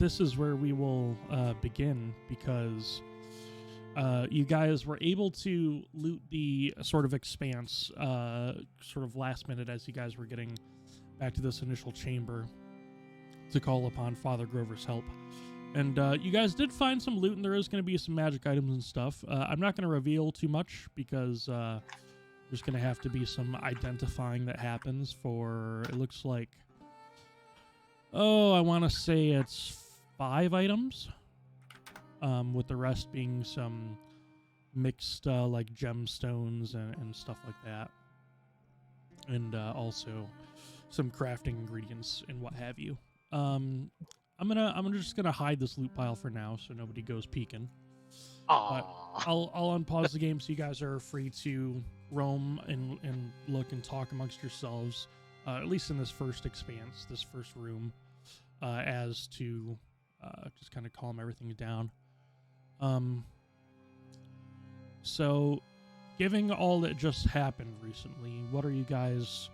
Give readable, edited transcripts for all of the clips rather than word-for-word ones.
this is where we will begin, because you guys were able to loot the sort of expanse sort of last minute as you guys were getting back to this initial chamber to call upon Father Grover's help. And you guys did find some loot, and there is going to be some magic items and stuff. I'm not going to reveal too much, because there's going to have to be some identifying that happens for, it looks like, I want to say it's 5 items, with the rest being some mixed like gemstones and stuff like that, and also some crafting ingredients and what have you. I'm just gonna hide this loot pile for now, so nobody goes peeking. But I'll unpause the game so you guys are free to roam and look and talk amongst yourselves, at least in this first expanse, this first room, as to just kind of calm everything down. So, given all that just happened recently, what are you guys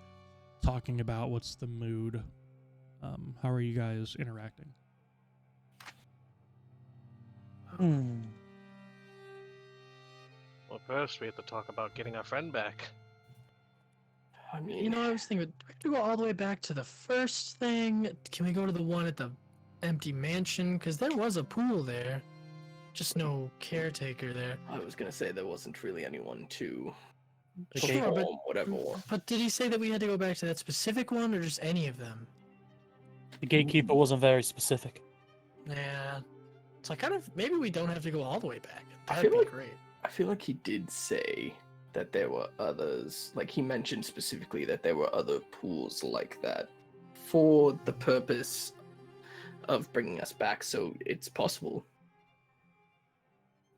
talking about? What's the mood? How are you guys interacting? Well, first we have to talk about getting our friend back. I mean, I was thinking, do we have to go all the way back to the first thing? Can we go to the one at the empty mansion? Because there was a pool there, just no caretaker there. I was gonna say there wasn't really anyone to Sure, perform but whatever. But did he say that we had to go back to that specific one, or just any of them? The gatekeeper wasn't very specific. Yeah. So I kind of, maybe we don't have to go all the way back. I That'd feel be like- great. I feel like he did say that there were others, like he mentioned specifically that there were other pools like that for the purpose of bringing us back, so it's possible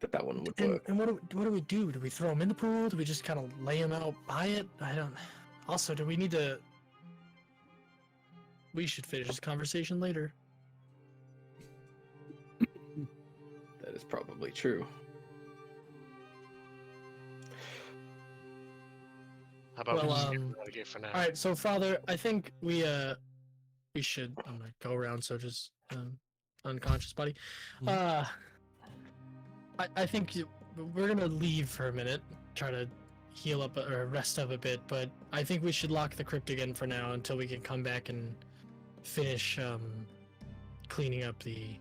that one would work. And what do we do? Do we throw him in the pool? Do we just kind of lay him out by it? I don't. Also, do we need to? We should finish this conversation later. That is probably true. How about we Well, just get out of here for now? All right, so Father, I think we should. I'm gonna go around, so just unconscious buddy. I think we're gonna leave for a minute, try to heal up or rest up a bit, but I think we should lock the crypt again for now until we can come back and finish cleaning up the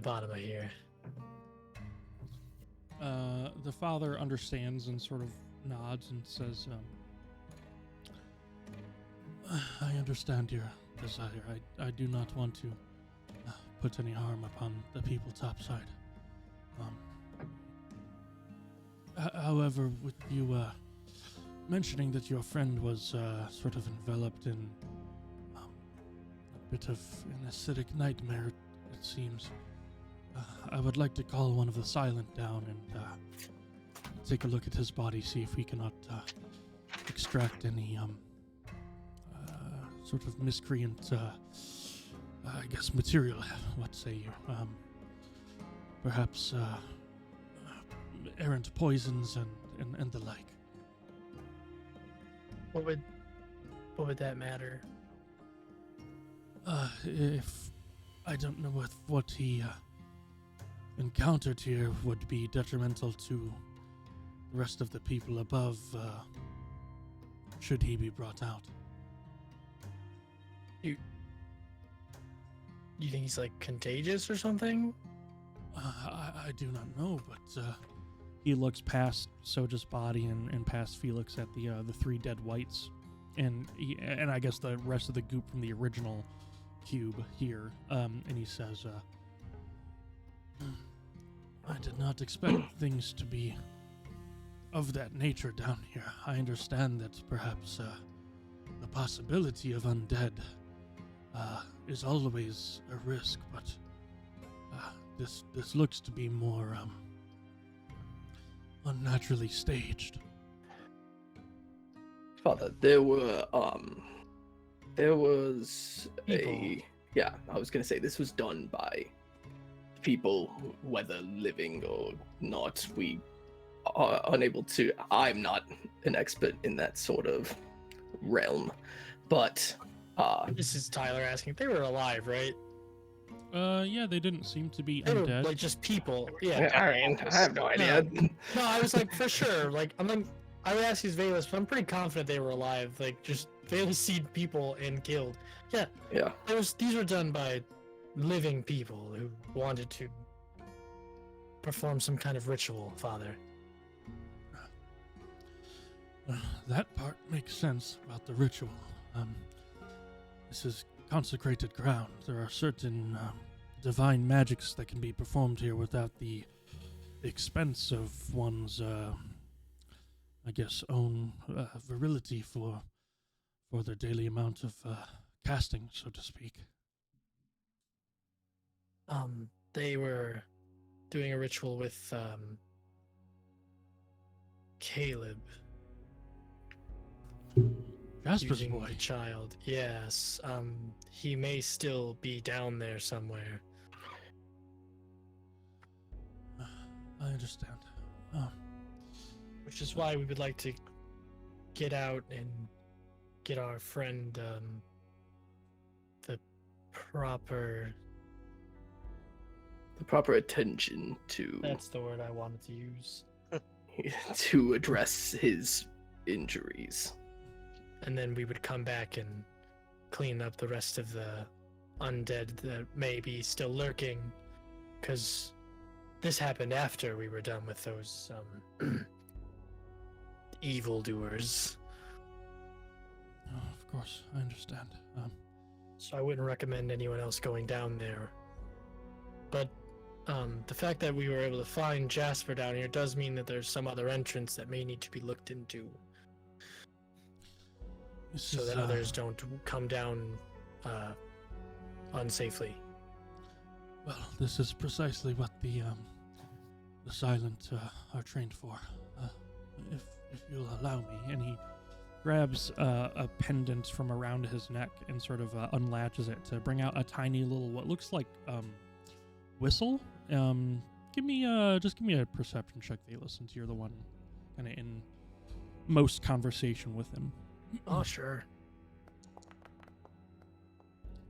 bottom of here. The father understands and sort of nods and says, I understand your desire. I do not want to put any harm upon the people topside. However, with you mentioning that your friend was sort of enveloped in a bit of an acidic nightmare, it seems, I would like to call one of the Silent down and take a look at his body, see if we cannot extract any sort of miscreant, I guess, material. What say you? Perhaps errant poisons and the like. What would that matter? If I don't know what he encountered here would be detrimental to the rest of the people above, should he be brought out. You think he's like contagious or something? I do not know, but he looks past Soja's body and past Felix at the 3 dead whites, and I guess the rest of the goop from the original cube here, and he says, I did not expect things to be of that nature down here. I understand that perhaps the possibility of undead is always a risk, but this looks to be more unnaturally staged. Father, there was People. I was gonna say this was done by people, whether living or not. We are unable to. I'm not an expert in that sort of realm, but This is Tyler asking if they were alive, right? Yeah, they didn't seem to be They were undead. like just people. Yeah. I mean, I have no idea. No, I was like for sure. Like I would ask these Vayliss, but I'm pretty confident they were alive. Like just Vayliss seen people and killed. Yeah. Yeah. These were done by living people who wanted to perform some kind of ritual, Father. That part makes sense about the ritual. This is consecrated ground. There are certain divine magics that can be performed here without the expense of one's, I guess, own virility for their daily amount of casting, so to speak. They were doing a ritual with Caleb. Jasper's Using boy. the child. Yes. He may still be down there somewhere. I understand. Which is why we would like to get out and get our friend the proper. The proper attention to That's the word I wanted to use. to address his injuries. And then we would come back and clean up the rest of the undead that may be still lurking, because this happened after we were done with those evildoers. Oh, of course, I understand. So I wouldn't recommend anyone else going down there. But the fact that we were able to find Jasper down here does mean that there's some other entrance that may need to be looked into, so that others don't come down unsafely. Well, this is precisely what the silent are trained for. If you'll allow me. And he grabs a pendant from around his neck and sort of unlatches it to bring out a tiny little, what looks like whistle. Give me a perception check, Vayliss, since you're the one kind of in most conversation with him. Oh, sure.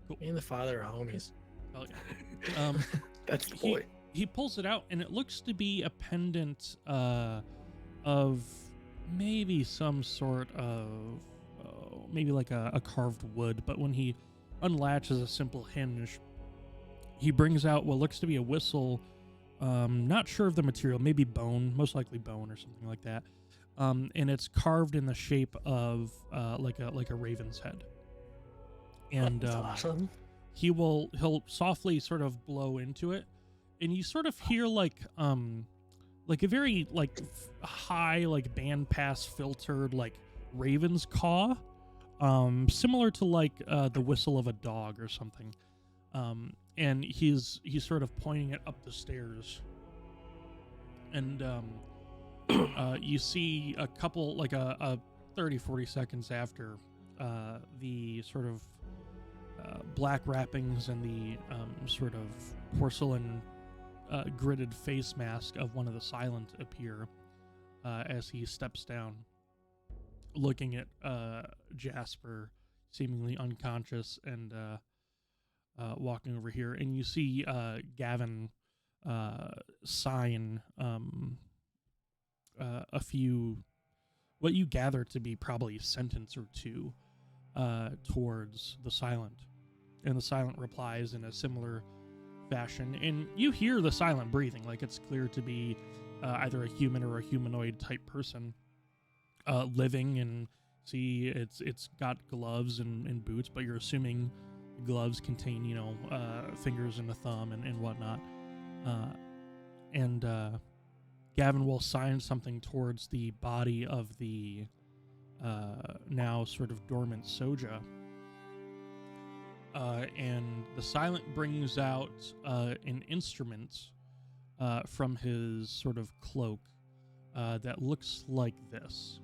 Cool. Me and the father are homies. Oh, yeah. That's the boy. He pulls it out, and it looks to be a pendant of maybe some sort of maybe like a carved wood. But when he unlatches a simple hinge, he brings out what looks to be a whistle. Not sure of the material, maybe bone, most likely bone or something like that. And it's carved in the shape of like a raven's head. And That's awesome. he'll softly sort of blow into it, and you sort of hear like a very high bandpass filtered raven's caw, similar to the whistle of a dog or something. And he's sort of pointing it up the stairs, and you see a couple a 30-40 seconds after the sort of black wrappings and the sort of porcelain gridded face mask of one of the silent appear as he steps down, looking at Jasper, seemingly unconscious, and walking over here. And you see Gavin sign a few, what you gather to be probably a sentence or two towards the silent. And the silent replies in a similar fashion. And you hear the silent breathing, like it's clear to be either a human or a humanoid type person living. And see, it's got gloves and boots, but you're assuming gloves contain, fingers and a thumb and whatnot. And Gavin will sign something towards the body of the now sort of dormant Soja. And the silent brings out an instrument from his sort of cloak that looks like this.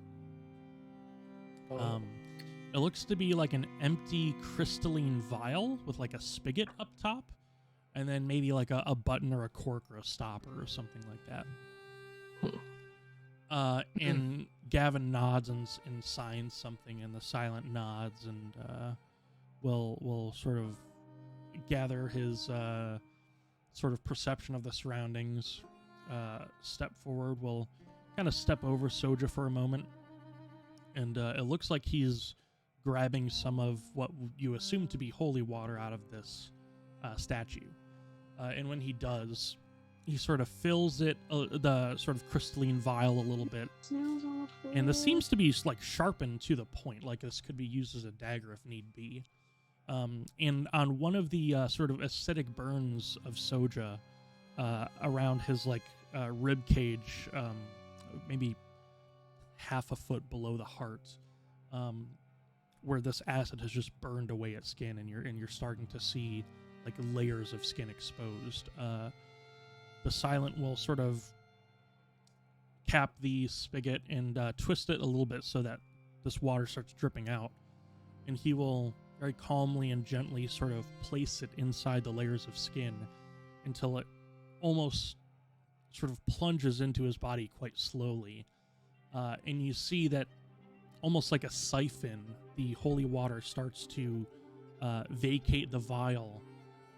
It looks to be like an empty crystalline vial with a spigot up top, and then maybe a button or a cork or a stopper or something like that. And Gavin nods and signs something, and the silent nods and will sort of gather his sort of perception of the surroundings, step forward, will kind of step over Soja for a moment, and it looks like he's grabbing some of what you assume to be holy water out of this statue. And when he does, he sort of fills it, the sort of crystalline vial a little bit. And this seems to be like sharpened to the point, like this could be used as a dagger if need be. And on one of the sort of acidic burns of Soja, around his like rib cage, maybe half a foot below the heart, where this acid has just burned away at skin, and you're starting to see like layers of skin exposed. The Silent will sort of cap the spigot and twist it a little bit so that this water starts dripping out, and he will very calmly and gently sort of place it inside the layers of skin until it almost sort of plunges into his body quite slowly. And you see that almost like a siphon, the holy water starts to vacate the vial,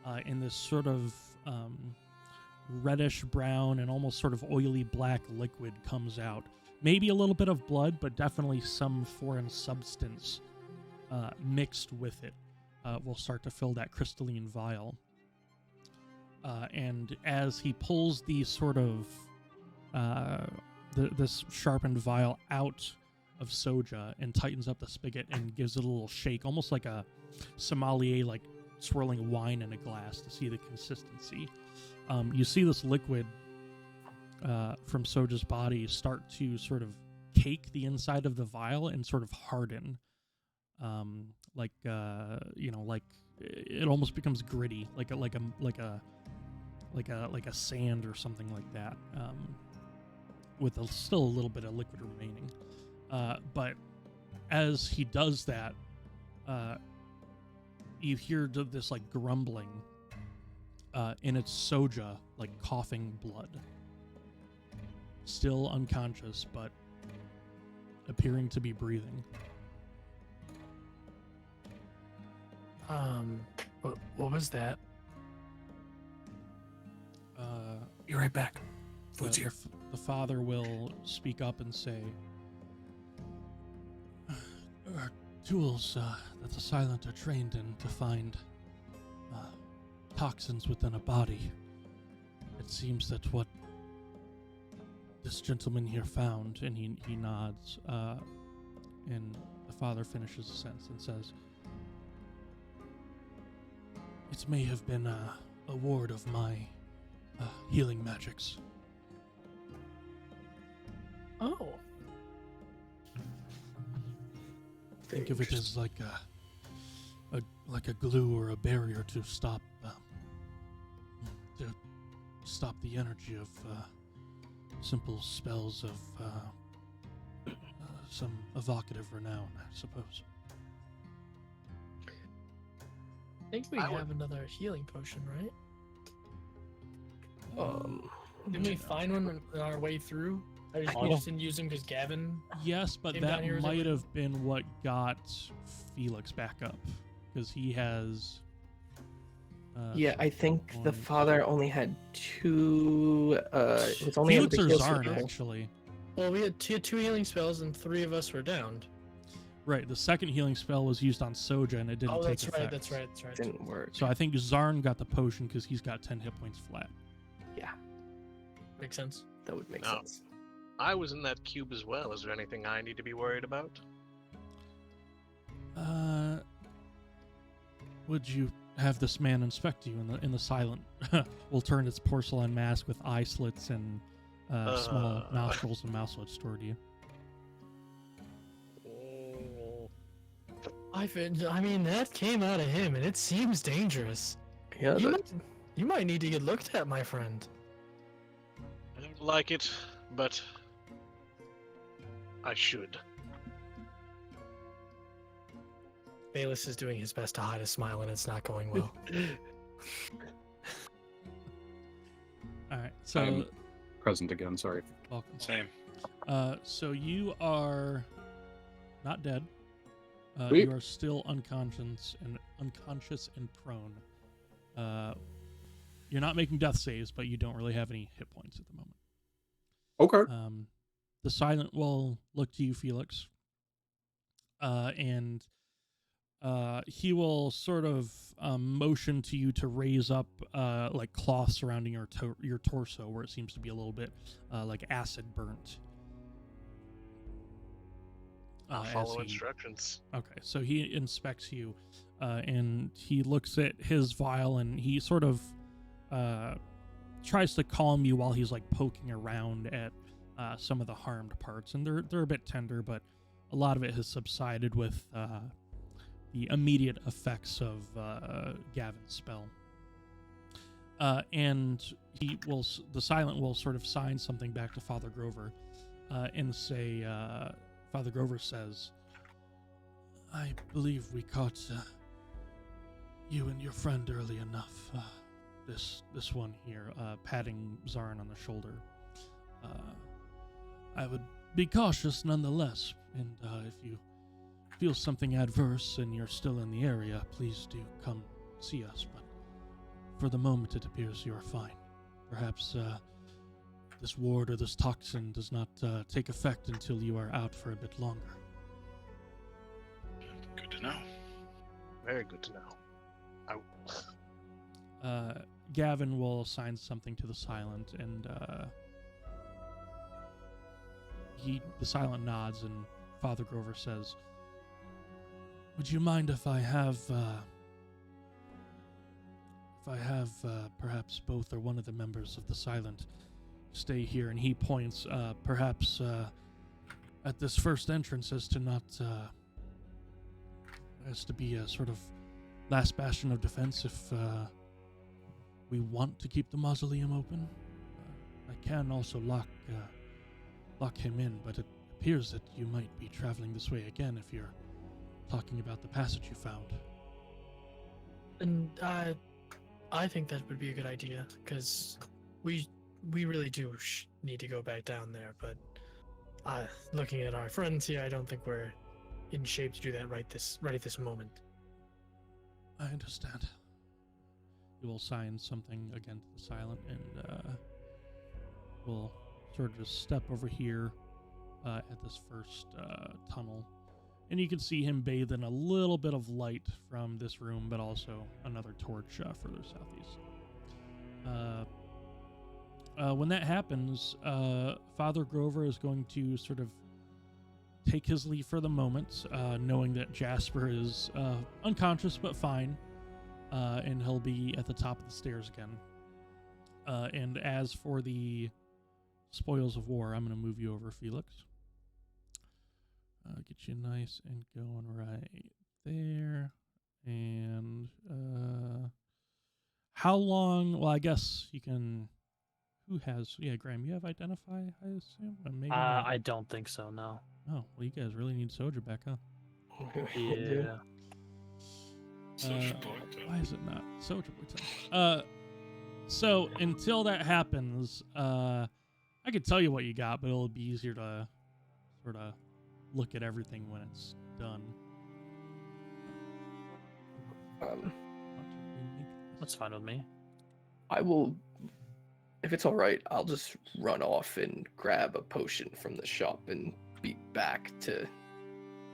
and this sort of reddish brown and almost sort of oily black liquid comes out. Maybe a little bit of blood, but definitely some foreign substance mixed with it will start to fill that crystalline vial. And as he pulls the sort of this sharpened vial out of Soja and tightens up the spigot and gives it a little shake, almost like a sommelier, like swirling wine in a glass to see the consistency. You see this liquid from Soja's body start to sort of cake the inside of the vial and sort of harden, like it almost becomes gritty, like a sand or something like that, with still a little bit of liquid remaining. But as he does that, you hear this like grumbling, and it's Soja like coughing blood, still unconscious but appearing to be breathing. What was that? Be right back. Food's here. The father will speak up and say, tools that the Silent are trained in to find toxins within a body. It seems that what this gentleman here found, and he nods, and the father finishes the sentence and says, it may have been a ward of my healing magics. Oh. Think of it as like a glue or a barrier to stop the energy of simple spells of some evocative renown, I suppose. I think we have another healing potion, right? Didn't we find one on our way through? I just didn't use them because Gavin. Yes, but came down that here or might something? have been what got Felix back up, because he has. Yeah, I think the father only had two. It was only Felix able or to heal Zarn, people. actually. Well, we had two healing spells and 3 of us were downed. Right, the second healing spell was used on Soja and it didn't Oh, take that's effect. right. That's right. That's right. Didn't work. So I think Zarn got the potion because he's got 10 hit points flat. Yeah, Makes sense. that would make No. sense. I was in that cube as well. Is there anything I need to be worried about? Would you have this man inspect you in the Silent? Will turn its porcelain mask with eye slits and small nostrils and mouth slits toward you. I mean, that came out of him, and it seems dangerous. Yeah, You might need to get looked at, my friend. I don't like it, but I should. Vayliss is doing his best to hide a smile, and it's not going well. All right, so I'm present again, sorry. welcome. Same. So you are not dead. Sweet. You are still unconscious and prone. You're not making death saves, but you don't really have any hit points at the moment. Okay. The Silent will look to you, Felix, and he will sort of motion to you to raise up like cloth surrounding your torso, where it seems to be a little bit like acid burnt. I'll follow instructions. Okay, so he inspects you, and he looks at his vial, and he sort of tries to calm you while he's like poking around at some of the harmed parts, and they're a bit tender, but a lot of it has subsided with the immediate effects of Gavin's spell. And the Silent will sort of sign something back to Father Grover, and say, Father Grover says, "I believe we caught you and your friend early enough. This one here, patting Zarn on the shoulder. I would be cautious nonetheless, and if you feel something adverse and you're still in the area, please do come see us. But for the moment, it appears you are fine. Perhaps this ward or this toxin does not take effect until you are out for a bit longer." Good to know. Very good to know. Gavin will assign something to the Silent, and the Silent nods, and Father Grover says, "Would you mind if I have perhaps both or one of the members of the Silent stay here?" And he points perhaps at this first entrance as to be a sort of last bastion of defense if we want to keep the mausoleum open. I can also lock him in, but it appears that you might be traveling this way again if you're talking about the passage you found. And I think that would be a good idea, because we really do need to go back down there, but looking at our friends here, I don't think we're in shape to do that right at this moment. I understand. You will sign something again to the Silent, and we'll sort of just step over here at this first tunnel. And you can see him bathe in a little bit of light from this room, but also another torch further southeast. When that happens, Father Grover is going to sort of take his leave for the moment, knowing that Jasper is unconscious but fine, and he'll be at the top of the stairs again. And as for the spoils of war, I'm going to move you over, Felix. Get you nice and going right there. And how long? Well, I guess you can. Who has? Yeah, Graham, you have Identify, I assume? Maybe not. I don't think so, no. Oh, well, you guys really need Soja back, huh? Yeah. Social boy. Why is it not Soja Boy? So until that happens, I could tell you what you got, but it'll be easier to sort of look at everything when it's done. That's fine with me. I will, if it's all right, I'll just run off and grab a potion from the shop and be back to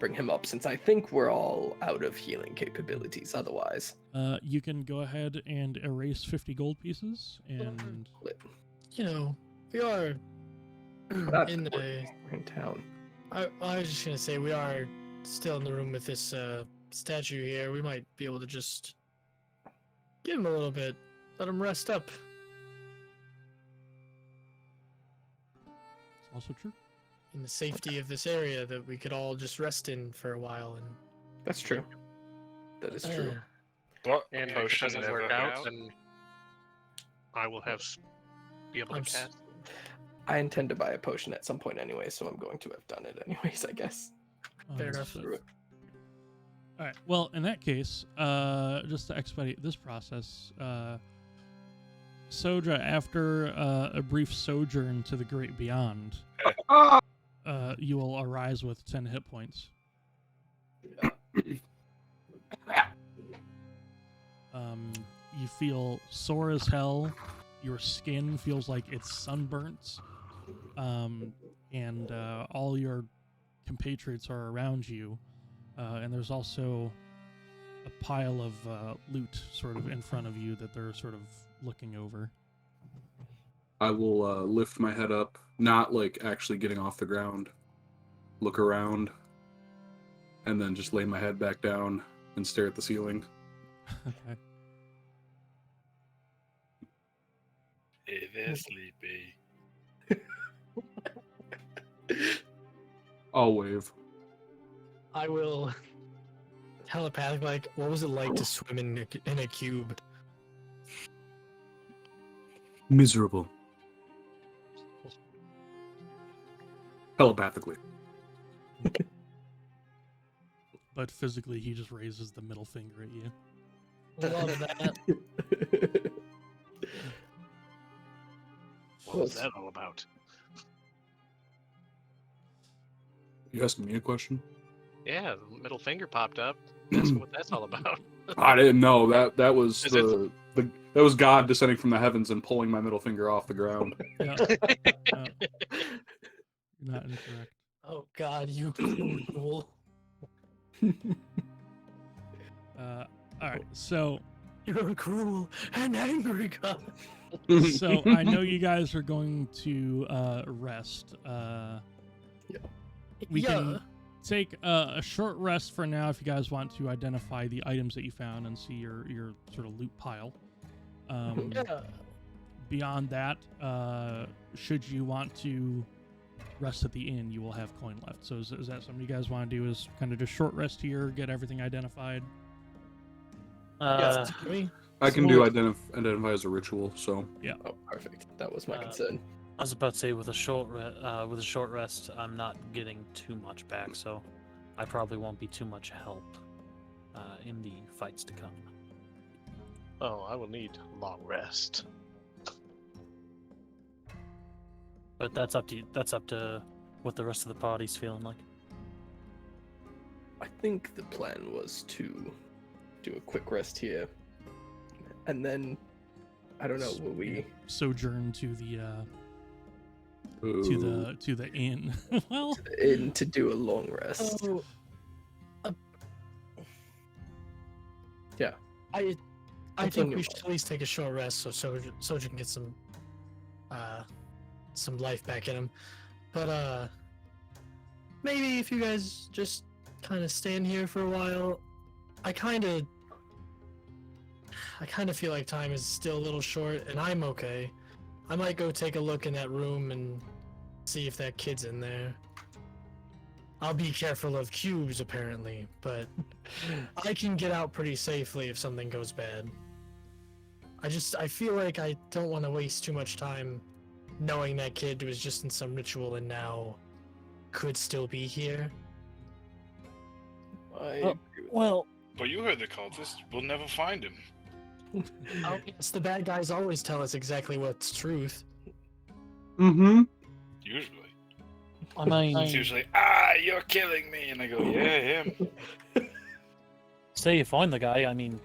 bring him up, since I think we're all out of healing capabilities otherwise. You can go ahead and erase 50 gold pieces, and You know, we are That's in we're in town. I was just gonna say, we are still in the room with this statue here. We might be able to just give him a little bit, let him rest up. it's also true. In the safety of this area that we could all just rest in for a while. And That's true. That is true. What And if it potion doesn't never work out, then I will be able to I'm cast. I intend to buy a potion at some point anyway, so I'm going to have done it anyways, I guess. Fair enough. Understood. All right. Well, in that case, just to expedite this process, Soja, after a brief sojourn to the great beyond, you will arise with 10 hit points. you feel sore as hell. Your skin feels like it's sunburnt, and all your compatriots are around you. And there's also a pile of loot sort of in front of you that they're sort of looking over. I will lift my head up, not like actually getting off the ground, look around, and then just lay my head back down and stare at the ceiling. Okay. Hey there, Sleepy. I'll wave. I will telepathic, like, what was it like to swim in a cube? Miserable. Telepathically. But physically, he just raises the middle finger at you. Love that. What was that all about? You asking me a question? Yeah, the middle finger popped up. That's what that's all about. I didn't know that was Is that was God descending from the heavens and pulling my middle finger off the ground. Yeah. You're not incorrect. Oh God, you fool! All right, so You're a cruel and angry God. so I know you guys are going to rest. We can take a short rest for now if you guys want to identify the items that you found and see your sort of loot pile. Beyond that, should you want to rest at the inn, you will have coin left. So is that something you guys want to do? Is kind of just short rest here, get everything identified? I can do identify as a ritual. So yeah. Oh, perfect. That was my concern. I was about to say with a short rest, I'm not getting too much back, so I probably won't be too much help in the fights to come. Oh, I will need long rest. But that's up to you. That's up to what the rest of the party's feeling like. I think the plan was to do a quick rest here, and then I don't know. Will we sojourn to the to the inn? Well, in to do a long rest? So, Yeah. I What's think on your we should at least take a short rest so Soja can get some life back in him. But maybe if you guys just kind of stand here for a while, I kind of feel like time is still a little short, and I'm okay. I might go take a look in that room and see if that kid's in there. I'll be careful of cubes, apparently, but I can get out pretty safely if something goes bad. I feel like I don't want to waste too much time knowing that kid was just in some ritual and now could still be here. Well, But you heard the cultist. We'll never find him. Oh, yes, the bad guys always tell us exactly what's truth. Mm-hmm. Usually. I mean, It's usually, you're killing me. And I go, yeah, him. say you find the guy. I mean,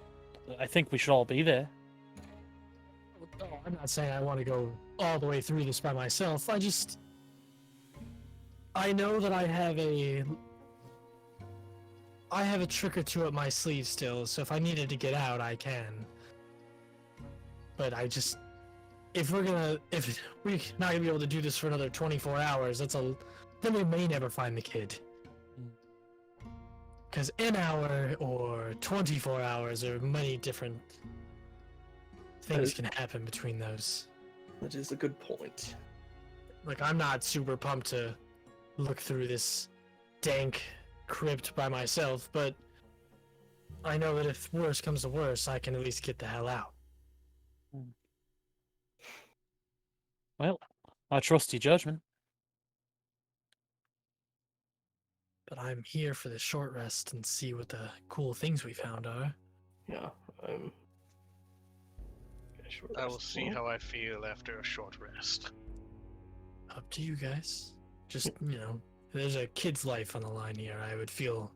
I think we should all be there. Oh, I'm not saying I want to go all the way through this by myself. I know that I have a trick or two up my sleeve still, so if I needed to get out, I can. But if we're not gonna be able to do this for another 24 hours, then we may never find the kid. Because an hour or 24 hours or many different things can happen between those. That is a good point. Like, I'm not super pumped to look through this dank crypt by myself, but I know that if worse comes to worse, I can at least get the hell out. Well, I trust your judgment. But I'm here for the short rest and see what the cool things we found are. Yeah. I will see how I feel after a short rest. Up to you guys. Just, there's a kid's life on the line here. I wouldn't feel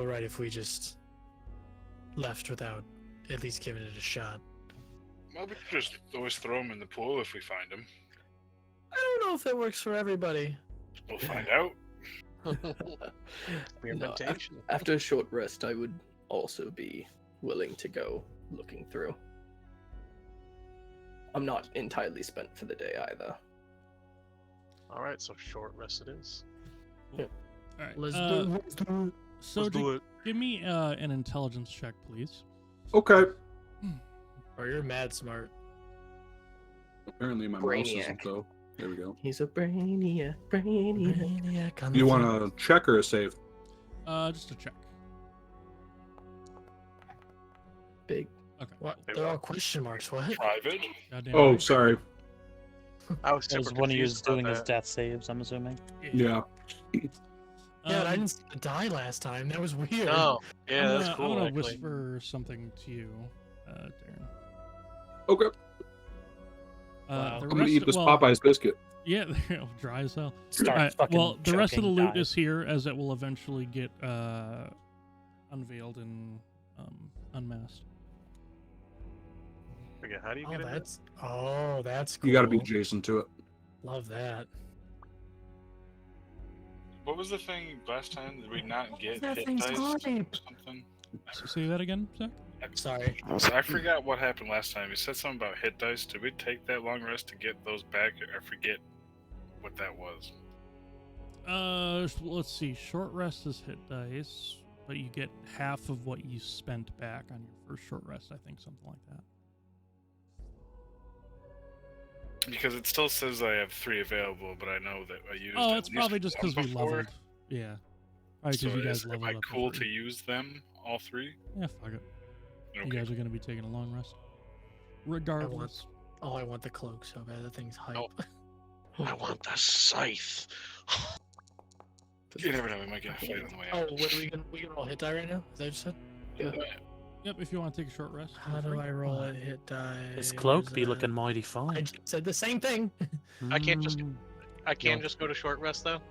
right if we just left without at least giving it a shot. Well, we could just always throw him in the pool if we find him. I don't know if that works for everybody. We'll find out. Experimentation. After a short rest, I would also be willing to go looking through. I'm not entirely spent for the day either. All right, so short rest it is. All right. Let's do it. So Let's do it. give me an intelligence check, please. Okay. Or you're mad smart. Apparently my mouse Brainiac. isn't though. There we go. He's a brainiac, brainiac. Brainiac on the You team. want to check or a save? Just a check. Big. Okay. What? They They're were. all question marks. What? Private? Goddamn Oh, right. sorry. I was That super was when he was confused about doing his that. death saves, I'm assuming. Yeah. Yeah, I Um, didn't see the die last time. That was weird. Oh, yeah, I'm that's gonna, cool. I'm gonna actually. whisper something to you, Darren. Okay. Wow. The I'm gonna rest- eat this well, Popeye's biscuit. Yeah, dry as hell. Start Alright, fucking well, the rest of the choking, loot die. is here, as it will eventually get unveiled and unmasked. Forget, how do you Oh, get it? that's cool. You got to be adjacent to it. Love that. What was the thing last time? Did we not get That hit thing's dice or hype. something? So say that again, Zach? Sorry. So I forgot what happened last time. You said something about hit dice. Did we take that long rest to get those back? I forget what that was. Let's see. Short rest is hit dice, but you get half of what you spent back on your first short rest. I think something like that. Because it still says I have 3 available, but I know that I used. Oh, at it's least probably just one because we before. leveled. Yeah. Probably So because you guys am leveled I up. cool for to free. use them, all 3? Yeah, fuck it. You Okay. guys are gonna be taking a long rest, regardless. Oh, I want the cloak so bad. That thing's hype. Oh. I want the scythe. You never know. We might get a fight on the way Oh, out. what are we can roll hit die right now? Is that what you said? Yep. If you want to take a short rest. How feel do free. I roll a hit die? His cloak Where's be that? looking mighty I fine. just said the same thing. I can't just- Mm. I can Yeah. just go to short rest though.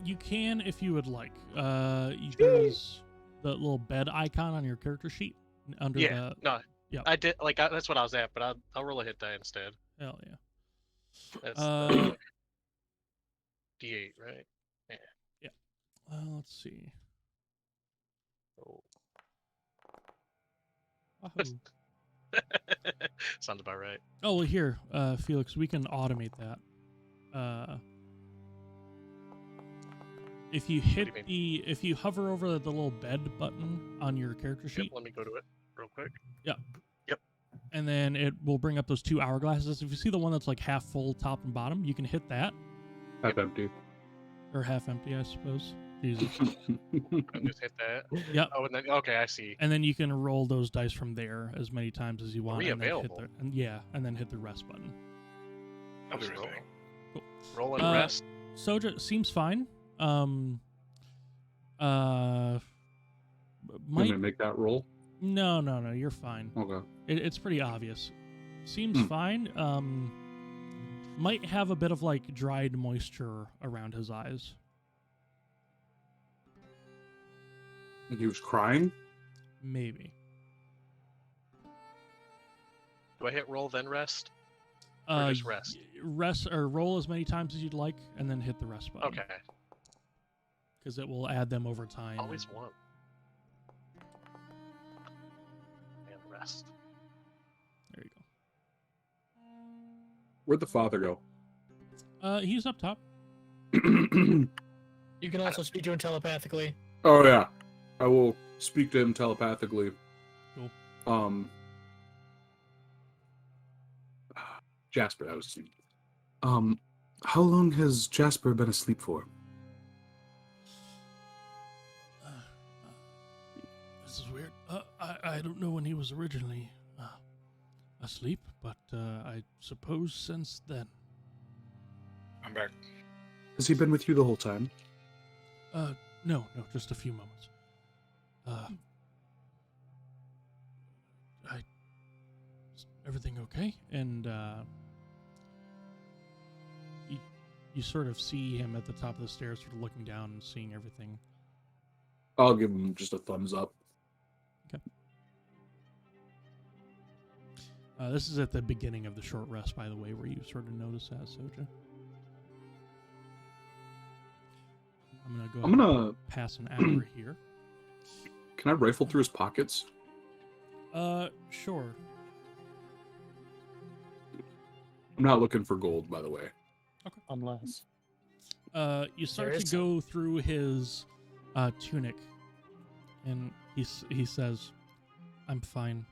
You can if you would like. There's the little bed icon on your character sheet under Yeah, the. no. yeah. I did that's what I was at, but I'll roll a hit die instead. Hell yeah. That's Uh, D8, right? let's see. Oh. Wahoo. Sounds about right. Oh well, here, Felix, we can automate that. If you hit mean? if you hover over the little bed button on your character Yep, sheet, let me go to it real quick. and then it will bring up those 2 hourglasses. If you see the one that's like half full, top and bottom, you can hit that, Half empty. or half empty, I suppose. Jesus. I just hit that. Yep. Oh, and then okay, I see. And then you can roll those dice from there as many times as you want. And then hit Re-available. and then hit the rest button. I'll be Just right back. roll and Uh, rest. Soja seems fine. I'm Might gonna make that roll. no, you're fine. Okay. It's pretty obvious. Seems Hmm. fine. Might have a bit of like dried moisture around his eyes. And he was crying. Maybe. Do I hit roll then rest? Or just rest? Rest or roll as many times as you'd like, and then hit the rest button. Okay. Because it will add them over time. Always one. And rest. There you Where'd the father go? go. He's up top. You can also speak to him telepathically. Oh yeah, I will speak to him telepathically. Cool. Jasper, that was his name. How long has Jasper been asleep for? This is weird. I don't know when he was originally asleep, but I suppose since then. I'm back. Has he been with you the whole time? No, just a few moments. Is everything okay? And you sort of see him at the top of the stairs, sort of looking down and seeing everything. I'll give him just a thumbs up. Okay. This is at the beginning of the short rest, by the way, where you sort of notice that, Soja. I'm gonna pass an hour here. Can I rifle through his pockets? Sure. I'm not looking for gold, by the way. Okay. Unless. You start There to is go through his tunic, and he says, "I'm fine."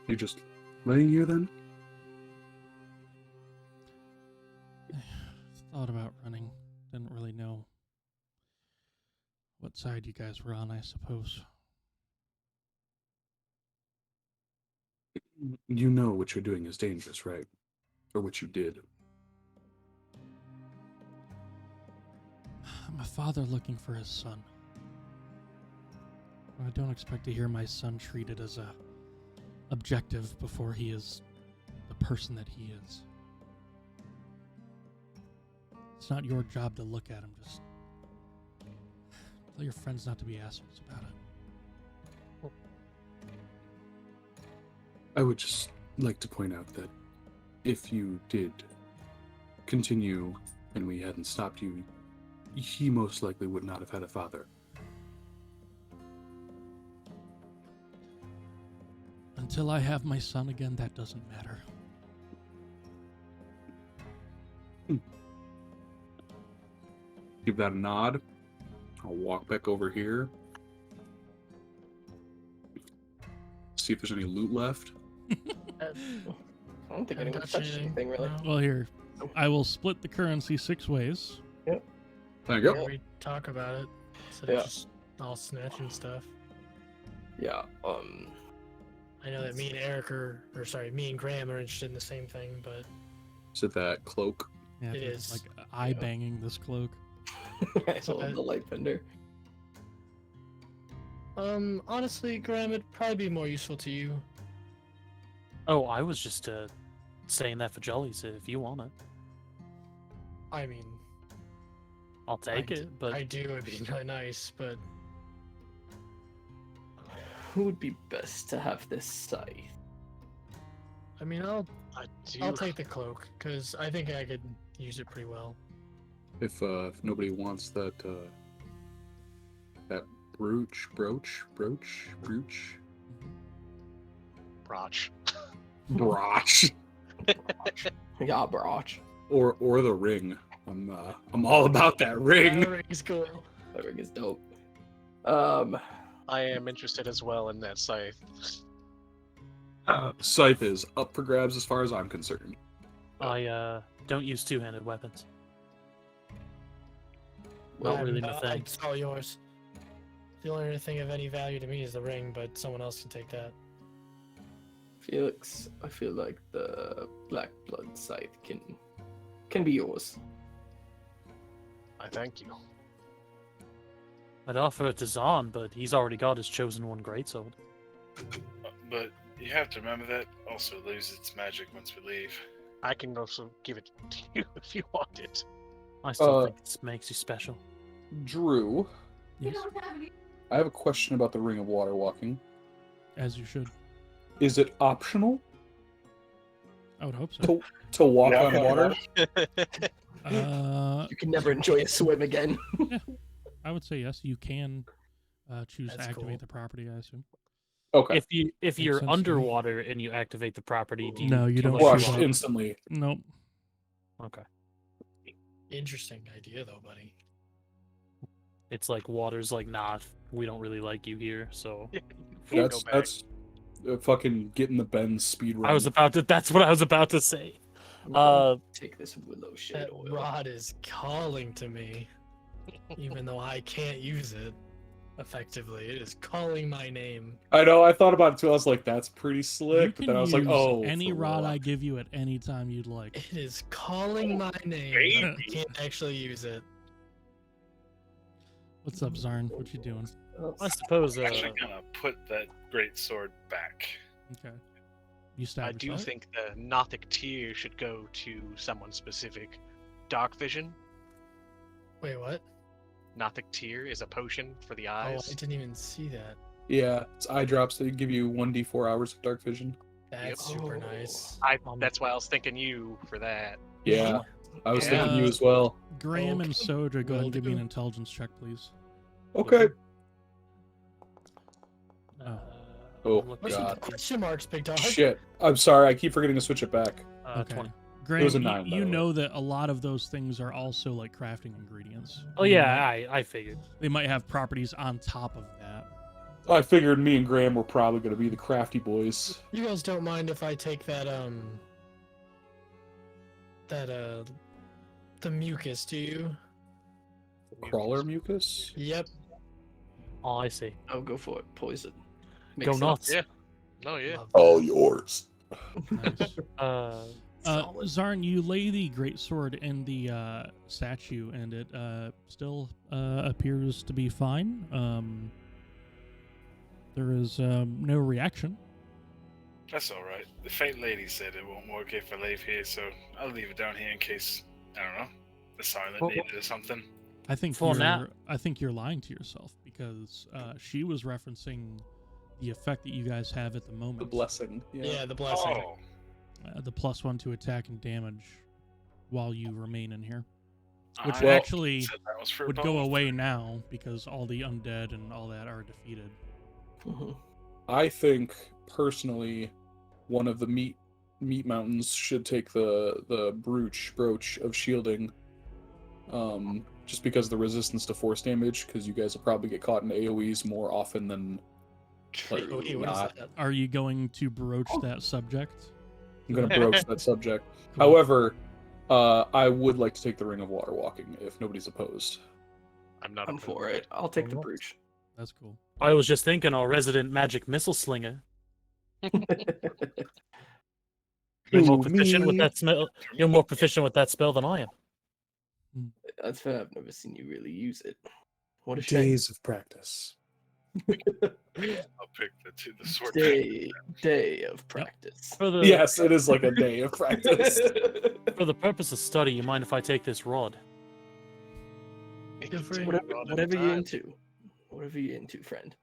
You just laying here then? Thought about running. Didn't really know what side you guys were on, I suppose. You know what you're doing is dangerous, right? Or what you did. I'm a father looking for his son. I don't expect to hear my son treated as a objective before he is the person that he is. It's not your job to look at him. Just tell your friends not to be assholes about it. I would just like to point out that if you did continue and we hadn't stopped you, he most likely would not have had a father. Until I have my son again, that doesn't matter. Give that a nod. I'll walk back over here. See if there's any loot left. I don't think anyone touched touched anything really. No. Well, here, I will split the currency 6 ways. There you Yeah, go. we talk about it. So Yeah. just all snatching stuff. Yeah. I know that me and Eric me and Graham are interested in the same thing, but Is it that cloak? Yeah, It it's is. like eye banging this cloak. I love the light bender. honestly, Graham, it'd probably be more useful to you. Oh, I was just saying that for jollies. If you want it, I mean, I'll take I it. But I do. It'd be really nice, but Who would be best to have this scythe? I mean, I'll I do. take the cloak because I think I could use it pretty well. If nobody wants that that brooch, Brooch. broch, Yeah, broch. or the ring. I'm all about that ring. That ring's cool. That ring is dope. I am interested as well in that scythe. Scythe is up for grabs as far as I'm concerned. I don't use two-handed weapons. Not Yeah, really my thing. It's all yours. The only thing of any value to me is the ring, but someone else can take that. Felix, I feel like the Black Blood scythe can be yours. I thank you. I'd offer it to Zarn, but he's already got his chosen one greatsword. But you have to remember that also loses its magic once we leave. I can also give it to you if you want it. I still think this makes you special. Drew, Yes, I have a question about the Ring of Water Walking. as you should. Is it optional I would hope so. to walk Yeah. on water? You can never enjoy a swim again. I would say yes. You can choose to That's activate cool. the property, I assume. Okay. If you're sense to me. underwater and you activate the property, do you No, you kill don't it Flush shoot yourself? up. instantly. Nope. Okay. Interesting idea, though, buddy. It's like water's like, nah, we don't really like you here, so That's fucking getting the bend speed run. that's what I was about to say. Take this willow shade That oil. rod is calling to me, even though I can't use it effectively. It is calling my name. I know. I thought about it too. I was like, "That's pretty You slick," but can then I was like, use "Oh, any for rod what?" I give you at any time you'd like. It is calling my name. baby. I can't actually use it. What's up, Zarn? What you doing? I suppose. I'm actually gonna put that great sword back. Okay. You stab I do yourself? think the Nothic tier should go to someone specific. Dark Vision. Wait, what? Nothic Tear is a potion for the Oh, eyes. I didn't even see that. Yeah, it's eye drops that give you 1d4 hours of dark vision. That's Yep. super Oh. nice. That's why I was thinking you for that. Yeah, I was Yeah. thinking you as well. Graham and Okay. Soja, go ahead Will and give me an do. intelligence check, please. Okay. Uh, Oh, look What's God. the question marks, big dog? Shit. I'm sorry. I keep forgetting to switch it back. Okay. 20. Graham, was a 9, by you the way. know that a lot of those things are also like crafting ingredients. Oh They yeah, might- I figured. They might have properties on top of that. I figured me and Graham were probably going to be the crafty boys. You guys don't mind if I take that the mucus, do you? Crawler mucus? Yep. Oh, I see. I'll go for it. Poison. Go Makes nuts. Yeah. No, yeah. Love All that. yours. Nice. Solid. Zarn, you lay the great sword in the statue, and it still appears to be fine. There is no reaction. That's all right. The Fate Lady said it won't work if I leave here, so I'll leave it down here in case, I don't know, the silent Well, needed or something. I think For now- I think you're lying to yourself because she was referencing the effect that you guys have at the moment. The blessing. Yeah, the blessing. Oh, The +1 to attack and damage while you remain in here, which I actually said that was for would both. go away now because all the undead and all that are defeated. Mhm. I think, personally, one of the meat mountains should take the brooch of shielding. Just because of the resistance to force damage, because you guys will probably get caught in AoEs more often than like, Oh, wait, what is not. that? Are you going to broach that subject? I'm gonna broach that subject. However, I would like to take the Ring of Water Walking if nobody's opposed. I'm not I'm opposed. for it. I'll take the Almost. brooch. That's cool. I was just thinking, our resident magic missile slinger. You're more Who, proficient with me? that spell. You're more proficient with that spell than I am. That's fair. I've never seen you really use it. What a shame. of practice. I'll pick the sword. Day of practice. For the Yes, it is like a day of practice. for the purpose of study, you mind if I take this rod? Feel free. Whatever you're into. Whatever you're into, friend.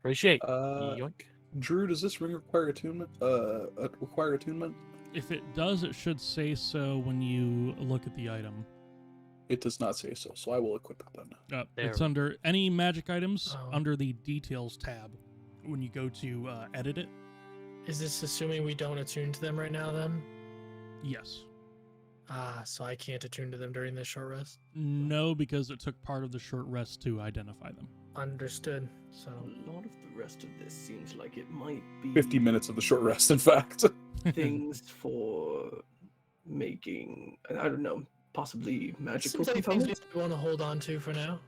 Appreciate. Uh, Yoink. Drew, does this ring require attunement? Require attunement? If it does, it should say so when you look at the item. It does not say so, so I will equip it then. It's There. under any magic items Oh. under the details tab. When you go to edit it, Is this assuming we don't attune to them right now, then? yes. Ah, so I can't attune to them during this short rest? No, because it took part of the short rest to identify them. Understood. So, A lot of the rest of this seems like it might be 50 minutes of the short rest, in fact. things for making, I don't know, possibly magical seems like things components. we want to hold on to for now.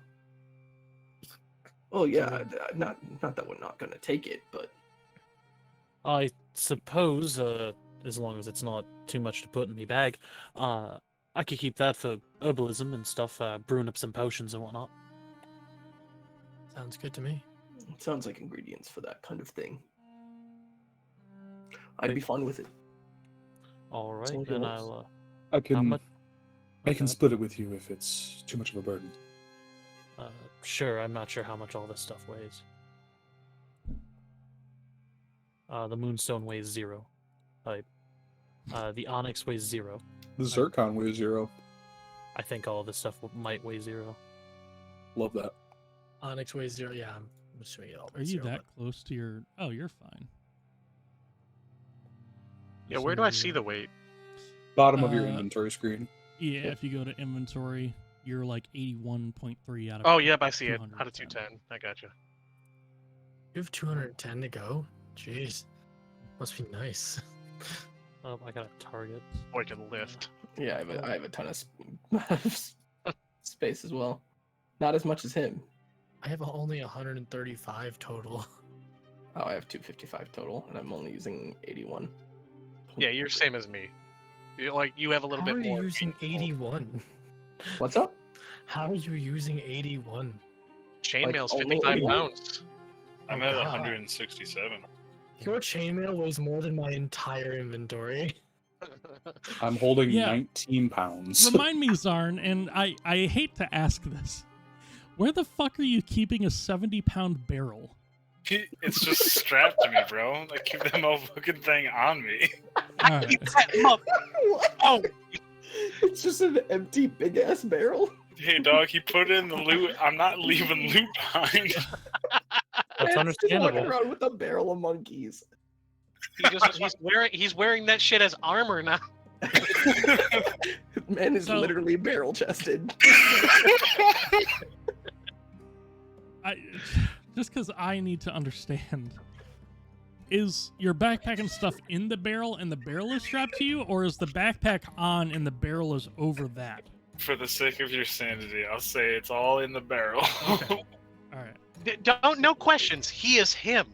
Oh yeah, not that we're not gonna take it, but I suppose, as long as it's not too much to put in my bag, I could keep that for herbalism and stuff, brewing up some potions and whatnot. Sounds good to me. it sounds like ingredients for that kind of thing. I'd be fine with it. All right, Sounds then yours. I'll. I How can much? I can split it with you if it's too much of a burden. Sure, I'm not sure how much all this stuff weighs. The moonstone weighs 0. The onyx weighs 0. The zircon weighs 0. I think all this stuff might weigh 0. Love that. Onyx weighs 0. Yeah, I'm assuming it all Are weighs you 0, that close to your... Oh, you're fine. Yeah, where do I see the weight? Bottom of your Uh, inventory screen. Yeah, if you go to inventory, you're like 81.3 out of... Oh, yep, I see it. 200, Out of yeah. 210. I gotcha. You have 210 to go? Jeez. Must be nice. Oh, I got a target. Boy can lift. Yeah, I have a ton of space as well. Not as much as him. I have only 135 total. Oh, I have 255 total, and I'm only using 81. Yeah, you're same as me. You have a little How bit are you more. using meaningful- 81? What's up? How are you using 81? Chainmail's Like, 55 oh, pounds. I'm Oh, at God. 167. Your chainmail weighs more than my entire inventory. I'm holding Yeah. 19 pounds. Remind me, Zarn, and I hate to ask this, Where the fuck are you keeping a 70-pound barrel? It's just strapped to me, bro. I keep that motherfucking thing on me. All right. What? Oh, It's just an empty big ass barrel. Hey, dog, he put in the loot. I'm not leaving loot behind. That's Man's just walking understandable. around with a barrel of monkeys. he's wearing that shit as armor now. Man is So- literally barrel chested. Just because I need to understand, is your backpack and stuff in the barrel and the barrel is strapped to you, or is the backpack on and the barrel is over that? For the sake of your sanity, I'll say it's all in the barrel. Okay. All right. Don't no questions. He is him.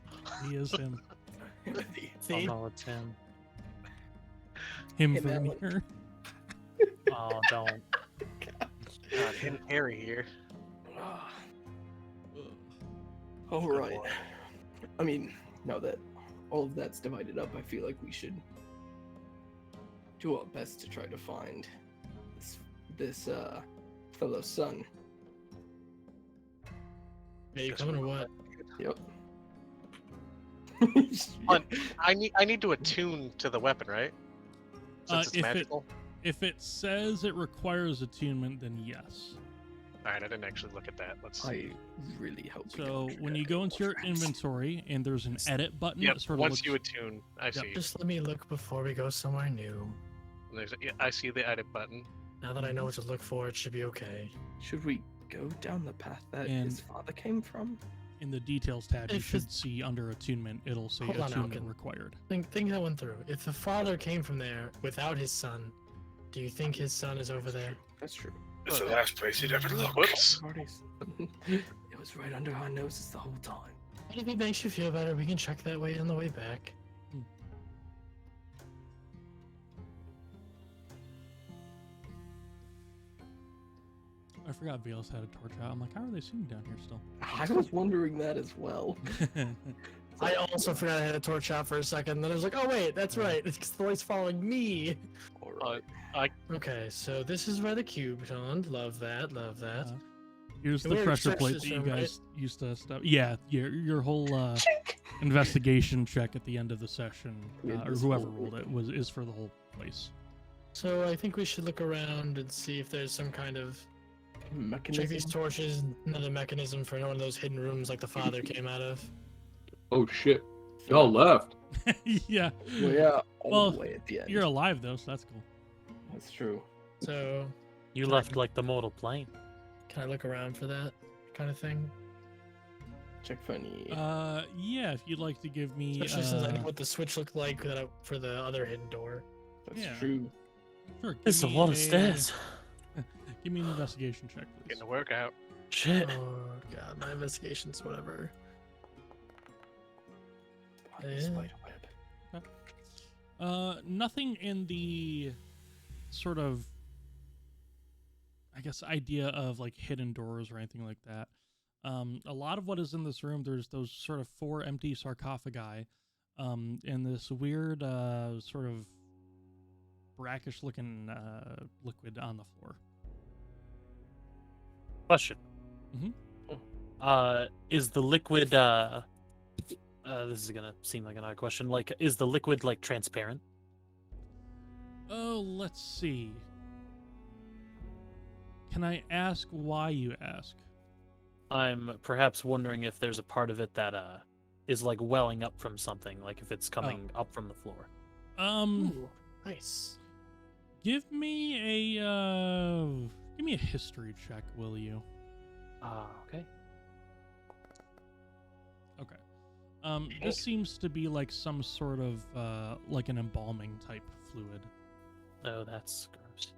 He is him. Oh See? no, it's him. Him Hey, from man, here. Oh, don't. God, him Harry here. All right. I mean, now that all of that's divided up, I feel like we should do our best to try to find this fellow's son. Yeah, you coming or what? Yep. I need to attune to the weapon, right? Since it's if magical. If it says it requires attunement, then yes. All right, I didn't actually look at that. Let's I see. really hope. we So don't when you go into your inventory and there's an edit button, Yep. it sort of Once you looks, attune, I see. Just let me look before we go somewhere new. Yeah, I see the edit button. Now that I know what to look for, it should be okay. Should we go down the path that And- his father came from? in the details tab, you If should it's- see under attunement, it'll say Hold on, attunement Alcan. required. Think that one through. If the father came from there without his son, do you think his son is over there? That's true. It's the last place you'd ever look. Whoops. It was right under our noses the whole time. If it makes you feel better, we can check that way on the way back. I forgot Vayliss had a torch out. I'm like, how are they seeing down here still? I was wondering that as well. I also forgot I had a torch out for a second. Then I was like, oh wait, that's right. It's 'cause the light's following me. Alright. Okay, so this is where the cube turned. Love that. Love that. Here's Can the we pressure extract plate this that you from, right? guys used to stuff. Yeah, your whole investigation check at the end of the session, Yeah, or this whoever whole- rolled it, is for the whole place. So I think we should look around and see if there's some kind of check these Mechanism. torches. Another mechanism for one of those hidden rooms like the father came out of. Oh shit! Y'all left. Yeah, Well, yeah, all Well, the way at the end. you're alive though, so that's cool. That's true. So You left like the mortal plane. can I look around for that kind of thing? Check for any. Yeah, if you'd like to give me, Especially since I know what the switch looked like for the other hidden door. That's yeah. true. sure, give It's a me lot of stairs. Give me an investigation check, please. Getting to work out. Shit. Oh god, my investigation's whatever. Yeah. Spiderweb. Nothing in the sort of, I guess, idea of like hidden doors or anything like that. A lot of what is in this room, there's those sort of 4 empty sarcophagi, and this weird sort of brackish looking liquid on the floor. Question. Mhm. Is the liquid? This is gonna seem like another question. Like, is the liquid like transparent? Oh, let's see. Can I ask why you ask? I'm perhaps wondering if there's a part of it that is like welling up from something, like if it's coming up from the floor. Ooh, nice. Give me a history check, will you? Okay. Okay. This seems to be like some sort of like an embalming type fluid. Oh, that's gross.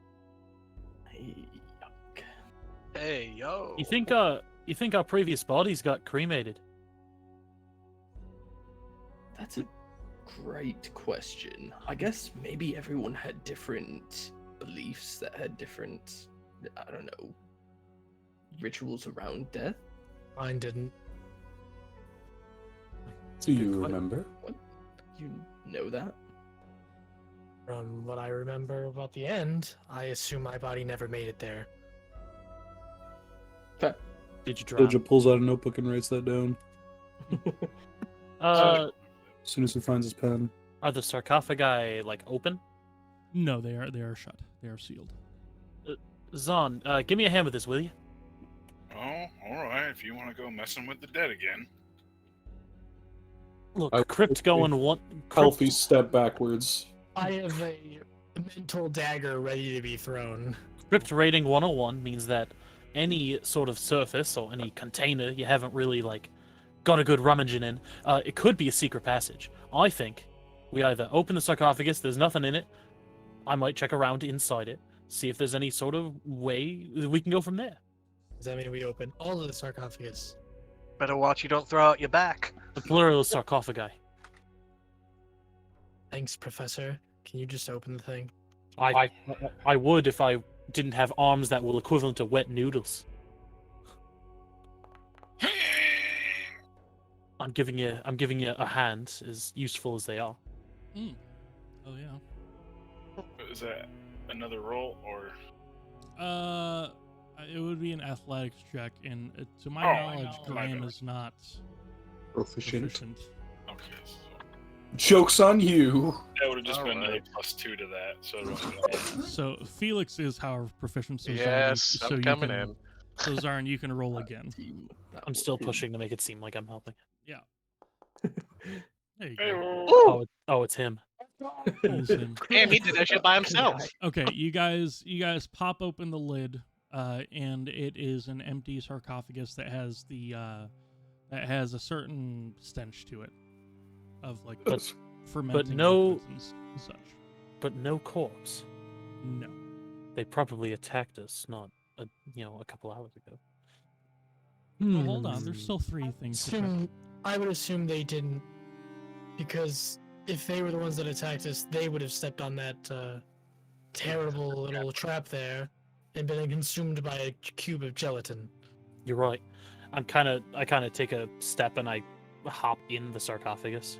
Hey, yuck. Hey, yo. You think our previous bodies got cremated? That's a great question. I guess maybe everyone had different beliefs that had different, I don't know, rituals around death. Mine didn't. Do you remember? You know that? From what I remember about the end, I assume my body never made it there. Fair. Did you drown? Soja pulls out a notebook and writes that down Uh, as soon as he finds his pen. are the sarcophagi like open? No, they are shut. They are sealed. Zarn, give me a hand with this, will you? Oh, alright, if you want to go messing with the dead again. Look, I- crypt going one. Healthy step backwards. I have a mental dagger ready to be thrown. Crypt rating 101 means that any sort of surface or any container you haven't really like got a good rummaging in, it could be a secret passage. I think we either open the sarcophagus, there's nothing in it. I might check around inside it, see if there's any sort of way we can go from there. Does that mean we open all of the sarcophagus? Better watch you don't throw out your back. The plural is sarcophagi. Thanks, Professor. Can you just open the thing? I would if I didn't have arms that will equivalent to wet noodles. I'm giving you a hand, as useful as they are. Oh yeah. Is that another roll, or? It would be an athletics check, and to my Oh, knowledge, no. Graham is not Proficient. proficient. Okay, so Joke's on you. that would have just been another Alright. +2 to that. So, it would've So Felix is, however, proficient. So Zarn, Yes, so I'm you coming can, in. So Zarn, you can roll again. I'm still pushing to make it seem like I'm helping. There you been- go. Oh, it's him. He's him. Damn, he did that shit by himself. Okay, you guys pop open the lid, and it is an empty sarcophagus that has a certain stench to it, of like But- fermenting no- liquids and such. But no corpse. No. They probably attacked us not a couple hours ago. Well, hold on, there's still 3 things to check. I would assume they didn't, because if they were the ones that attacked us, they would have stepped on that terrible little trap there and been consumed by a cube of gelatin. You're right. I kind of take a step and I hop in the sarcophagus.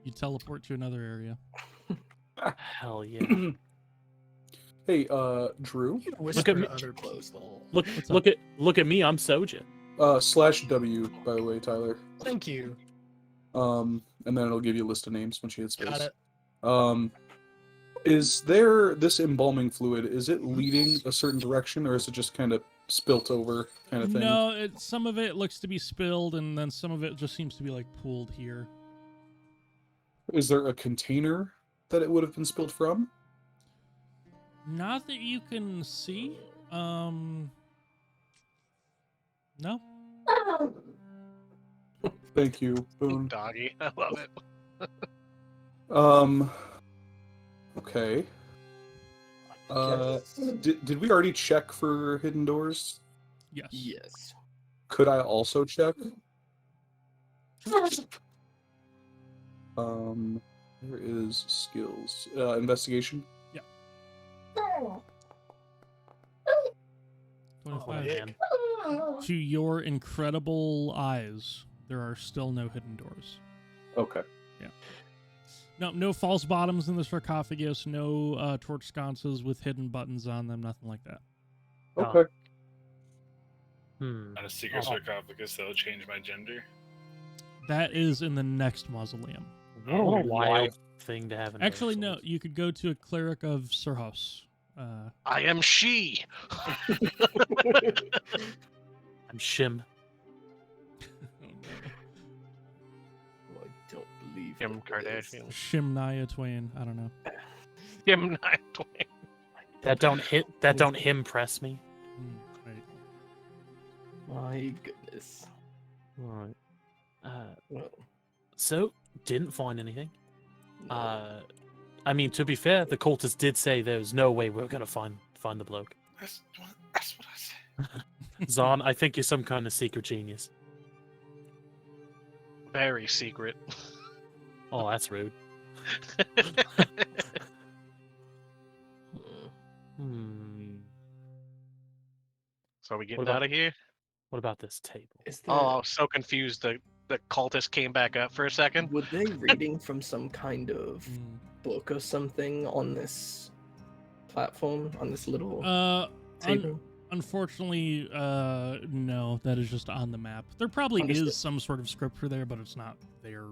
You teleport to another area. Hell yeah! Hey, Drew. Whisper me. other closed hole. Look What's up? look at me. I'm Soja. /W, by the way, Tyler. Thank you. And then it'll give you a list of names when she hits space. Got it. Is there this embalming fluid? Is it leading a certain direction, or is it just kind of spilt over kind of thing? No, some of it looks to be spilled, and then some of it just seems to be like pooled here. Is there a container that it would have been spilled from? Not that you can see. No. Thank you, Boone. Doggy, I love it. Okay. Did we already check for hidden doors? Yes. Yes. Could I also check? There is skills. Investigation. Oh, 25. man. To your incredible eyes, there are still no hidden doors. Okay. No false bottoms in the sarcophagus, no torch sconces with hidden buttons on them, nothing like that. Oh. Okay. Not a secret Oh. sarcophagus that'll change my gender. That is in the next mausoleum. What a wild thing to have. In Actually, Dark no, Souls. you could go to a cleric of Surhouse. I am she. I'm Shim. I don't believe Kim it is. Kardashian. Shimnaya Twain. I don't know. Kim Knight Twain. That don't him press me. Right. My goodness. Right. Well, So didn't find anything. I mean, to be fair, the cultists did say there's no way we're gonna find the bloke. That's what I said. Zarn, I think you're some kind of secret genius. Very secret. Oh, that's rude. Hmm. So we What getting about- out of here? What about this table? is there, Oh, I was so confused. The cultist came back up for a second. were they reading from some kind of Mm. book or something on this platform, on this little On, table? Unfortunately, no, that is just on the map. There probably Understood. is some sort of scripture there, but it's not their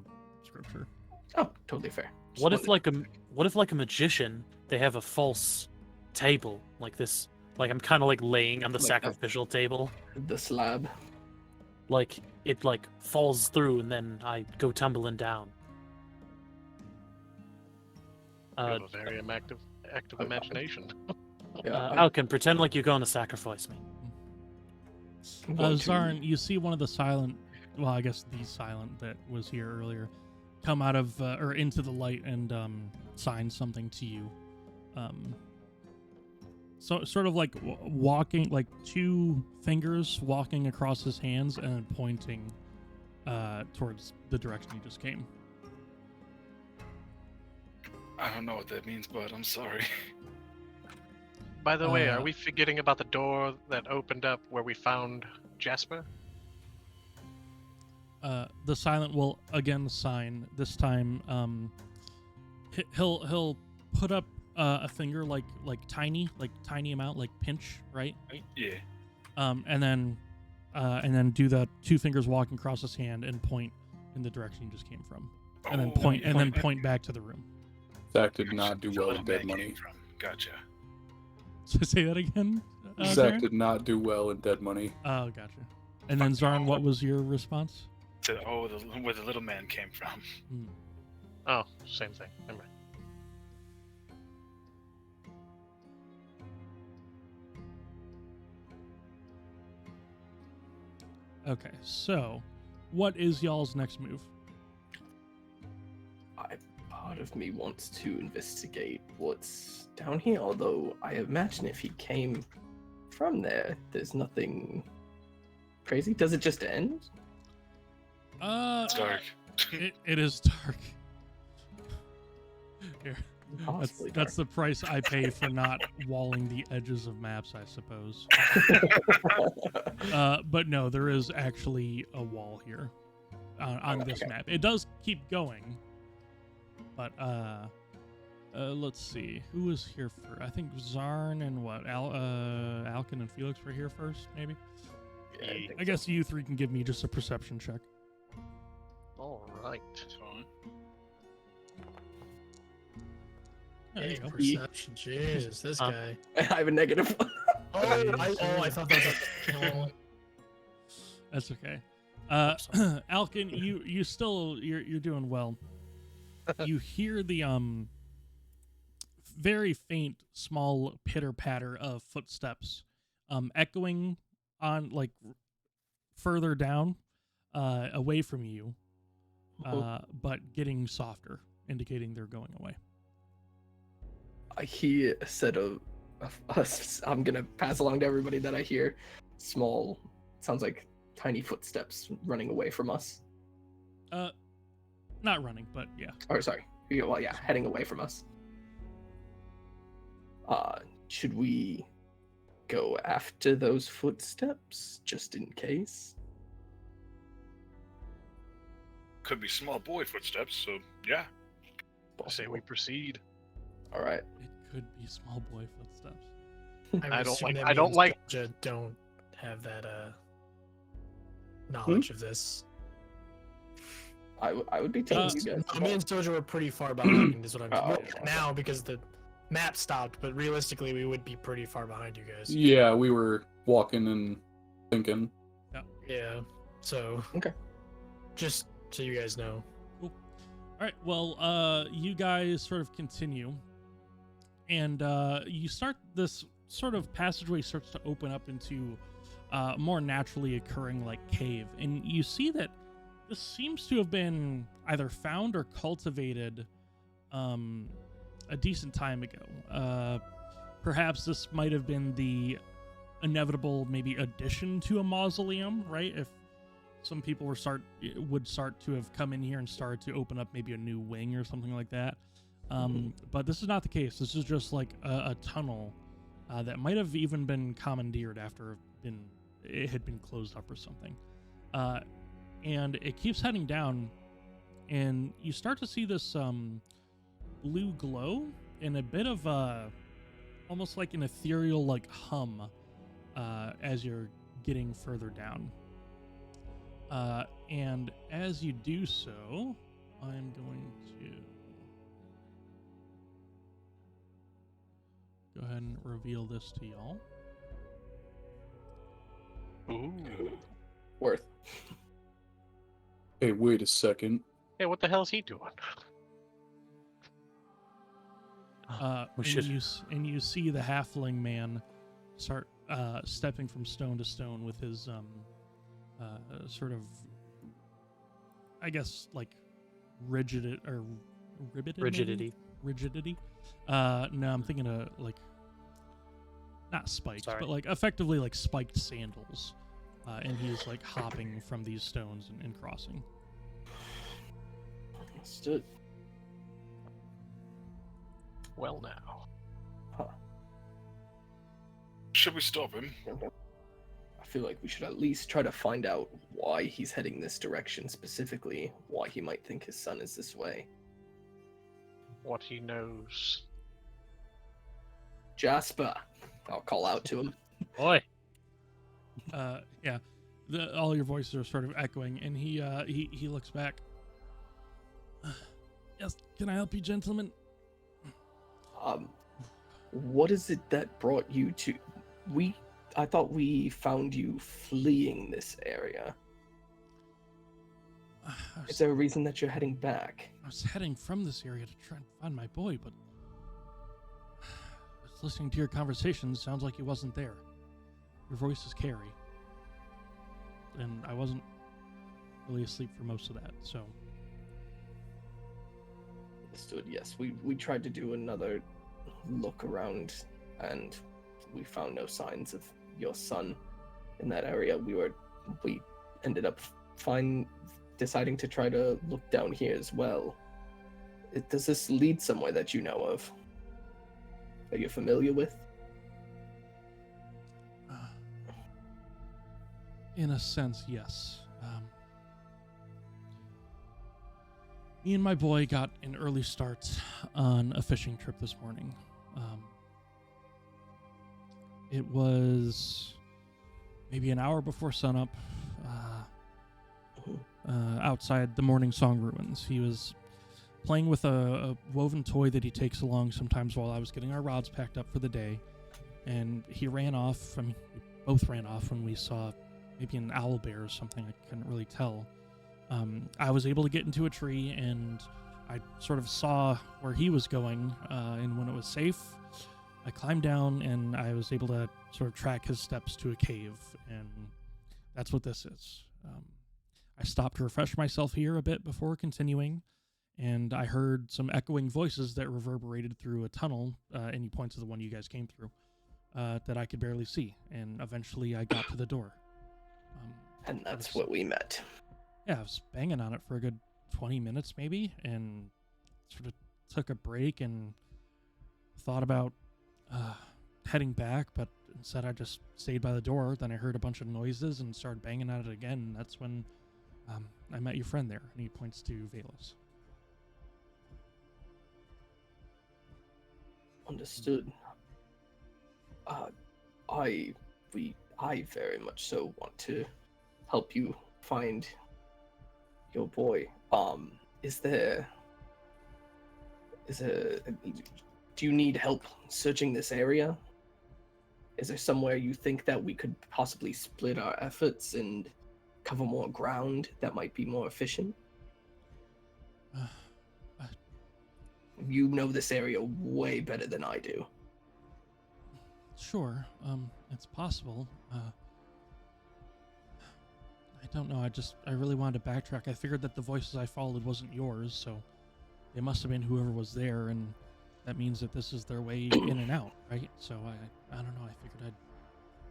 scripture. Oh, totally fair. Just What if wanted- like a magician? They have a false table like this. Like I'm kind of like laying on the Like that. sacrificial table. the slab? Like it like falls through and then I go tumbling down. You have a very active imagination. Yeah, Alcan, pretend like you're going to sacrifice me. I'm going to- Zarn, you see one of the silent, well, I guess the silent that was here earlier, come out of or into the light and sign something to you. So sort of like walking, like two fingers walking across his hands and then pointing towards the direction he just came. I don't know what that means, but I'm sorry. By the way, Uh, are we forgetting about the door that opened up where we found Jasper? The silent will again sign. This time, he'll put up a finger like tiny amount, like pinch, right? Yeah. And then do the two fingers walking across his hand and point in the direction you just came from, and then point back to the room. Zach did not do Where's the well little in dead man money. came from? Gotcha. So say that again. Zach Darren? did not do well in dead money. Oh, gotcha. And then Zarn, what was your response? Where the little man came from. Oh, same thing. Never mind. Okay, so what is y'all's next move? Part of me wants to investigate what's down here, although I imagine if he came from there, there's nothing crazy. Does it just end? It's dark. It is dark. Here, Possibly that's the price I pay for not walling the edges of maps, I suppose. But no, there is actually a wall here on this Okay. map. It does keep going, but let's see who was here first. I think Zarn and Alcan and Felix were here first, maybe. Yeah, I think I guess you three can give me just a perception check. All right. It's fine. There you go. Perception. Jesus, this guy. I have a negative one. I thought that was That's okay. Alcan, you still you're doing well. You hear the very faint, small pitter patter of footsteps, echoing on like further down, away from you, but getting softer, indicating they're going away. I hear a set of us. I'm gonna pass along to everybody that I hear small, sounds like tiny footsteps running away from us. Not running, but yeah. Or sorry, well, yeah, heading away from us. Should we go after those footsteps just in case? Could be small boy footsteps, so yeah. I say we proceed. All right. It could be small boy footsteps. I don't assume like- that I don't means like- Soja don't have that knowledge of this. I would be taking you guys. Me and Soja were pretty far behind, is what I'm Oh, saying. Now because the map stopped, but realistically we would be pretty far behind you guys. Yeah, we were walking and thinking. Yeah. So Okay. just so you guys know. All right. Well, you guys sort of continue, and you start this sort of passageway starts to open up into a more naturally occurring like cave, and you see that this seems to have been either found or cultivated a decent time ago. Perhaps this might have been the inevitable maybe addition to a mausoleum, right? If some people would start to have come in here and started to open up maybe a new wing or something like that. But this is not the case. This is just like a tunnel that might have even been commandeered after it had been closed up or something. And it keeps heading down, and you start to see this blue glow and a bit of almost like an ethereal like hum as you're getting further down. And as you do so, I'm going to go ahead and reveal this to y'all. Ooh. Worth. Hey, wait a second. Hey, what the hell is he doing? We And should. you see the halfling man start stepping from stone to stone with his sort of, I guess, like rigidity. Rigidity. No, I'm thinking of like not spikes, Sorry. but like effectively like spiked sandals. And he's like hopping from these stones and crossing. Understood. Well, now. Should we stop him? I feel like we should at least try to find out why he's heading this direction specifically, why he might think his son is this way. What he knows. Jasper, I'll call out to him. Oi. Yeah, all your voices are sort of echoing, and he looks back. Yes, can I help you, gentlemen? What is it that brought you to? I thought we found you fleeing this area. Is there a reason that you're heading back? I was heading from this area to try and find my boy, but just listening to your conversations, sounds like he wasn't there. Your voice is Carrie, and I wasn't really asleep for most of that, so. Understood, yes. We tried to do another look around, and we found no signs of your son in that area. We ended up deciding to try to look down here as well. Does this lead somewhere that you know of? That you're familiar with? In a sense, yes. Me and my boy got an early start on a fishing trip this morning. It was maybe an hour before sunup, outside the Morning Song Ruins. He was playing with a woven toy that he takes along sometimes while I was getting our rods packed up for the day, and he ran off. I mean, we both ran off when we saw maybe an owl bear or something. I couldn't really tell. I was able to get into a tree, and I sort of saw where he was going, and when it was safe, I climbed down, and I was able to sort of track his steps to a cave, and that's what this is. I stopped to refresh myself here a bit before continuing, and I heard some echoing voices that reverberated through a tunnel, and he points to the one you guys came through, that I could barely see, and eventually I got to the door. And that's what we met. Yeah, I was banging on it for a good 20 minutes maybe, and sort of took a break and thought about heading back, but instead I just stayed by the door. Then I heard a bunch of noises and started banging at it again, and that's when I met your friend there, and he points to Vayliss. Understood. I very much so want to help you find your boy. Do you need help searching this area? Is there somewhere you think that we could possibly split our efforts and cover more ground that might be more efficient? You know this area way better than I do. Sure, it's possible. I don't know, I really wanted to backtrack. I figured that the voices I followed wasn't yours, so they must have been whoever was there, and that means that this is their way in and out, right? So I don't know, I figured I'd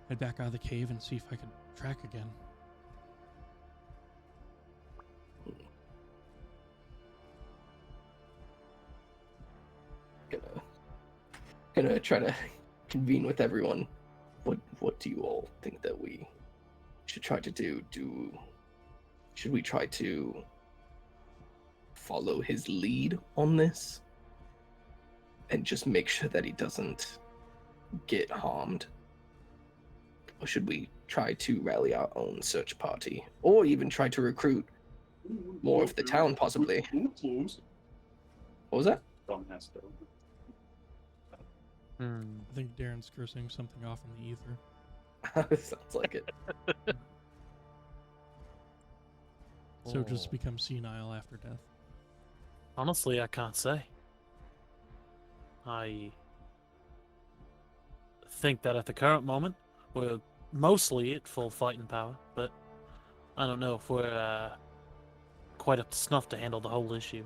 head back out of the cave and see if I could track again. Gonna try to convene with everyone. What do you all think that we should try to do? Should we try to follow his lead on this and just make sure that he doesn't get harmed? Or should we try to rally our own search party? Or even try to recruit more of the town, possibly? What was that? Hmm. I think Darren's cursing something off in the ether. Sounds like it. So just Oh. become senile after death. Honestly, I can't say. I think that at the current moment, we're mostly at full fighting power, but I don't know if we're quite up to snuff to handle the whole issue.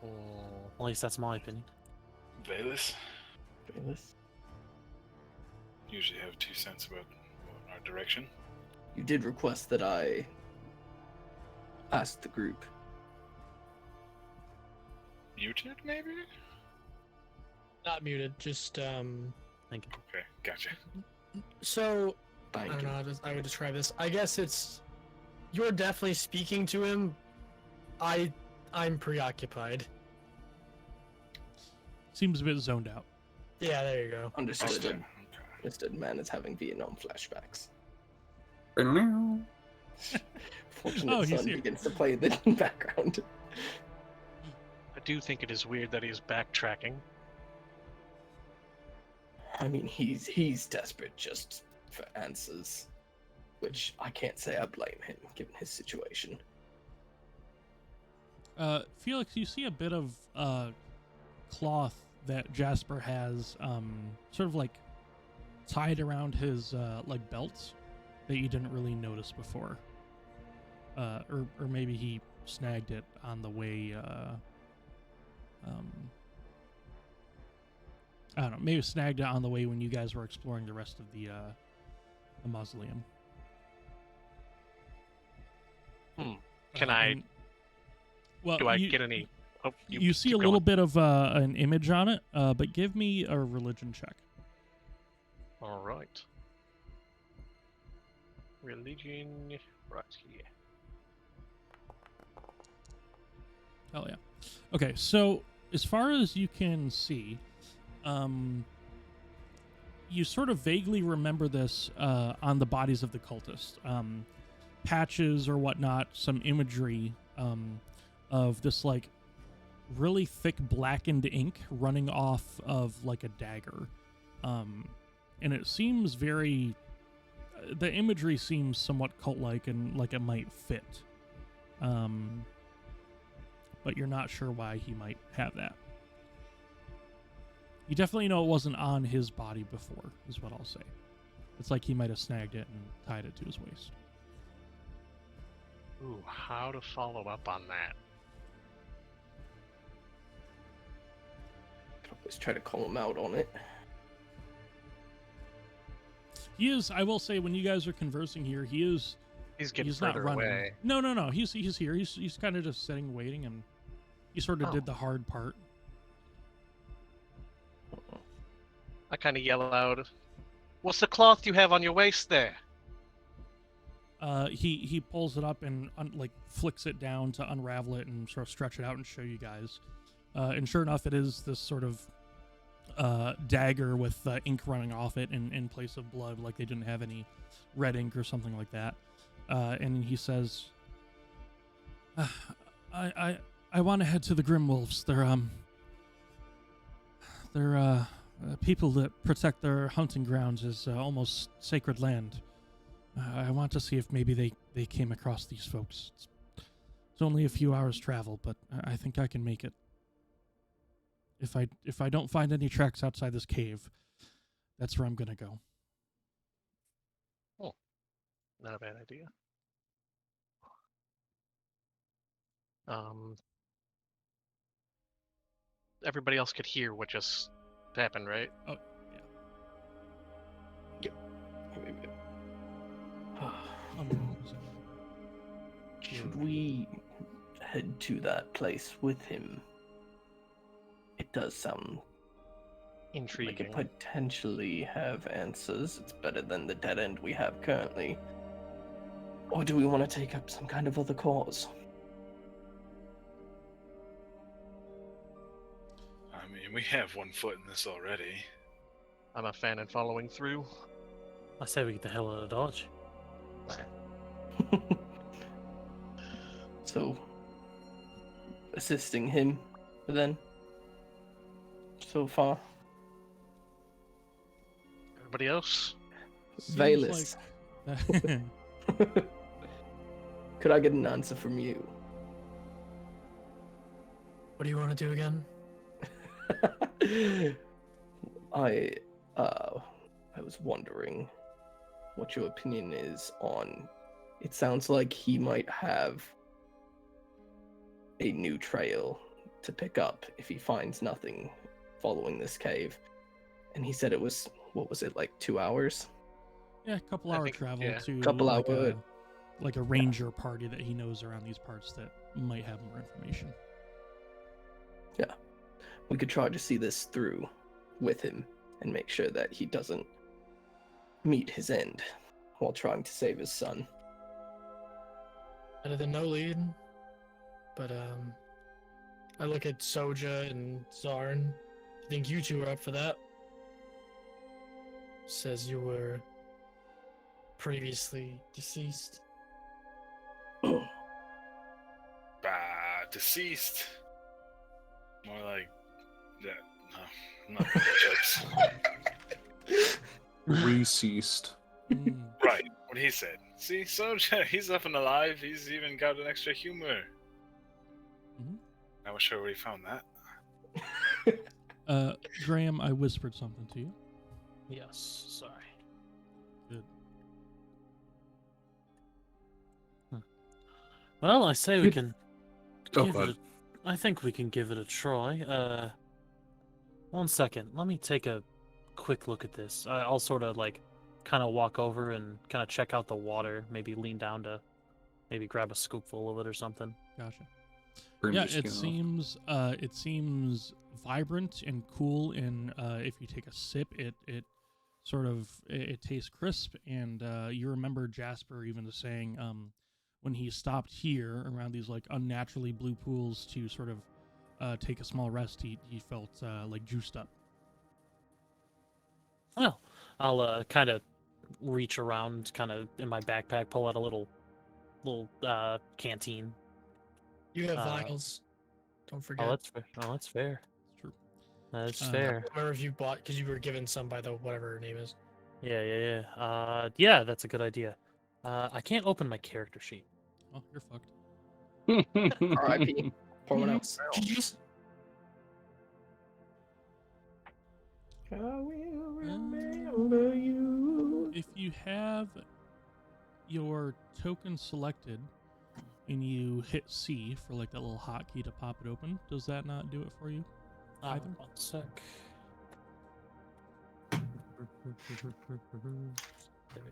At least that's my opinion. Vayliss Vayliss? usually have 2 cents about our direction. You did request that I ask the group. Muted, maybe? Not muted, just Thank you. Okay, gotcha. so I Thank don't you. know how I would describe this. I guess it's you're definitely speaking to him. I'm preoccupied. Seems a bit zoned out. Yeah, there you go. Understood. Okay. Understood. Man is having Vietnam flashbacks. Oh, Fortunate he's son here. begins to play in the background. I do think it is weird that he's backtracking. I mean, he's desperate just for answers, which I can't say I blame him given his situation. Felix, you see a bit of cloth that Jasper has sort of like tied around his like belts that you didn't really notice before. Or maybe he snagged it on the way I don't know, maybe snagged it on the way when you guys were exploring the rest of the mausoleum. Can I? and- well, Do I you, get any? Oh, you see a keep little going. bit of an image on it, but give me a religion check. All right. Religion, right here. Hell yeah. Okay, so as far as you can see, you sort of vaguely remember this on the bodies of the cultists. Patches or whatnot, some imagery of this like really thick blackened ink running off of like a dagger. And it seems very... the imagery seems somewhat cult-like and like it might fit. But you're not sure why he might have that. You definitely know it wasn't on his body before, is what I'll say. It's like he might have snagged it and tied it to his waist. Ooh, how to follow up on that? Could always try to call him out on it. He is, I will say, when you guys are conversing here, He's getting he's not further running. away. No. He's here. He's kind of just sitting, waiting, and he sort of did the hard part. I kind of yell out, "What's the cloth you have on your waist there?" He pulls it up and like flicks it down to unravel it and sort of stretch it out and show you guys. And sure enough, it is this sort of dagger with ink running off it in place of blood, like they didn't have any red ink or something like that. And he says, I want to head to the Grimwolves. They're people that protect their hunting grounds as almost sacred land. I want to see if maybe they came across these folks. It's only a few hours travel, but I think I can make it. If I don't find any tracks outside this cave, that's where I'm gonna go. Not a bad idea. Everybody else could hear what just happened, right? Oh, Should we head to that place with him? It does sound like Intriguing. it potentially have answers. It's better than the dead end we have currently. Or do we want to take up some kind of other cause? mean, we have one foot in this already. I'm a fan in following through. I say we get the hell out of Dodge. So, assisting him then, so far. Everybody else? Vayliss. Like... Could I get an answer from you? What do you want to do again? I was wondering what your opinion is on. It sounds like he might have a new trail to pick up if he finds nothing following this cave. And he said it was, what was it, like 2 hours? Yeah, a couple I hour think- travel yeah. to Couple like hour- a ranger party that he knows around these parts that might have more information. We could try to see this through with him and make sure that he doesn't meet his end while trying to save his son. Better than no lead. But I look at Soja and Zarn. I think you two are up for that. Says you were previously deceased. Deceased. More like that. No, not jokes. Receased. Mm. Right, what he said. See, Soja, he's up and alive. He's even got an extra humor. Mhm. I was sure where he found that. Graham, I whispered something to you. Yes, sorry. Good. Well, I say we can Oh, give bud. it I think we can give it a try. 1 second. Let me take a quick look at this. I'll sort of like kind of walk over and kind of check out the water, maybe lean down to maybe grab a scoopful of it or something. Gotcha. Burn Yeah, your skin off. it seems vibrant and cool, and if you take a sip, it sort of it tastes crisp, and you remember Jasper even saying when he stopped here around these like unnaturally blue pools to sort of take a small rest, he felt like juiced up. Well, I'll kind of reach around, kind of in my backpack, pull out a little canteen. You have Uh, vials. Don't forget. Oh, that's fair. Oh, that's fair. It's true. That's Uh, fair. Remember if you bought, because you were given some by the whatever her name is. Yeah. Yeah, that's a good idea. I can't open my character sheet. Oh, you're fucked. R.I.P. Pour one out. Could you just I will remember you. If you have your token selected and you hit C for like that little hotkey to pop it open, does that not do it for you? Either? 1 sec.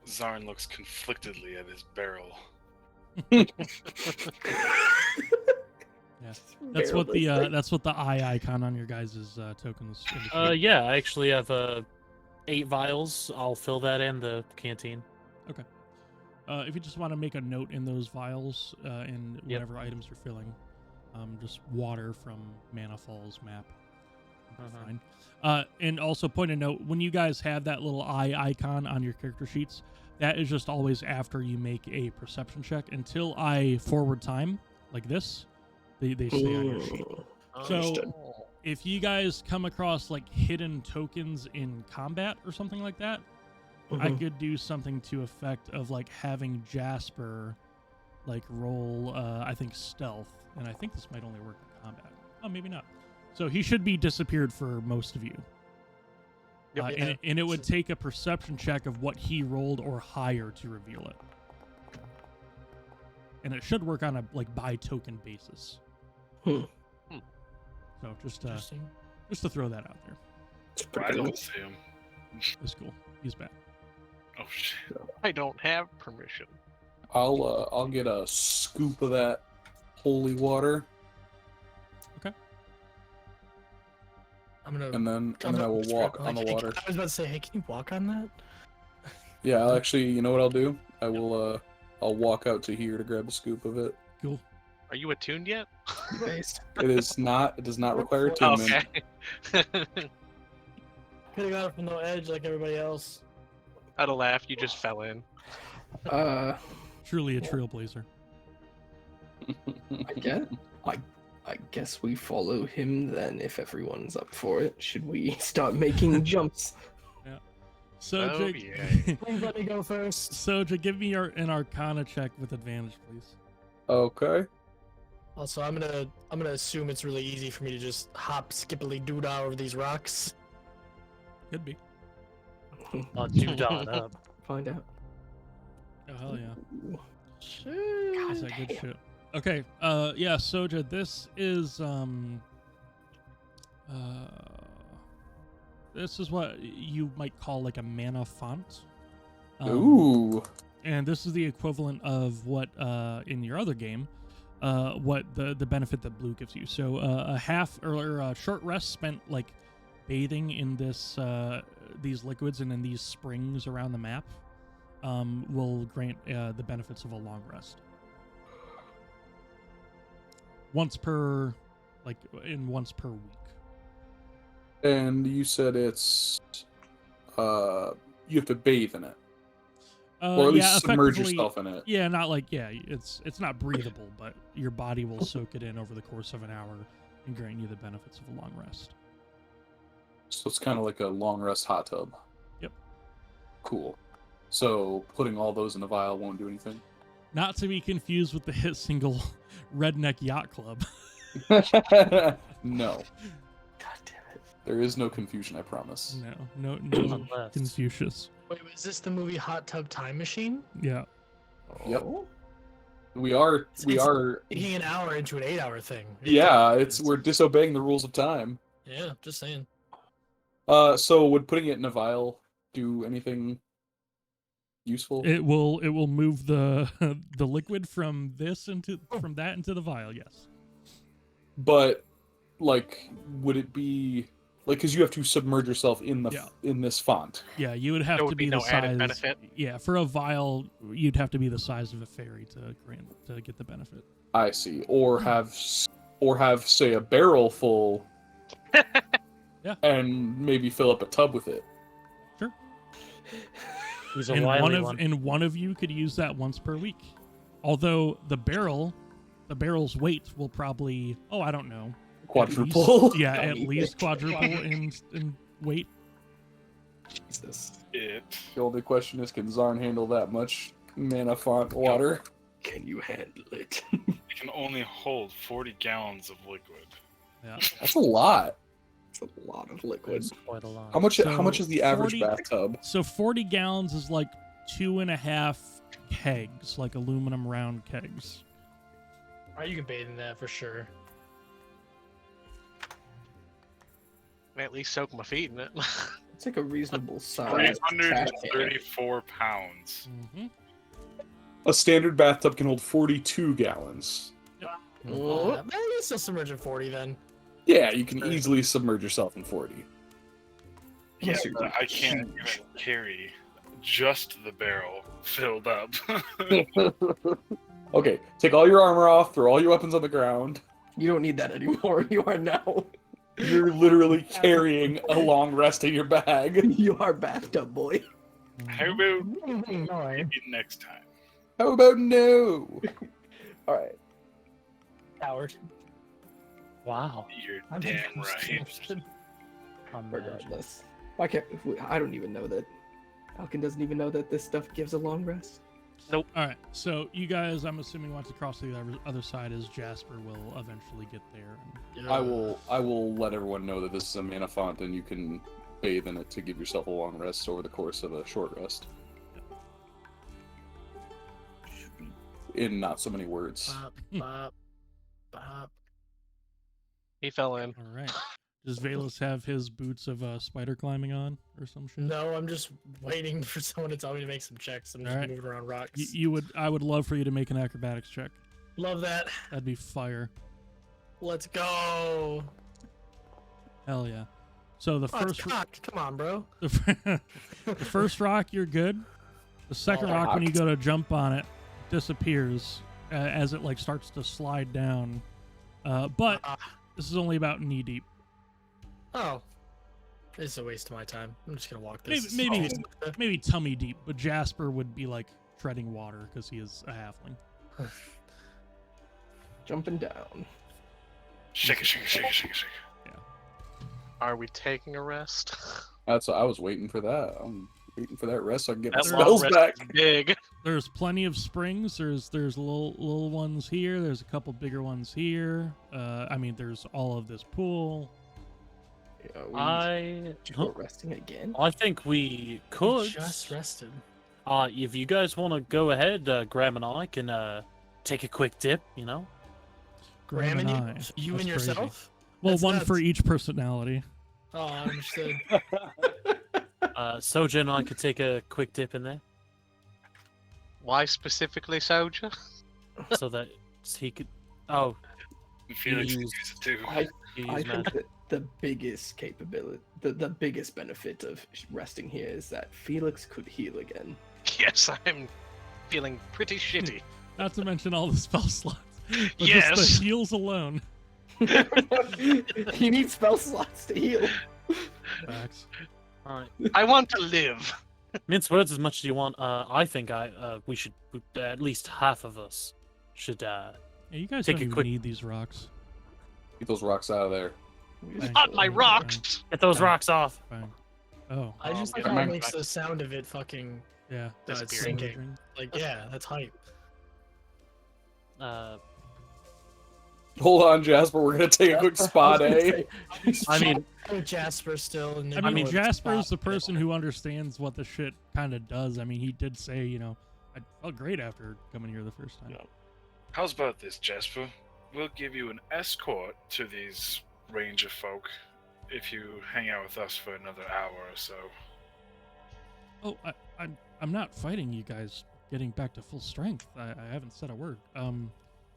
Zarn looks conflictedly at his barrel. Yeah, that's what the eye icon on your guys' tokens indicate. Yeah, I actually have 8 vials. I'll fill that in the canteen. If you just want to make a note in those vials in Yep. whatever items you're filling, just water from Mana Falls map. Fine. And also point a note, when you guys have that little eye icon on your character sheets, that is just always after you make a perception check. Until I forward time, like this, they stay on your sheet. Understood. Oh. If you guys come across like hidden tokens in combat or something like that, I Mhm. could do something to effect of like having Jasper like roll I think stealth, and I think this might only work in combat. Oh, maybe not. So he should be disappeared for most of you. Yep, And it would take a perception check of what he rolled or higher to reveal it. And it should work on a like by token basis. Hmm. So just Interesting. to throw that out there. It's I pretty cool. don't see him. It's cool. He's back. Oh shit. I don't have permission. I'll get a scoop of that holy water, I'm gonna. and then I will walk on the Hey, water. I was about to say, hey, can you walk on that? Yeah, I'll actually, you know what I'll do? I'll walk out to here to grab a scoop of it. Cool. Are you attuned yet? Based. It is not. It does not require Oh, attunement. okay. Could have got it from the edge like everybody else. I'd have laughed. You just fell in. Truly a trailblazer. I guess we follow him then if everyone's up for it. Should we start making jumps? Soja, Oh, yeah. Please let me go first. Soja, give me an Arcana check with advantage, please. Okay. Also, I'm gonna assume it's really easy for me to just hop skippily doodah over these rocks. Could be. Do dot up. Find out. Oh hell yeah. God Is that good damn. shit? Okay. Yeah, Soja, this is this is what you might call like a mana font. Ooh. And this is the equivalent of what in your other game, what the benefit that blue gives you. So a half or a short rest spent like bathing in this these liquids and in these springs around the map will grant the benefits of a long rest. Once per week. And you said it's you have to bathe in it, or at least submerge effectively- yourself in it. Yeah, not like it's not breathable, but your body will soak it in over the course of an hour and grant you the benefits of a long rest. So it's kind of like a long rest hot tub. Yep. Cool. So putting all those in a vial won't do anything. Not to be confused with the hit single Redneck Yacht Club. No, God damn it. there is no confusion. I promise. No, Unless- Confucius. Wait, is this the movie Hot Tub Time Machine? Yeah. Yep. Oh. We are. It's- Making an hour into an 8-hour thing. Yeah, we're disobeying the rules of time. Yeah, just saying. So would putting it in a vial do anything useful? It will move the the liquid from that into the vial. Yes. But like, would it be like because you have to submerge yourself in the Yeah. in this font? Yeah, you would have There to would be be the no added size. benefit? Yeah, for a vial, you'd have to be the size of a fairy to get the benefit. I see. Or have say a barrel full. Yeah. And maybe fill up a tub with it. He's a And wily one. one of you could use that once per week. Although the barrel's weight will probably I don't know. Quadruple. At least quadruple in weight. Jesus. It. The only question is, can Zarn handle that much mana font water? Can you handle it? It can only hold 40 gallons of liquid. Yeah. That's a lot. It's a lot of liquid. It's quite a lot. How much So, is the average 40 bathtub? So 40 gallons is like 2.5 kegs, like aluminum round kegs. Alright, you can bathe in that for sure. At least soak my feet in it. It's like a reasonable size. trash can. 334 pounds. Mm-hmm. A standard bathtub can hold 42 gallons. Oh. Maybe it's still submerged in 40 then. Yeah, you can easily submerge yourself in 40. Yeah, Yes, but I can't even carry just the barrel filled up. Okay, take all your armor off, throw all your weapons on the ground. You don't need that anymore. You are now. You're literally carrying a long rest in your bag. You are bathtub boy. How about Alright. maybe next time? How about no? All right. Howard. Wow. You're I'm damn confused. right. Imagine. Regardless. Why can't I don't even know that. Alcan doesn't even know that this stuff gives a long rest. All right. So you guys, I'm assuming, once you cross to the other side, is Jasper will eventually get there. And I will let everyone know that this is a mana font and you can bathe in it to give yourself a long rest over the course of a short rest. In not so many words. Bop, bop, bop. He fell in. all right. Does Vayliss have his boots of spider climbing on or some shit? No, I'm just waiting for someone to tell me to make some checks. I'm just Alright. moving around rocks. I would love for you to make an acrobatics check. Love that. That'd be fire. Let's go. Hell yeah. So the Oh, it's first cocked. Come on, bro. the first rock you're good. The second Oh, rock when you go to jump on it disappears as it like starts to slide down. But this is only about knee deep. Oh. This is a waste of my time. I'm just gonna walk this. Maybe tummy deep, but Jasper would be like treading water because he is a halfling. Jumping down. Shake it, shake it, shake it, shake it, shake it. Are we taking a rest? I was waiting for that. I'm waiting for that rest so I can get my That long spells rest back. is big. There's plenty of springs. There's little ones here. There's a couple bigger ones here. I mean, there's all of this pool. Yeah, go resting again. I think we could. Just rested. If you guys want to go ahead, Graham and I can take a quick dip. You know. Graham and I. You That's and crazy. yourself? Well, That's one nuts. for each personality. Oh, I understood. Soja and I could take a quick dip in there, Why specifically Soja? so that he could. Oh, And Felix You can use it too. I you I use think magic. that the biggest capability, the biggest benefit of resting here is that Felix could heal again. Yes, I'm feeling pretty shitty. Not to mention all the spell slots. But Yes. just the heals alone. You need spell slots to heal. Facts. All right. I want to live. Mince words as much as you want. I think we should at least half of us should Yeah, you guys Take don't a even quick- need these rocks. Get those rocks out of there. Fine, Not my fine, rocks. get those rocks off. Fine. Oh, I just like yeah. how it makes the sound of it fucking yeah. Disappearing. sinking. Like, yeah, that's hype. Hold on, Jasper. We're gonna take a quick spot, eh? I mean, With Jasper still. And I mean, Nicola Jasper's spot. the person who understands what the shit kind of does. I mean, he did say, I felt great after coming here the first time. Yeah. How's about this, Jasper? We'll give you an escort to these ranger folk if you hang out with us for another hour or so. Oh, I'm not fighting you guys getting back to full strength. I haven't said a word. I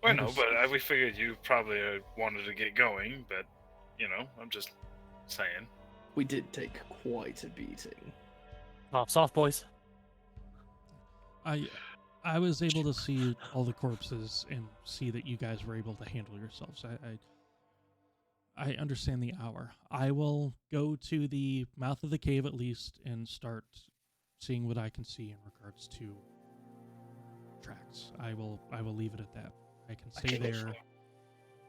I know, just- but we figured you probably wanted to get going, but, I'm just saying. We did take quite a beating. pops off, boys. I was able to see all the corpses and see that you guys were able to handle yourselves. I understand the hour. I will go to the mouth of the cave at least and start seeing what I can see in regards to tracks. I will leave it at that. I can stay Okay. there.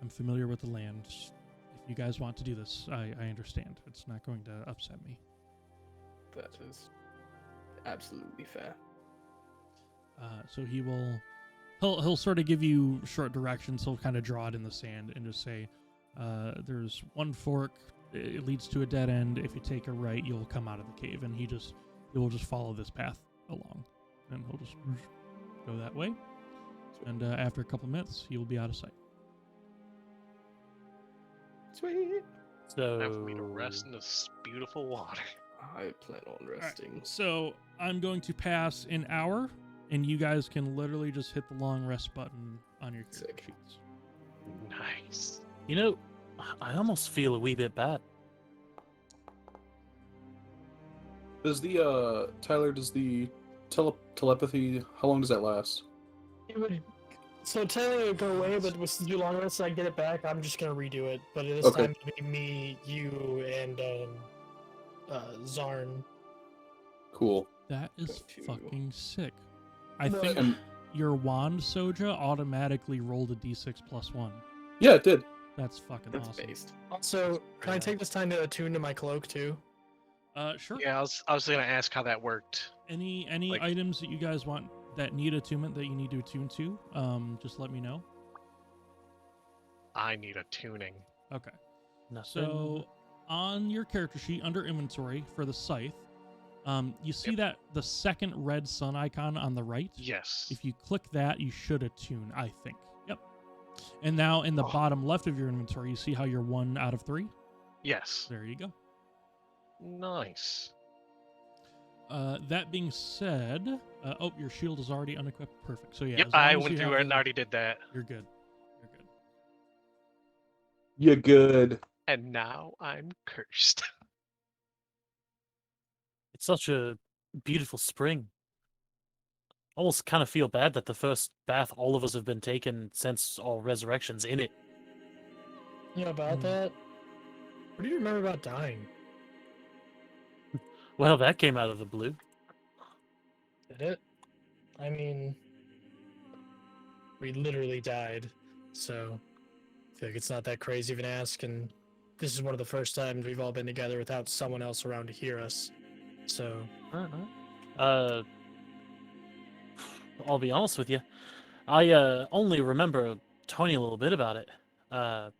I'm familiar with the land. If you guys want to do this, I understand. It's not going to upset me. That is absolutely fair. So he'll sort of give you short directions. He'll kind of draw it in the sand and just say, there's one fork. It leads to a dead end. If you take a right, you'll come out of the cave. And he will just follow this path along. And he'll just go that way. And after a couple minutes, he will be out of sight. Sweet. So Time for me to rest in this beautiful water. I plan on resting. So I'm going to pass an hour, and you guys can literally just hit the long rest button on your character Sick. sheets. Nice. I almost feel a wee bit bad. Does the Tyler? Does the telepathy? How long does that last? So technically it would go away, but with too long rest, I get it back. I'm just gonna redo it. But this Okay. time it'll be me, you, and Zarn. Cool. That is Got you. fucking sick. I Well, think And your wand, Soja, automatically rolled a d6 plus 1. yeah, it did. That's fucking That's awesome. based. Also, can I take this time to attune to my cloak too? Sure. Yeah, I was gonna ask how that worked. Any Like- items that you guys want that need attunement that you need to attune to, just let me know. I need a tuning. Okay. Nothing. So on your character sheet under inventory for the scythe, you see that the second red sun icon on the right. Yes. If you click that, you should attune, I think. Yep. And now in the Oh. bottom left of your inventory, you see how you're 1 out of 3? Yes. There you go. Nice. That being said, your shield is already unequipped. Perfect. So yeah. Yep, as long I as went you through have and the- already did that. You're good. You're good. You're good. And now I'm cursed. It's such a beautiful spring. almost kind of feel bad that the first bath all of us have been taking since our resurrections in it. You know about that? What do you remember about dying? Well, that came out of the blue. Did it? I mean, we literally died, so I feel like it's not that crazy of an ask, and this is one of the first times we've all been together without someone else around to hear us. So, I'll be honest with you. I only remember a tiny little bit about it. I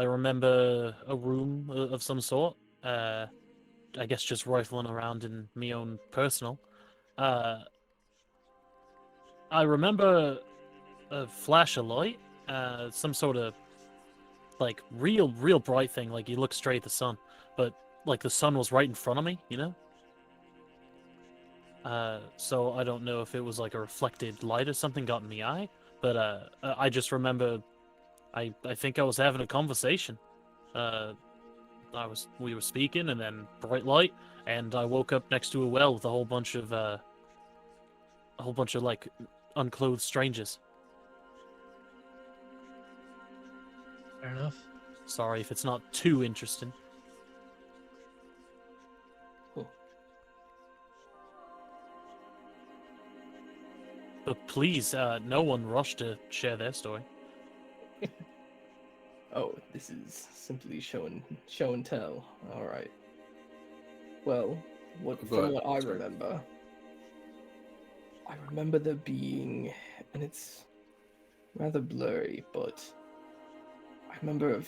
remember a room of some sort. I guess just rifling around in my own personal. I remember a flash of light, some sort of like real bright thing. Like you look straight at the sun, but like the sun was right in front of me, you know. So I don't know if it was like a reflected light or something got in the eye, but I just remember I think I was having a conversation. We were speaking, and then bright light, and I woke up next to a well with a whole bunch of like unclothed strangers. fair enough. Sorry if it's not too interesting. Cool. But please, no one rush to share their story. Oh, this is simply show and tell. All right. Well, from what I remember, there being, and it's rather blurry, but I remember a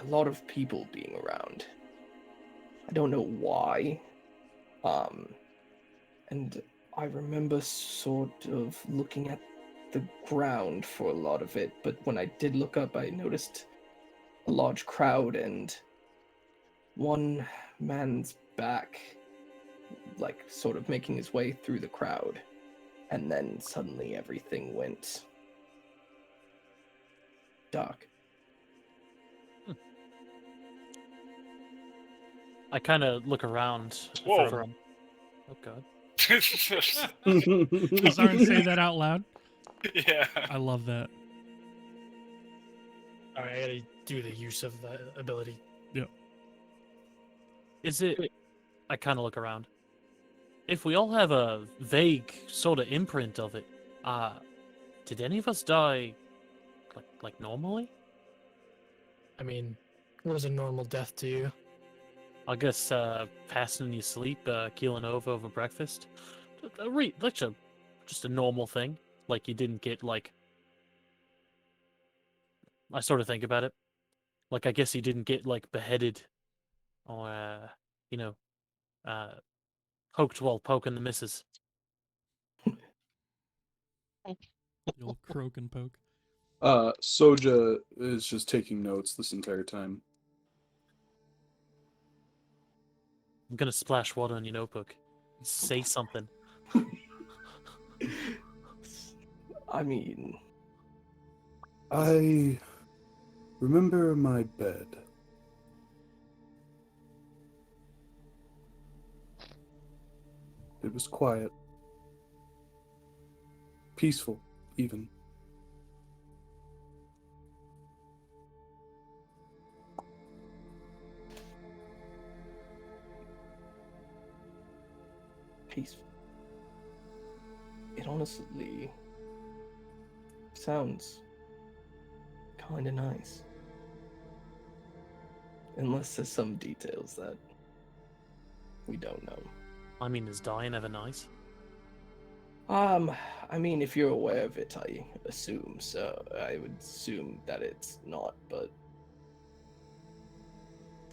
lot of people being around. I don't know why. And I remember sort of looking at the ground for a lot of it, but when I did look up, I noticed a large crowd and one man's back, like sort of making his way through the crowd, and then suddenly everything went dark. I kind of look around. Whoa. Oh god. Does Zarn say that out loud? Yeah. I love that. All right, I gotta do the use of the ability. Is it? I kind of look around. If we all have a vague sort of imprint of it, did any of us die like normally? I mean, what is a normal death to you? I guess passing in your sleep, keeling over breakfast. Just a normal thing. Like you didn't get like. I sort of think about it. Like I guess you didn't get like beheaded, or poked while poking the missus. You'll croak and poke. Soja is just taking notes this entire time. I'm gonna splash water on your notebook. Say something. I mean, I remember my bed. It was quiet. Peaceful, even. peaceful. It honestly sounds kind of nice. Unless there's some details that we don't know. I mean, is dying ever nice? I mean, if you're aware of it, I assume so. I would assume that it's not, but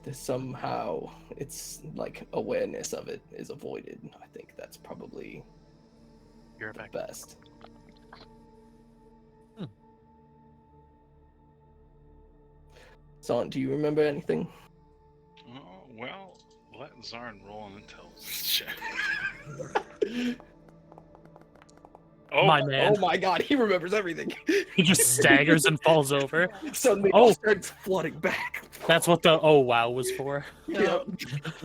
there's somehow it's like awareness of it is avoided. I think that's probably You're the back. best. Zarn, do you remember anything? Oh, well, let Zarn roll an intelligence check. Oh, My man. Oh my god, he remembers everything. He just staggers and falls over. Suddenly, Oh. it starts flooding back. That's what the oh wow was for. Yeah.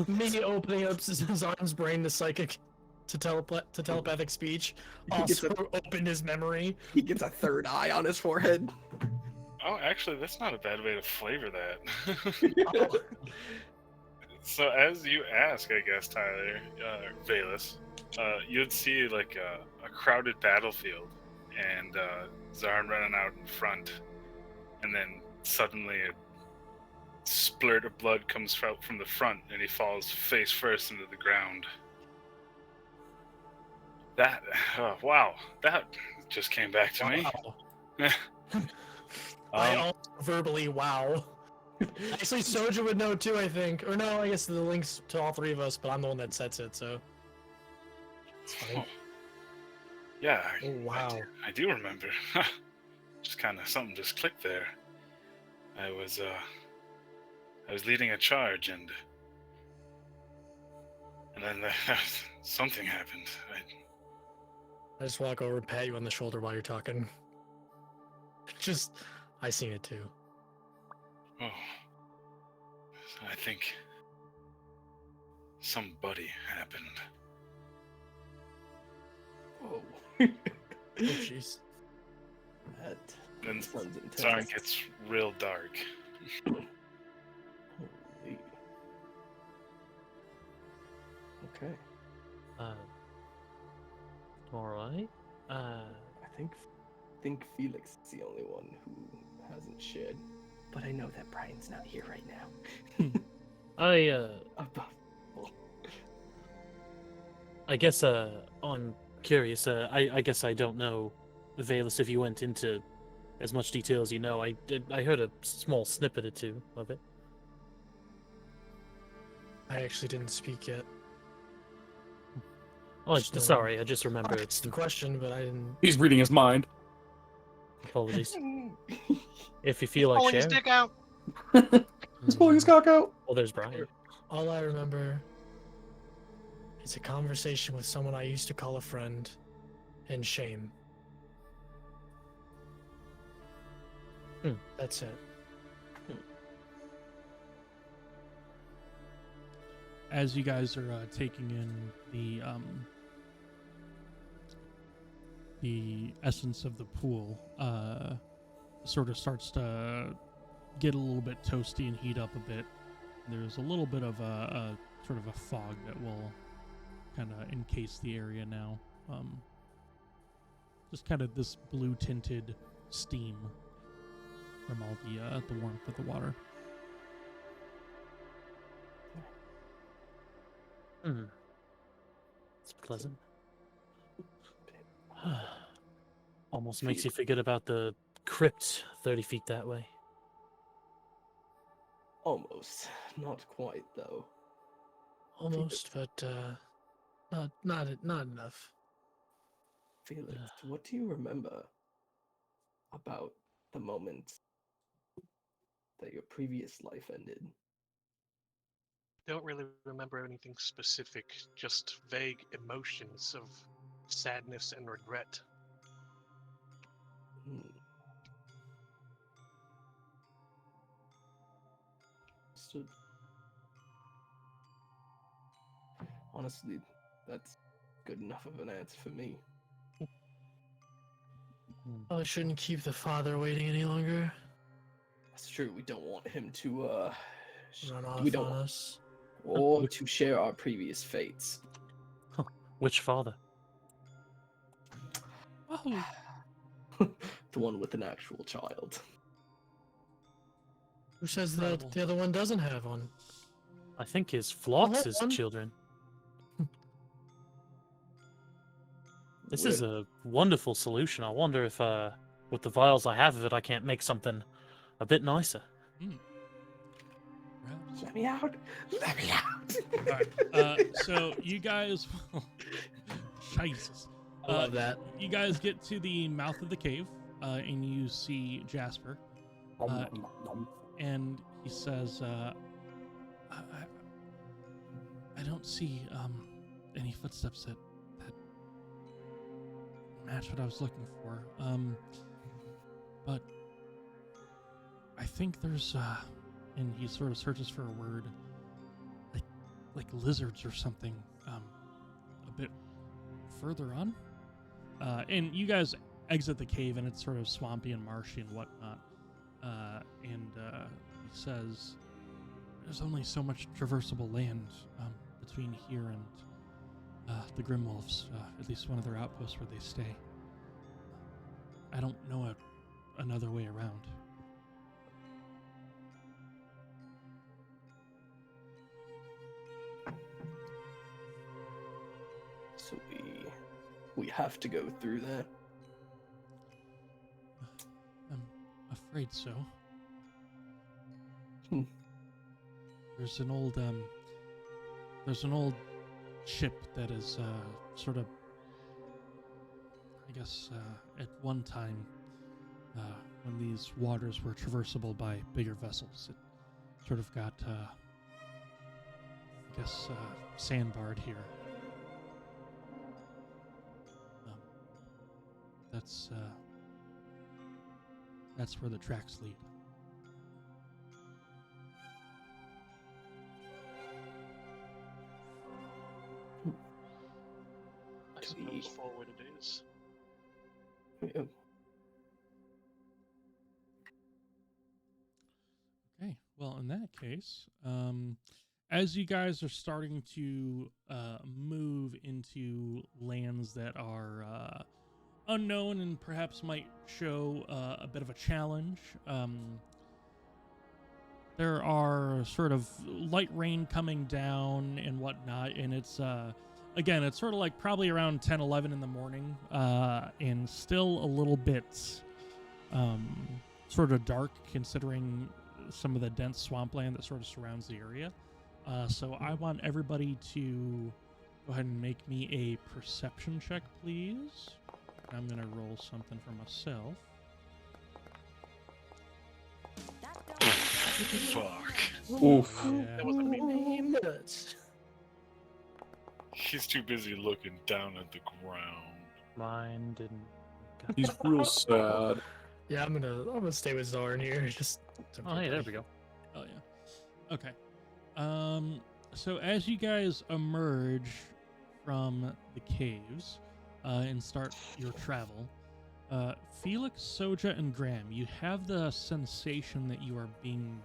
Me opening up Zarn's brain to psychic. to telepathic speech. He gets Also opened his memory. He gets a third eye on his forehead. Oh, actually, that's not a bad way to flavor that. Oh, So as you ask, I guess, Tyler, Vayliss, you'd see like a crowded battlefield, and Zarn running out in front, and then suddenly a splurt of blood comes out from the front, and he falls face first into the ground. That, wow, that just came back to me. wow. I also verbally wow. Actually, Soja would know too, I think. Or no, I guess the links to all three of us, but I'm the one that sets it, so. It's fine. Yeah, Oh, wow. I do remember. Just kind of something just clicked there. I was leading a charge, and then something happened. I just walk over and pat you on the shoulder while you're talking. I seen it too. Oh, I think somebody happened. Whoa. Oh, jeez. That Then sounds intense. Zarn gets real dark. Holy. Okay. Alright. I think Felix is the only one who hasn't shared. But I know that Brian's not here right now. Oh, I guess, I'm curious, I guess I don't know, Vayliss, if you went into as much detail as you know. I heard a small snippet or two of it. I actually didn't speak yet. Oh, Just, sorry, I just I remember. asked the question, but I didn't. He's reading his mind. Apologies. If you feel like Pulling his sharing. dick out. He's pulling his cock out. Well, there's Brian. All I remember is a conversation with someone I used to call a friend, and shame. That's it. As you guys are taking in the essence of the pool, sort of starts to get a little bit toasty and heat up a bit. There's a little bit of a sort of a fog that will kind of encase the area now. Just kind of this blue tinted steam from all the warmth of the water. It's pleasant. Almost makes you forget about the crypt 30 feet that way. Almost. Not quite, though. Almost, but not enough. Felix, what do you remember about the moment that your previous life ended? Don't really remember anything specific, just vague emotions of sadness and regret. Understood. Honestly, that's good enough of an answer for me. Oh, I shouldn't keep the father waiting any longer. That's true. We don't want him to Run off we don't on want, us. or to share our previous fates. Which father? Oh, The one with an actual child. Who says that Incredible. the other one doesn't have one? I think his flocks hold his on. children. This is a wonderful solution. I wonder if, with the vials I have of it, I can't make something a bit nicer. perhaps. Let me out! Let me out! Alright, so you guys, Jesus, I love that. you guys get to the mouth of the cave, and you see Jasper, and he says, I don't see any footsteps that match what I was looking for. But I think there's and he sort of searches for a word, like lizards or something, a bit further on. And you guys exit the cave, and it's sort of swampy and marshy and whatnot. He says, "There's only so much traversable land between here and the Grimwolves, at least one of their outposts where they stay. I don't know another way around." So we have to go through there. I'm afraid so. There's an old ship that is sort of, I guess, at one time, when these waters were traversable by bigger vessels, it sort of got, I guess, sandbarred here. That's where the tracks lead. I suppose forward it is. Yeah. Okay, well, in that case, as you guys are starting to move into lands that are unknown and perhaps might show a bit of a challenge, there are sort of light rain coming down and whatnot, and it's again, it's sort of like probably around 10, 11 in the morning, and still a little bit sort of dark considering some of the dense swampland that sort of surrounds the area. So I want everybody to go ahead and make me a perception check, please. I'm going to roll something for myself. Fuck. Oof. Yeah. That wasn't me. Nuts. He's too busy looking down at the ground. Mine didn't. He's real sad. Yeah, I'm gonna stay with Zarn here. Just. Oh, hey, there we go. Oh, yeah. Okay. So as you guys emerge from the caves and start your travel, Felix, Soja, and Graham, you have the sensation that you are being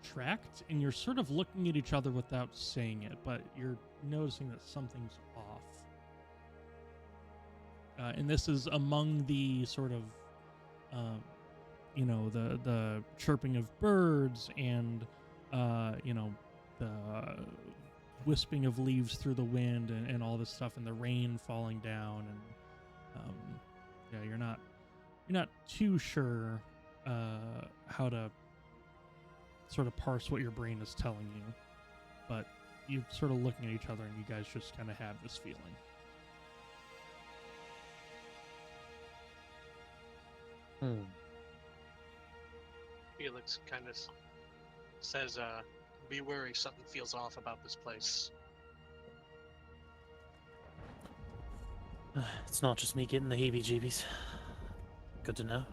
tracked, and you're sort of looking at each other without saying it, but you're noticing that something's off. And this is among the sort of, the chirping of birds and, the wisping of leaves through the wind and all this stuff, and the rain falling down, and you're not too sure how to sort of parse what your brain is telling you, but you're sort of looking at each other, and you guys just kind of have this feeling. Felix kind of says, be wary, something feels off about this place. It's not just me getting the heebie-jeebies. Good to know.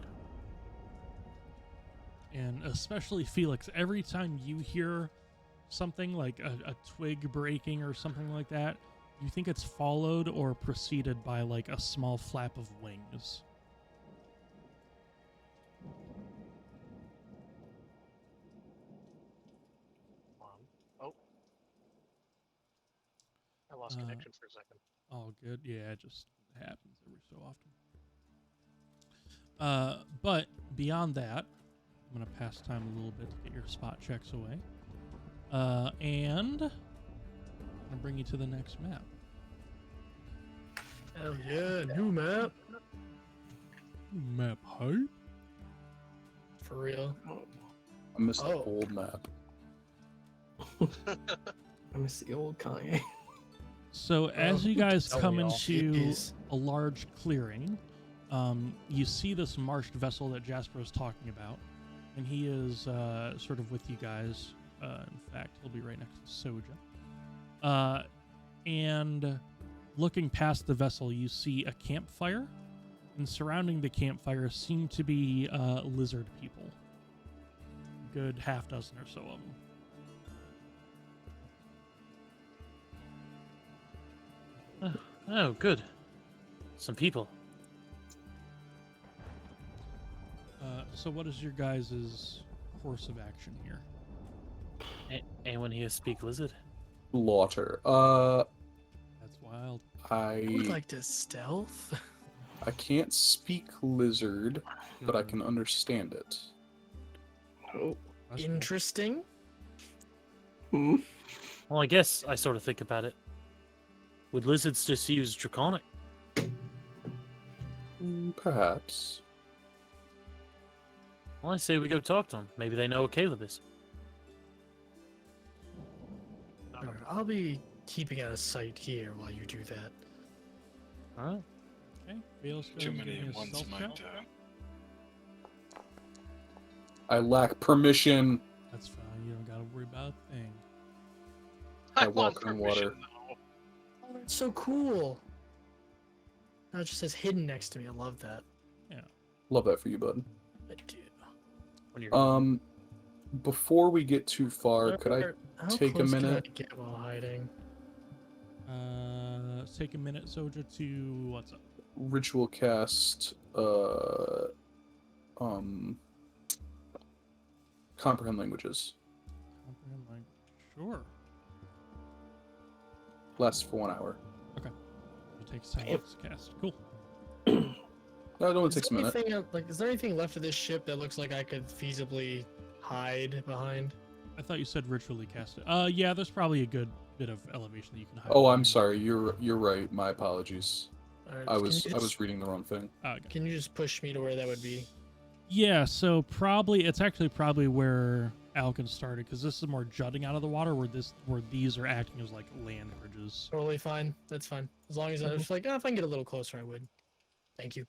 And especially Felix, every time you hear something like a twig breaking or something like that, you think it's followed or preceded by like a small flap of wings. Oh. I lost connection for a second. All good. Yeah, it just happens every so often. But beyond that, I'm going to pass time a little bit to get your spot checks away. And I'm going to bring you to the next map. Hell yeah, new map. Map hype? For real. I miss the Oh. old map. I miss the old Kanye. So as you guys Tell come me all. into Jeez. a large clearing, you see this marshed vessel that Jasper was talking about, and he is sort of with you guys. In fact, he'll be right next to Soja. And looking past the vessel, you see a campfire, and surrounding the campfire seem to be lizard people. Good half dozen or so of them. Oh, good. some people. So what is your guys' course of action here? Anyone here speak lizard? Slaughter. That's wild. I would I like to stealth. I can't speak lizard, but I can understand it. Oh. That's cool. Interesting. Hmm. Well, I guess I sort of think about it. Would lizards just use draconic? Perhaps. Well, I say we go talk to them. Maybe they know what Caleb is. Alright, I'll be keeping out of sight here while you do that. All right. Okay. Vayliss, go Too ahead and many give me at a once stealth might. check. I lack permission. That's fine. You don't gotta worry about a thing. I want walk on water. permission, though. Oh, that's so cool. Now it just says hidden next to me. I love that. Love that for you, bud. I do. When you're Before we get too far, could I How take a close can minute? I get while hiding? Take a minute, Soja, to what's up? ritual cast comprehend languages? Comprehend language. Sure. Lasts for 1 hour. It takes 10 minutes to cast. Cool. No, it only Is takes a there minute. anything, is there anything left of this ship that looks like I could feasibly hide behind? I thought you said ritually cast it. Yeah, there's probably a good bit of elevation that you can hide. Oh, I'm behind. sorry. You're right. My apologies. Alright, I can was you I just- was reading the wrong thing. Okay. Can you just push me to where that would be? Yeah, so it's actually probably where Alcan started, because this is more jutting out of the water, where these are acting as like land bridges. Totally fine. That's fine. As long as I was like, if I can get a little closer, I would. Thank you.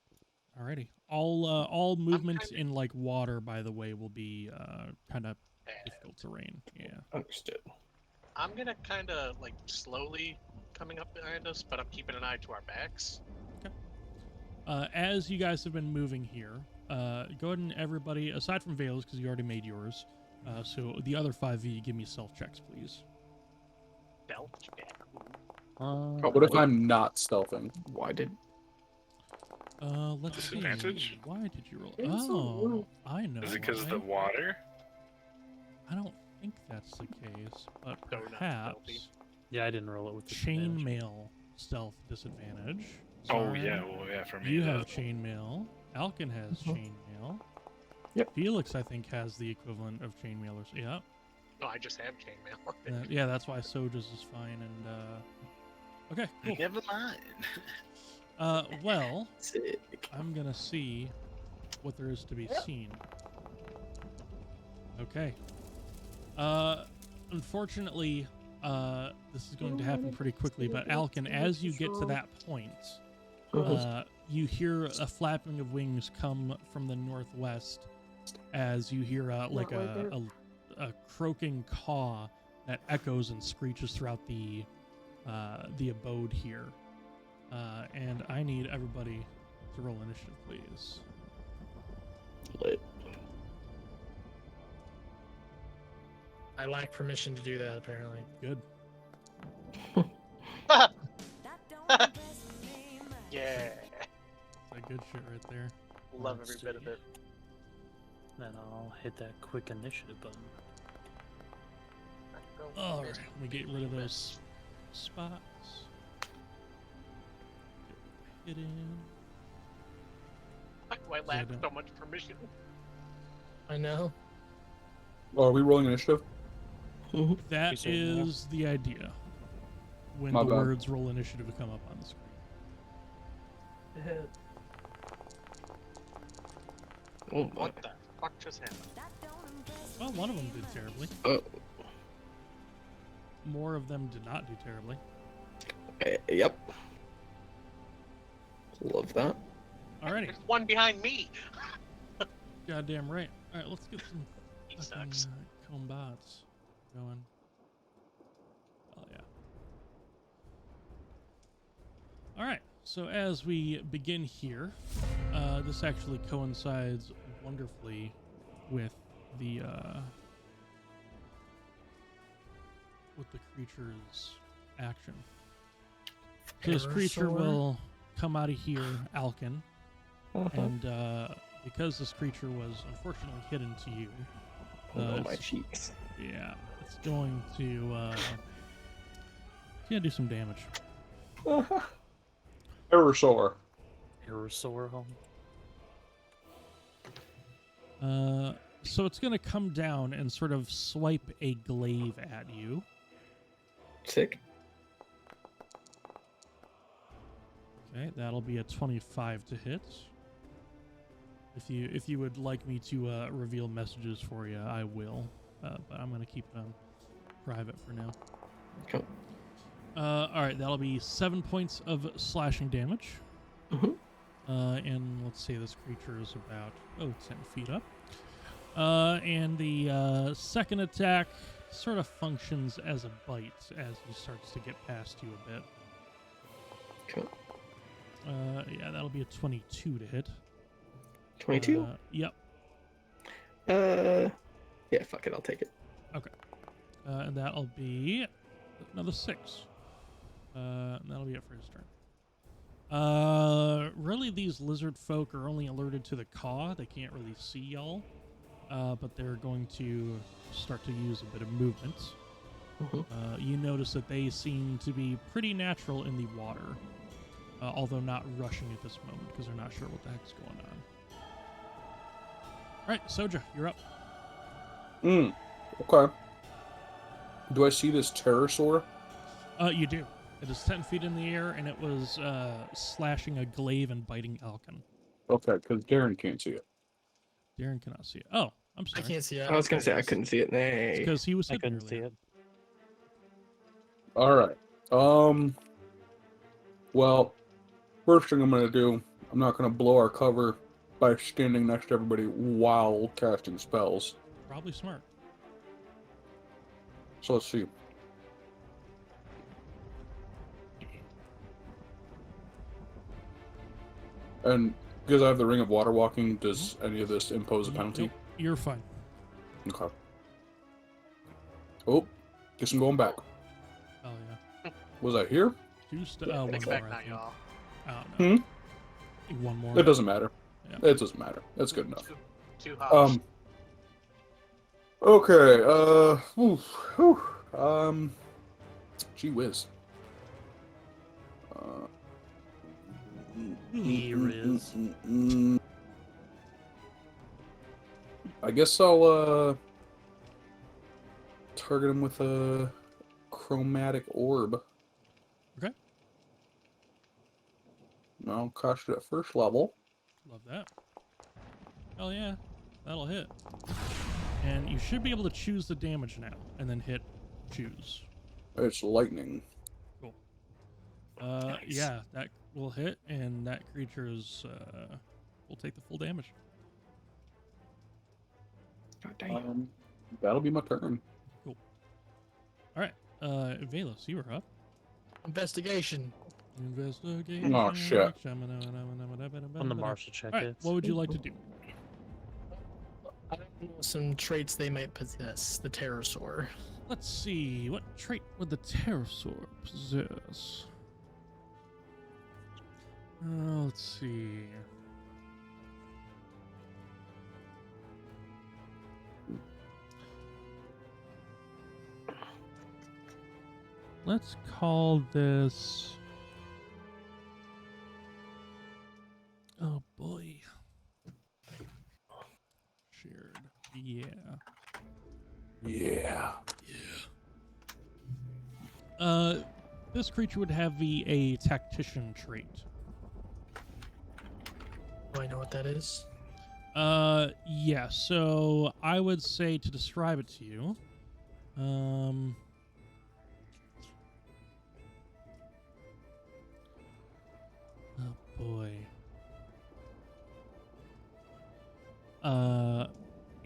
Alrighty. All movement kinda- in like water, by the way, will be kind of Bad. difficult terrain. Yeah. Understood. I'm gonna kind of like slowly coming up behind us, but I'm keeping an eye to our backs. As you guys have been moving here, go ahead and everybody, aside from Vayliss, because you already made yours. So the other 5 of you, give me stealth checks, please. Stealth check. What if I'm not stealthing? Why did Let's see. Disadvantage? Why did you roll? It's a Oh, little- I know. Is it because of the why. water? I don't think that's the case, but So not perhaps stealthy. Yeah, I didn't roll it with disadvantage. chainmail stealth disadvantage. Oh Zarn, yeah, well yeah, for me. You it have is. chainmail. Alcan has Mhm. chainmail. Yep. Felix, I think, has the equivalent of chainmail. Yeah. No, I just have chainmail. Yeah, that's why Soja's is fine. And okay, cool. Never mind. Well, sick? I'm gonna see what there is to be seen. Okay. Unfortunately, this is going to happen pretty quickly. But Alcan, as you get to that point, you hear a flapping of wings come from the northwest, as you hear like a croaking caw that echoes and screeches throughout the abode here. And I need everybody to roll initiative, please. Lit. I lack permission to do that, apparently. Good. Yeah, That's good shit right there. love Let's every bit of see. it. Then I'll hit that quick initiative button. All right, let me get rid of those spots. Get in. Why do I lack so much permission? I know. Oh, are we rolling initiative? That You saying no? is the idea. When My the bad. words "roll initiative" come up on the screen. Oh my. What the fuck just happened? Well, one of them did terribly. Oh. More of them did not do terribly. Yep. Love that. Alrighty, There's one behind me. goddamn right. All right, let's get some He fucking sucks. combats going. Oh yeah. All right. So as we begin here, this actually coincides wonderfully with the creature's action. So this creature Pterosaur? will come out of here, Alcan, Uh-huh. and because this creature was unfortunately hidden to you, Oh, my it's- cheeks. yeah, it's going to do some damage. Uh-huh. Aerosaur. Aerosaur home. So it's going to come down and sort of swipe a glaive at you. Sick. Okay, that'll be a 25 to hit. If you would like me to reveal messages for you, I will. But I'm going to keep them private for now. Cool. All right, that'll be 7 points of slashing damage. Mhm. And let's say this creature is about 10 feet up. And the second attack sort of functions as a bite as he starts to get past you a bit. Cool. Yeah, that'll be a 22 to hit. 22? Yep. Yeah, fuck it, I'll take it. And that'll be another 6. And that'll be it for his turn. Really, these lizard folk are only alerted to the caw. They can't really see y'all. But they're going to start to use a bit of movement. Mhm. You notice that they seem to be pretty natural in the water. Although not rushing at this moment because they're not sure what the heck's going on. All right, Soja, you're up. Okay. Do I see this pterosaur? You do. It is 10 feet in the air, and it was slashing a glaive and biting Alcan. Okay, because Darren can't see it. Darren cannot see it. Oh, I'm I sorry. can't see it. I was gonna say I couldn't see it. Nay. Because he was I hidden couldn't see earlier. it. All right. Well, first thing I'm gonna do, I'm not gonna blow our cover by standing next to everybody while casting spells. Probably smart. So let's see. And because I have the Ring of Water Walking, does any of this impose a penalty? Nope, you're fine. Okay. Oh, guess I'm going back. Oh, yeah. Was I here? One It's more, back I now, think. y'all. Oh, no. One more. It doesn't matter. Yeah. It doesn't matter. That's good enough. Two hops. Okay, gee whiz. Here is. I guess I'll, target him with a chromatic orb. Okay. I'll cost it at first level. Love that. Hell yeah. That'll hit. And you should be able to choose the damage now, and then hit choose. It's lightning. Cool. Nice. Yeah, that will hit, and that creature is, will take the full damage. God damn. That'll be my turn. Vayliss, you are up. Investigation. Investigation. Oh, shit. On the martial check. Alright, what would you like to do? I don't know some traits they might possess. The pterosaur. Let's see, what trait would the pterosaur possess? Let's see. Let's call this... Oh boy. Shared. Yeah. Yeah. This creature would have a tactician trait. Do I know what that is? Yeah, so I would say to describe it to you, oh boy.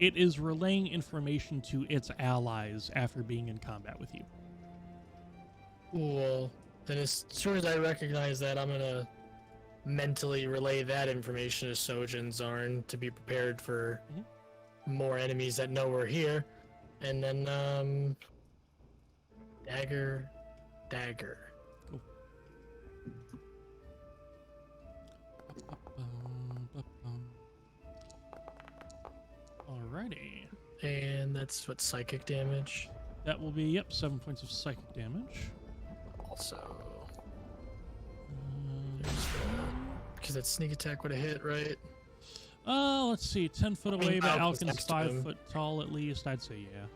It is relaying information to its allies after being in combat with you. Well, then as soon as I recognize that, I'm gonna mentally relay that information to Soja and Zarn to be prepared for more enemies that know we're here. And then, dagger. Cool. And that's what psychic damage. That will be, yep, 7 points of psychic damage. Also, Uh, because that sneak attack would have hit, right? let's see, 10 foot I mean, away, but Alcan's Alcan's next to 5 him. foot tall at least. I'd say yeah.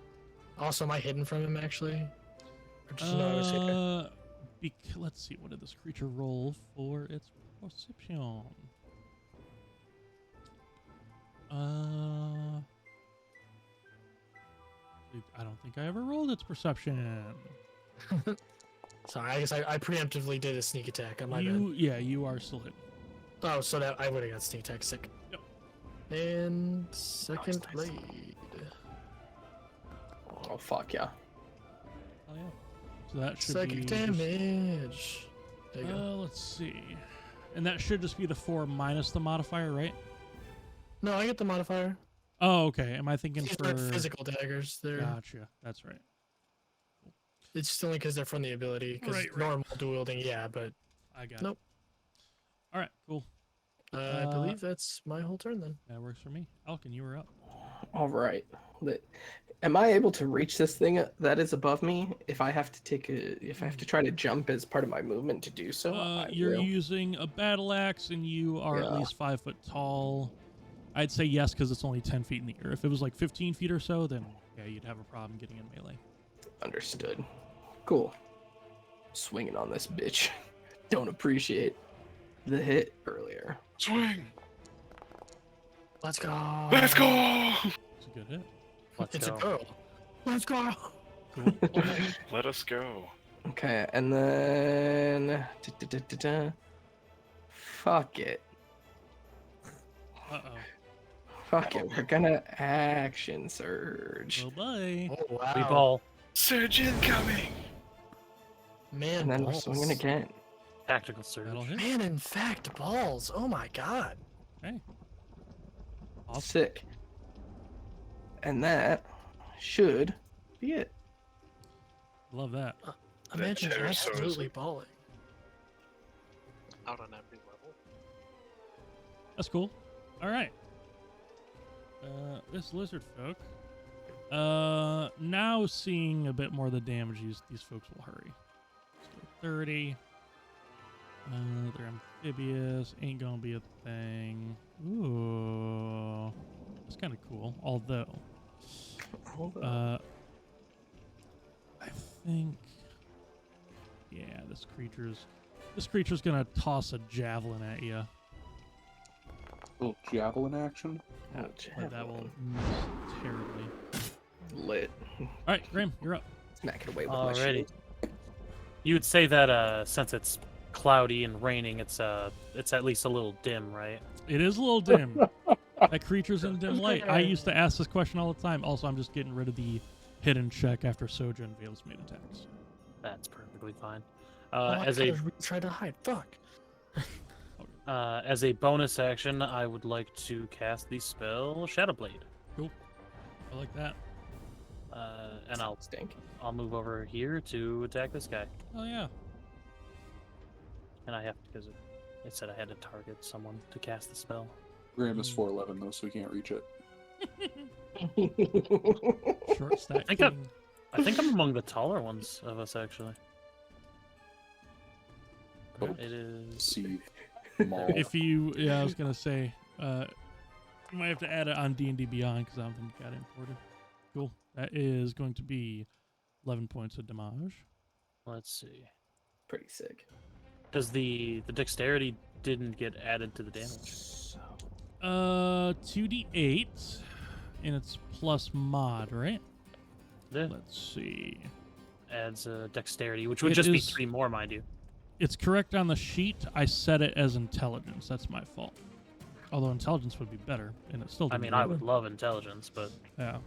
Also, am I hidden from him actually? Or just know I was here? Let's see, what did this creature roll for its perception? I don't think I ever rolled its perception. Sorry, I guess I preemptively did a sneak attack on my bad. You are still hidden. Oh, so that I would have got sneak attack sick. Yep. And second Nice. blade. Oh fuck yeah. Oh yeah. So that should Psychic be damage. There you go. let's see. And that should just be the 4 minus the modifier, right? No, I get the modifier. Oh, okay. Am I thinking These for aren't physical daggers. They're Gotcha. That's right. it's just only because they're from the ability. Because Right. normal dual wielding, yeah, but I got Nope. it. All right, cool. I believe that's my whole turn then. That works for me. Alcan, you were up. All right. Am I able to reach this thing that is above me? If I have to try to jump as part of my movement to do so, I You're will. using a battle axe, and you are at Yeah. least 5 foot tall. I'd say yes because it's only 10 feet in the air. If it was like 15 feet or so, then yeah, you'd have a problem getting in melee. Understood. Cool. Swinging on this bitch. Don't appreciate the hit earlier. Swing. Let's go. Let's go. It's a good hit. Let's It's go. a girl. Let's go. Cool. Let us go. Okay, and then fuck it. Uh-oh. Fuck it. We're gonna action surge. Oh, bye. Oh wow. We ball. Surge incoming. Man, And then we're balls. swinging again. Tactical surge. That'll hit. Man, in fact, balls. Oh my god. Hey. Awesome. Sick. And that should be it. Love that. Imagine chair is so absolutely sick. balling. Out on every level. That's cool. All right. This lizard folk. Now seeing a bit more of the damage, these folks will hurry. Let's go 30. They're amphibious. Ain't gonna be a thing. Ooh. That's kind of cool. Although, I think, yeah, this creature's gonna toss a javelin at you. Little javelin action. Oh, But that will miss terribly. lit. All right, Graham, you're up. Smack it away with my Alrighty. shield. You would say that since it's cloudy and raining, it's at least a little dim, right? It is a little dim. That creature's in dim light. I used to ask this question all the time. Also, I'm just getting rid of the hidden check after Soja and Vayliss made attacks. That's perfectly fine. I As a could've tried to hide. Fuck. as a bonus action, I would like to cast the spell Shadow Blade, I like that. and Stink. I'll move over here to attack this guy. Oh yeah. And I have to, because it said I had to target someone to cast the spell. Graham is 4'11 though, so he can't reach it. Short stack. I think I- king. I think I'm among the taller ones of us, actually. Oh. It is. See, maul. If you, yeah, I was gonna say, you might have to add it on D&D Beyond because I don't think you got it imported. Cool. That is going to be 11 points of damage. Let's see. Pretty sick. Does the dexterity didn't get added to the damage? 2d8, and it's plus mod, right? Yeah. Let's see. Adds dexterity, which would It just be is- 3 more, mind you. It's correct on the sheet. I set it as intelligence. That's my fault. Although intelligence would be better, and it still. I didn't mean, work. I would love intelligence, but Yeah.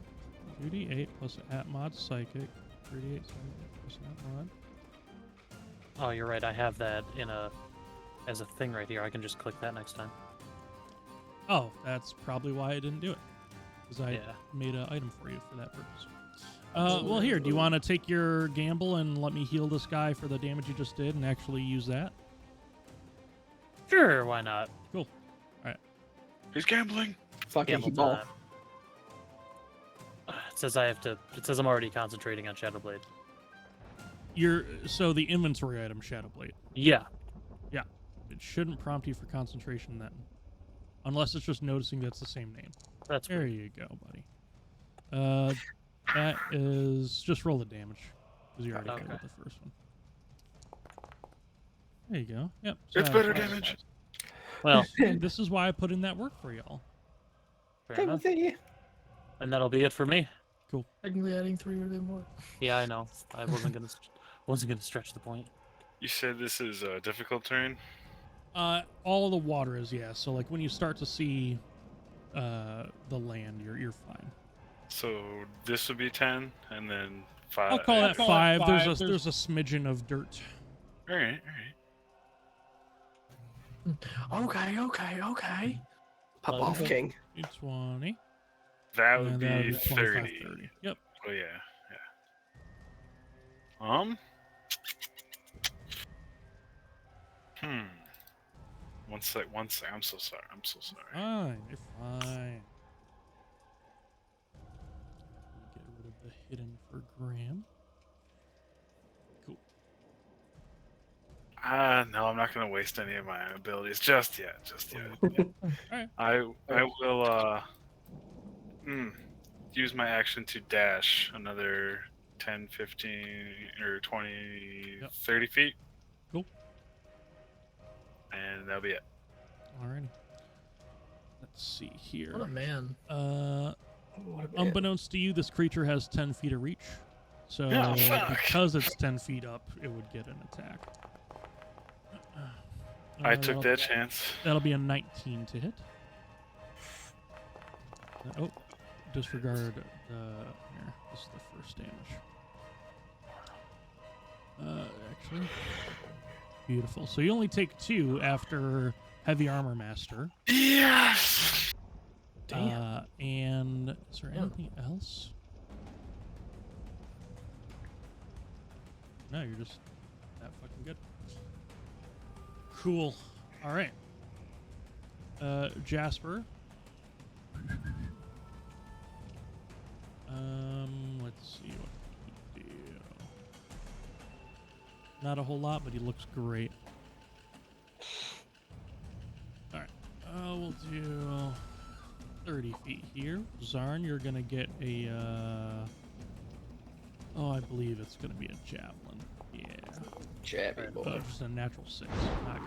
2d8 plus at mod psychic. 3d8 plus at mod. oh, you're right. I have that as a thing right here. I can just click that next time. Oh, that's probably why I didn't do it. Because I Yeah. made an item for you for that purpose. Well, here, do you want to take your gamble and let me heal this guy for the damage you just did and actually use that? Sure, why not? He's gambling. Fucking Gamble ball. time. says I have to. It says I'm already concentrating on Shadowblade. So the inventory item Shadowblade. Yeah. It shouldn't prompt you for concentration then, unless it's just noticing that's the same name. That's There weird. you go, buddy. That is just roll the damage because you already Okay. failed the first one. There you go. Yep. So It's that's better why- damage. Well, This is why I put in that work for y'all. fair enough. Timothy. And that'll be it for me. Technically adding 3 or more. Yeah, I know. I wasn't gonna stretch the point. You said this is a difficult terrain? All the water is, yeah. So like when you start to see the land, you're fine. So this would be 10, and then 5. I'll call that 5. There's a smidgen of dirt. Alright. Okay. Pop off, King. 20. That would and that'll be 25, 30. 30. Yep. Oh, yeah. One sec. I'm so sorry. Fine. You're fine. Get rid of the hidden for Graham. Cool. No, I'm not gonna waste any of my abilities just yet. Alright. I will use my action to dash another 10, 15, or 20, Yep. 30 feet. Cool. And that'll be it. Alrighty. Let's see here. What a man. Unbeknownst to you, this creature has 10 feet of reach. So Oh, fuck. because it's 10 feet up, it would get an attack. I took that'll- that chance. That'll be a 19 to hit. Oh, disregard the. Here, this is the first damage. Actually. Beautiful. So you only take 2 after Heavy Armor Master. Yes. And is there anything else? No, you're just that fucking good. Cool. All right. Jasper. Let's see what he do. Not a whole lot, but he looks great. All right. We'll do 30 feet here. Zarn, you're gonna get a. I believe it's gonna be a javelin. Yeah. Jabby boy. Just a natural 6. Not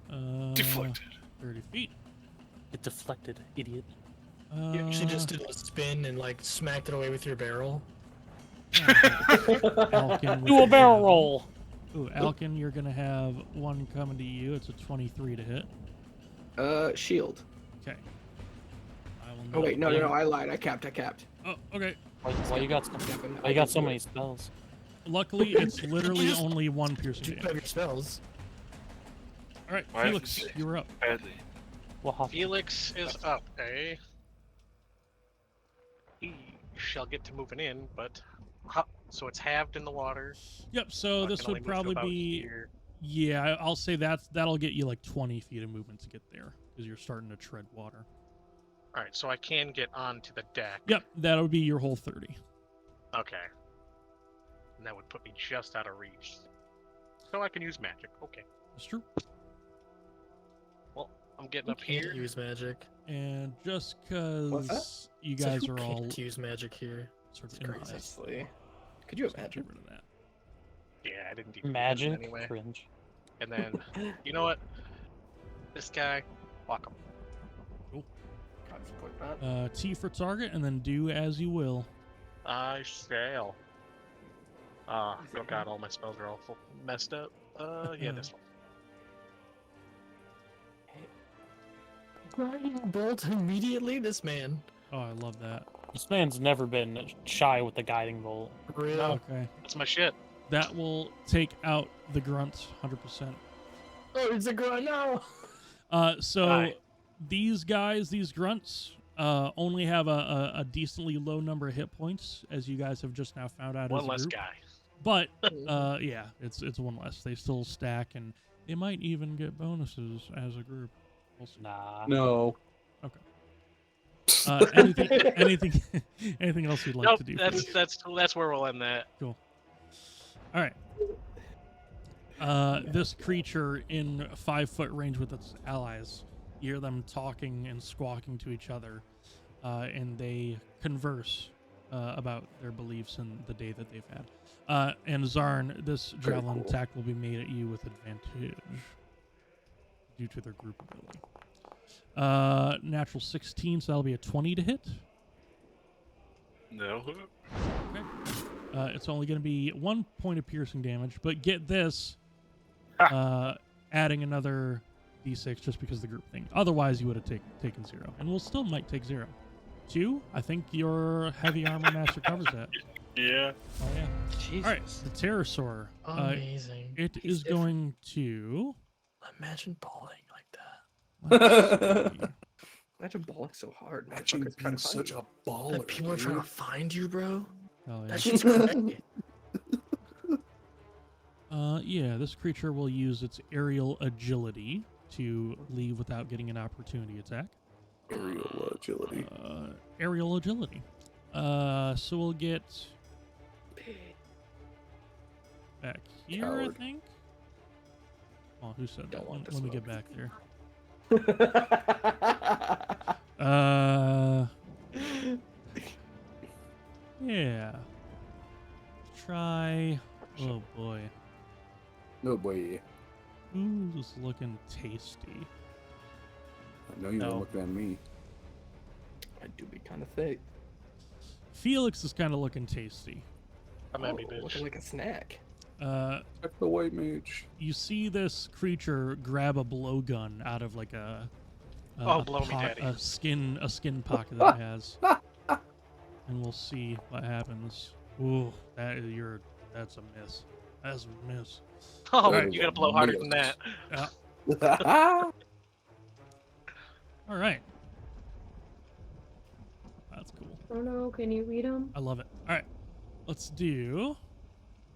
good. Deflected. 30 feet. Get deflected, idiot. You actually just did a spin and like smacked it away with your barrel. Alcan with Do a the, barrel roll. Ooh, Alcan, you're gonna have one coming to you. It's a 23 to hit. Shield. Okay. I will Oh wait, no, not- I lied. I capped. Oh, okay. Why you got so, Kevin, why you got so many spells? Luckily, it's literally only 1 piercing You have damage. your spells. All right, Why Felix, is it- you're up. Badly. Well, Felix is up, eh? He shall get to moving in, but so it's halved in the water. Yep. So I this can only would move to probably about be. here. Yeah, I'll say that'll get you like 20 feet of movement to get there because you're starting to tread water. All right, so I can get onto the deck. Yep, that'll be your whole 30. Okay. And that would put me just out of reach. So I can use magic. Okay. That's true. Well, I'm getting up Can't here. use magic. And just What's because you So guys who are all can't use magic here. sort of It's crazy. impressed, Honestly. Could you get imagine? rid of that. Yeah, I didn't even magic. anyway. Cringe. And then, you know what? This guy, walk him. Can't support that. T for target, and then do as you will. I shall. Oh god, all my spells are all messed up. Yeah, this one. Lightning bolt immediately. This man. Oh, I love that. This man's never been shy with the guiding bolt. Real. Okay, That's my shit. that will take out the grunt 100%. Oh, it's a grunt now. So Aye. these guys, these grunts, only have a decently low number of hit points, as you guys have just now found out. One as a less group. guy. But yeah, it's one less. They still stack, and they might even get bonuses as a group. We'll see. Nah. No. Anything else you'd like Nope, to do? that's where we'll end that. Cool. All right. This creature in 5-foot range with its allies, you hear them talking and squawking to each other, and they converse about their beliefs and the day that they've had. And Zarn, this javelin attack will be made at you with advantage due to their group ability. Natural 16, so that'll be a 20 to hit. No. Okay. It's only going to be 1 point of piercing damage, but get this, adding another d6 just because of the group thing. Otherwise, you would have taken 0, and we'll still might take 0. 2, I think your heavy armor master covers that. Yeah. Oh yeah. Jesus. All right, the pterosaur. Amazing. It is going to. Imagine balling like that. Let's see. Imagine balling so hard. Imagine Motherfuckers trying being to find such you. a baller. That people are trying dude. to find you, bro. Oh, yeah. That shit's crazy. Yeah, this creature will use its aerial agility to leave without getting an opportunity attack. Aerial agility. Aerial agility. So we'll get back here, Coward. I think. Oh, who said Don't that? want Let me this get back there. one. Yeah. Try. Oh boy. No boy. Who's looking tasty? I know you're No. looking at me. I do be kind of thick. Felix is kind of looking tasty. I'm at me, bitch. Looking like a snack. Check the white mage. You see this creature grab a blowgun out of like a Blow me, daddy. a skin pocket that it has, and we'll see what happens. Ooh, that's a miss. That's a miss. Oh, Right. you gotta blow harder than that. All right, that's cool. Oh no, can you read them? I love it. All right, let's do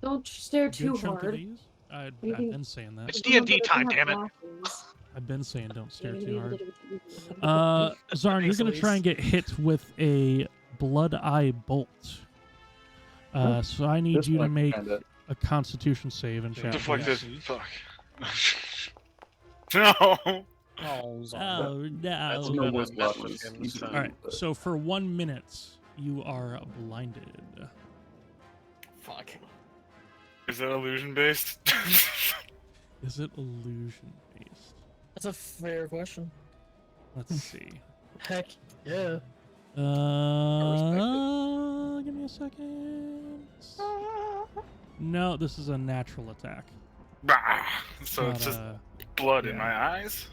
Don't stare a too good chunk of hard. these. I've You can- been saying that. It's D&D time, damn it. I've been saying don't stare too hard. hard. Zarn, you're gonna Thanks, try and get hit with a blood eye bolt. So I need This you to one make kinda- a Constitution save and What chat. the fuck please. this? Fuck. No. Oh, Zarn. Oh That's no! no gonna worse mess luck with is him easy this All to right. do, So for 1 minute, you are blinded. Fuck. Is that illusion based? Is it illusion based? That's a fair question. Let's see. Heck yeah. Give me a second. No, this is a natural attack. So Not it's just a- blood in yeah. my eyes?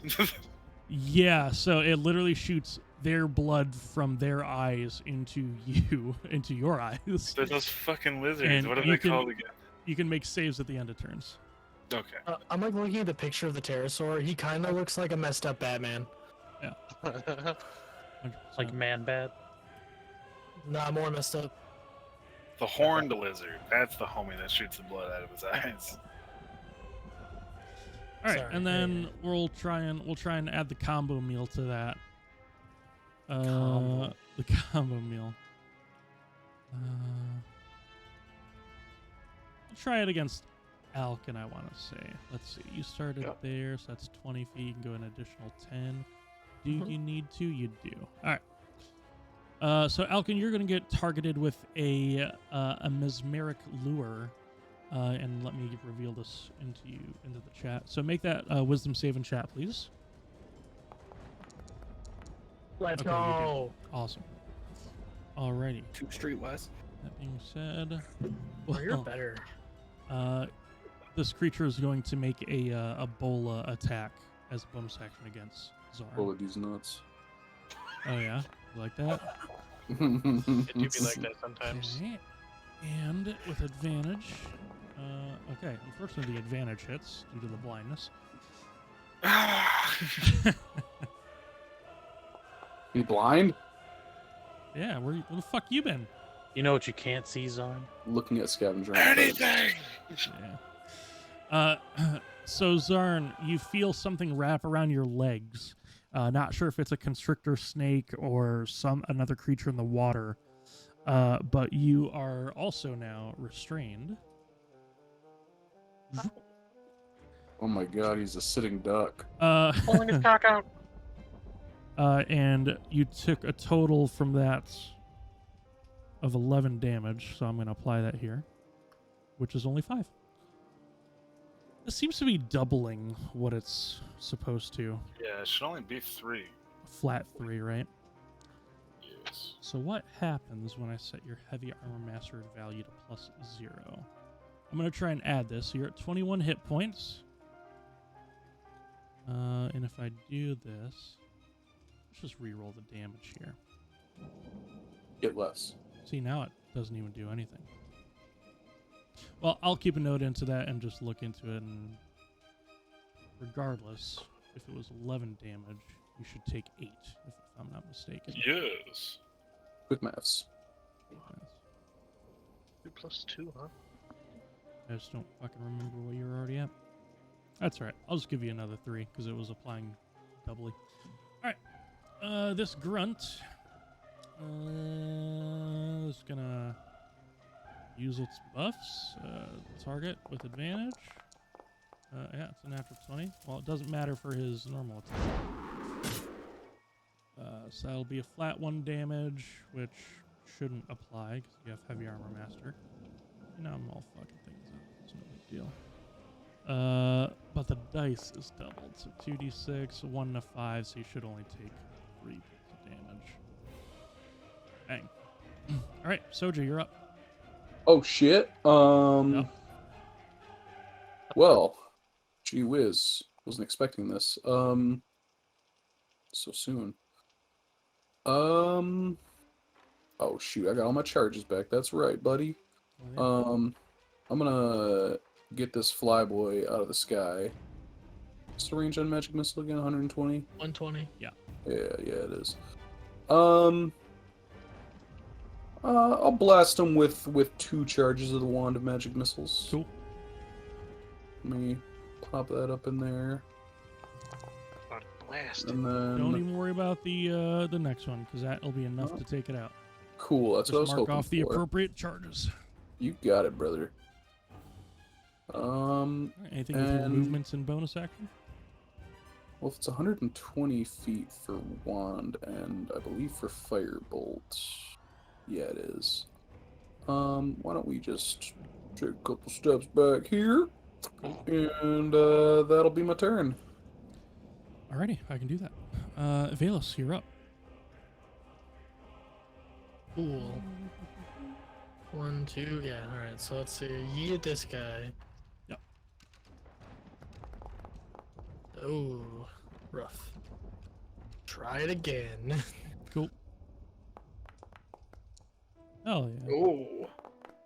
Yeah, so it literally shoots their blood from their eyes into you, into your eyes. They're those fucking lizards. And What are you they can- called again? You can make saves at the end of turns. Okay. I'm like looking at the picture of the pterosaur. He kind of looks like a messed up Batman. 100%. Like man bad. Nah, more messed up. The horned lizard. That's the homie that shoots the blood out of his eyes. All right, Sorry, and then we'll try and add the combo meal to that. Combo. The combo meal. We'll try it against Alcan, I want to say. Let's see. You started Yep. there, so that's 20 feet. You can go an additional 10. Do you need to? You do. All right. So Alcan, you're going to get targeted with a mesmeric lure. And let me reveal this into the chat. So make that wisdom save in chat, please. Let's Okay, you do. go. Awesome. Alrighty. Too streetwise. That being said, Oh, you're better. this creature is going to make a bola attack as a bonus action against Zarn. Roll of these nuts. Oh yeah, you like that? It do be like that sometimes. Okay. And with advantage. Okay, unfortunately the advantage hits due to the blindness. You blind? Yeah, where the fuck you been? You know what you can't see, Zarn? Looking at scavenger hunt. Anything! Yeah. So Zarn, you feel something wrap around your legs, Not sure if it's a constrictor snake or another creature in the water. But you are also now restrained. Oh my god, he's a sitting duck. Pulling his cock out. And you took a total from that of 11 damage, so I'm going to apply that here, which is only 5. This seems to be doubling what it's supposed to. Yeah, it should only be 3. Flat 3, right? Yes. So what happens when I set your heavy armor mastered value to +0? I'm going to try and add this. So you're at 21 hit points. And if I do this, let's just re-roll the damage here. Get less. See, now it doesn't even do anything. Well, I'll keep a note into that and just look into it. And regardless, if it was 11 damage, you should take 8, if I'm not mistaken. Yes. Quick maths. 2 plus 2, huh? I just don't fucking remember what you were already at. That's all right. I'll just give you another 3 because it was applying doubly. All right. This grunt is gonna use its buffs. Target with advantage. Yeah, it's a natural 20. Well, it doesn't matter for his normal attack. So that'll be a flat 1 damage, which shouldn't apply because you have heavy armor master. Now I'm all fucking things up. It's no big deal. But the dice is doubled, so 2d6, 1 to 5, so you should only take 3 points of damage. Bang. All right, Soja, you're up. Oh shit. Yep. Well, gee whiz, wasn't expecting this. So soon. Oh shoot, I got all my charges back. That's right, buddy. Oh, yeah. I'm gonna get this flyboy out of the sky. What's the range on magic missile again? 120. 120. Yeah, it is. I'll blast him with 2 charges of the wand of magic missiles. Cool. Let me pop that up in there. Not blast. And then Don't even worry about the next one, because that'll be enough to take it out. cool. That's what I was Just mark hoping off the for. appropriate charges. You got it, brother. Anything with your and- movements and bonus action? Well, if it's 120 feet for wand, and I believe for firebolt, yeah, it is. Why don't we just take a couple steps back here, and that'll be my turn. Alrighty, I can do that. Vayliss, you're up. Cool. 1, 2, yeah, alright, so let's see. Yeet this guy. Yep. Oh, rough. Try it again. Cool. Oh yeah. Oh.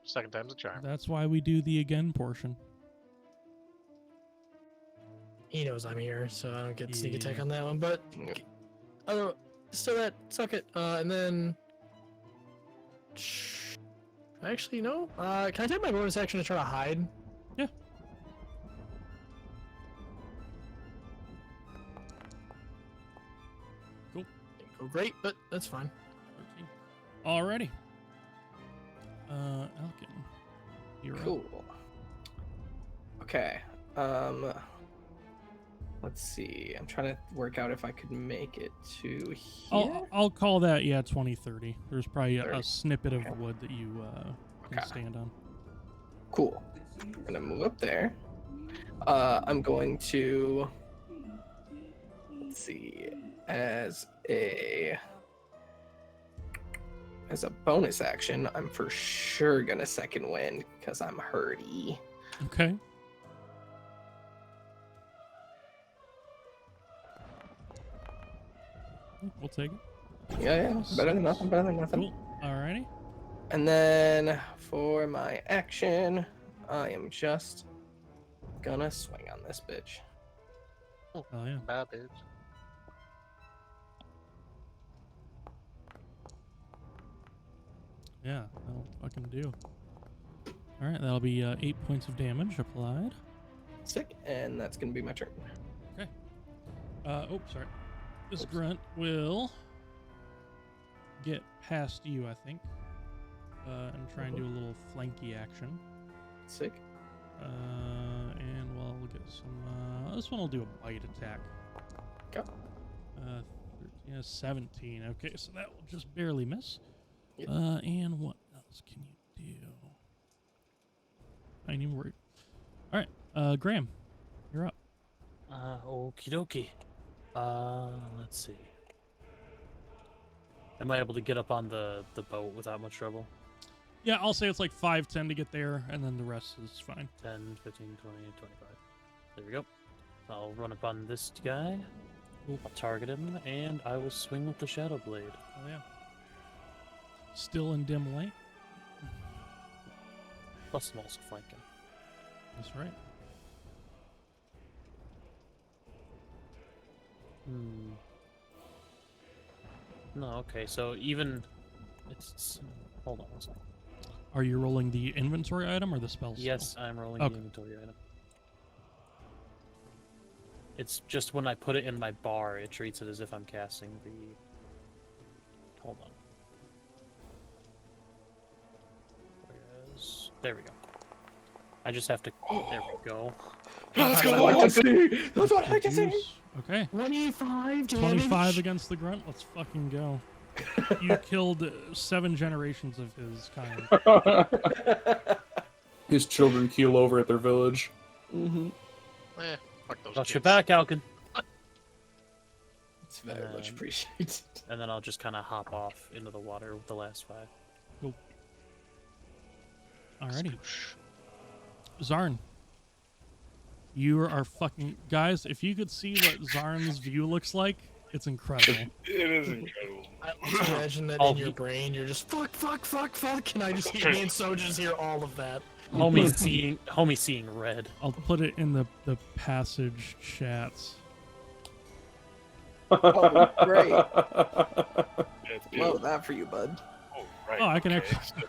Second time's a charm. That's why we do the again portion. He knows I'm here, so I don't get sneak attack Yeah. on that one, but oh, still that, suck it. And then actually no. Can I take my bonus action to try to hide? Yeah. Cool. Didn't go great, but that's fine. 13. Alrighty. Alcan, you're up. Cool. Okay. Let's see. I'm trying to work out if I could make it to here. I'll call that 20-30. There's probably a 30. snippet of Okay. wood that you can Okay. stand on. Cool. I'm gonna move up there. I'm going to, let's see, as a bonus action, I'm for sure gonna second wind because I'm hurty. Okay. We'll take it. Yeah, better than nothing. Better than nothing. Cool. Alrighty. And then for my action, I am just gonna swing on this bitch. Oh yeah. Bad bitch. Yeah, that'll fucking do. Alright, that'll be 8 points of damage applied. Sick, and that's gonna be my turn. Oh, sorry. This grunt will get past you, I think, and try and do a little flanky action. Sick. And we'll get some. This one will do a bite attack. Okay. 17. Okay, so that will just barely miss. Yep. And what else can you do? I ain't even worried. All right, Graham, you're up. Okie dokie. Let's see. Am I able to get up on the boat without much trouble? Yeah, I'll say it's like 5-10 to get there, and then the rest is fine. 10, 15, 20, 25. There we go. I'll run up on this guy. I'll target him, and I will swing with the Shadow Blade. Oh yeah. Still in dim light. Plus, I'm also flanking. That's right. No, okay, so even... It's... Hold on one second. Are you rolling the inventory item or the spell? Yes, I'm rolling Okay. the inventory item. It's just when I put it in my bar, it treats it as if I'm casting the... Hold on. There we go. I just have to... There we go. That's what I can see! That's what I can see! Okay. 25 damage. 25 against the grunt. Let's fucking go. You killed 7 generations of his kind. His children keel over at their village. Mm-hmm. Fuck those Got kids. your back, Alcan. It's very much appreciated. And then I'll just kind of hop off into the water with the last 5. Cool. Alrighty. Zarn. You are fucking... Guys, if you could see what Zarn's view looks like, it's incredible. It is incredible. I just imagine that in your brain, you're just fuck, and I just hear me and Soja just hear all of that. Homie seeing red. I'll put it in the passage chats. Oh, great. That's Love beautiful. that for you, bud. Oh, right. Oh, I can okay. actually...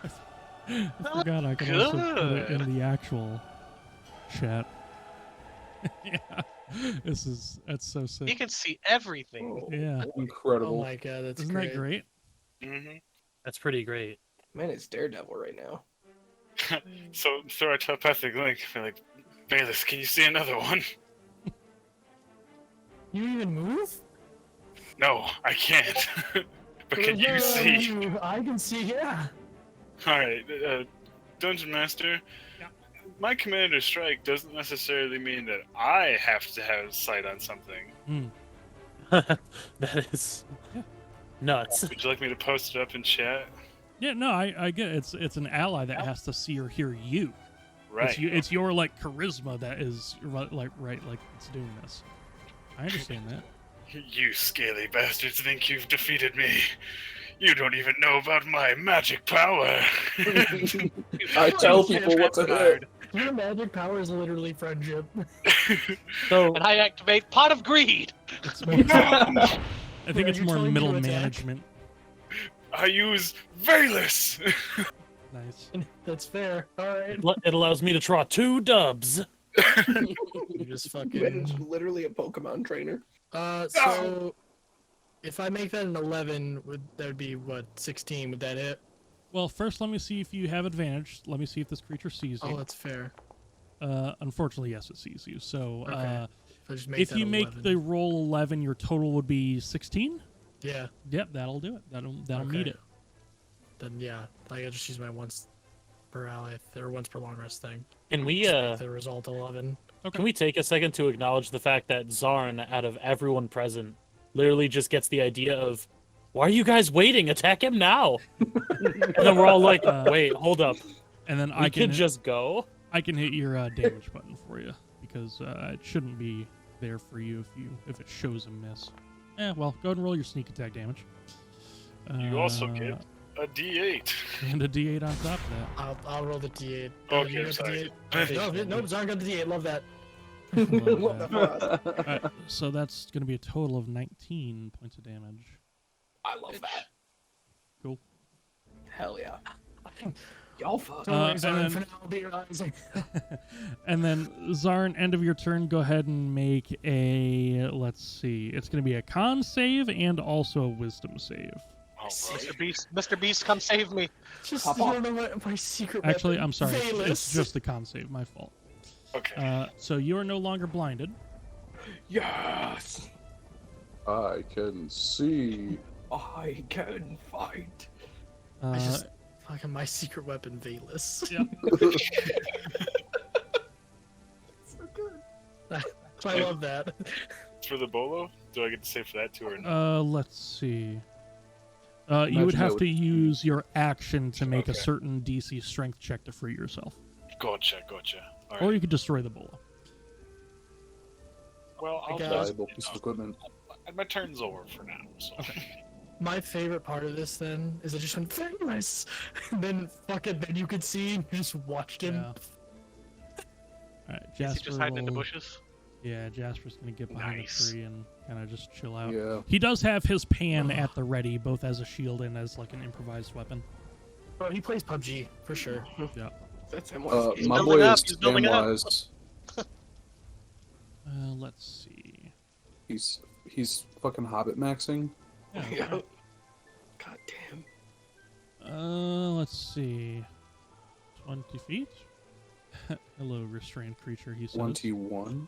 I forgot I can also put it in the actual chat. Yeah. That's so sick. You can see everything. Yeah. Incredible. Oh my god, that's Isn't great. that great? Mm-hmm. That's pretty great. Man, it's Daredevil right now. So throw a telepathic link. Be like, Vayliss, can you see another one? You even move? No, I can't. But can you see? I can see, yeah. Alright, Dungeon Master. Yeah. My Commander Strike doesn't necessarily mean that I have to have sight on something. That is nuts. Would you like me to post it up in chat? Yeah, no, I get it. It's an ally that has to see or hear you. Right. It's your like charisma that is like it's doing this. I understand that. You scaly bastards think you've defeated me. You don't even know about my magic power. I tell people what to do. Your magic power is literally friendship. So And I activate Pot of Greed. It's more, I think it's You're more telling me to middle attack? management. I use Vayliss. Nice. That's fair. Alright. it allows me to draw 2 dubs. You just Man, fucking... it's literally a Pokemon trainer. So... If I make that an 11, that would be, what, 16? Would that hit? Well, first let me see if you have advantage. Let me see if this creature sees you. Oh, that's fair. Unfortunately, yes, it sees you. So Okay. So just make if that you 11. make the roll 11, your total would be 16. Yeah, Yep, that'll do it. That'll meet Okay. it. then yeah. I gotta just use my once per ally, or once per long rest thing. Can we Just make the result 11. Okay. Can we take a second to acknowledge the fact that Zarn, out of everyone present, literally just gets the idea of, why are you guys waiting? Attack him now! And then we're all like, wait, hold up. And then We can just go? I can hit your damage button for you because it shouldn't be there for you if it shows a miss. Well, go ahead and roll your sneak attack damage. You also get a D8. and a D8 on top of that. I'll roll the D8. Okay, You got the sorry. D8? No, Zarn got the D8. Love that. Love Love that. that for us. Alright, so that's going to be a total of 19 points of damage. I love that. Cool. Hell yeah. Alpha. Don't worry, and Zarn, then- for now, I'll be your eyes. And then Zarn, end of your turn, go ahead and make a, let's see, it's going to be a con save and also a wisdom save. All Mr. right. Beast, Mr. Beast, come save me. Just, Hop you off. don't know what my secret Actually, weapon. I'm sorry, it's Vayliss. just the con save, my fault. Okay. So you are no longer blinded. Yes. I can see. I can fight. I just fucking my secret weapon, Vayliss. Yep. So good. I love that. For the bolo, do I get to say for that too or no? Let's see. You would Imagine have that to use your action to make a Okay. certain DC strength check to free yourself. Gotcha. All Or right. you could destroy the bola. Well, I'll Okay. just, Valuable piece of equipment. my turn's over for now. So. My favorite part of this then is I just went Vayliss, and then fucking then you could see you just watched him. Yeah. Alright, Is he Jasper just hiding in the will- bushes? Yeah, Jasper's gonna get behind Nice. the tree and kind of just chill out. Yeah. He does have his pan at the ready, both as a shield and as like an improvised weapon. Bro, he plays PUBG for sure. Yeah. That's him. He's My building boy up, is he's building up. Samwise. Let's see. He's fucking Hobbit maxing. Yeah, okay. God damn. Let's see. 20 feet? Hello, restrained creature, he says. 21.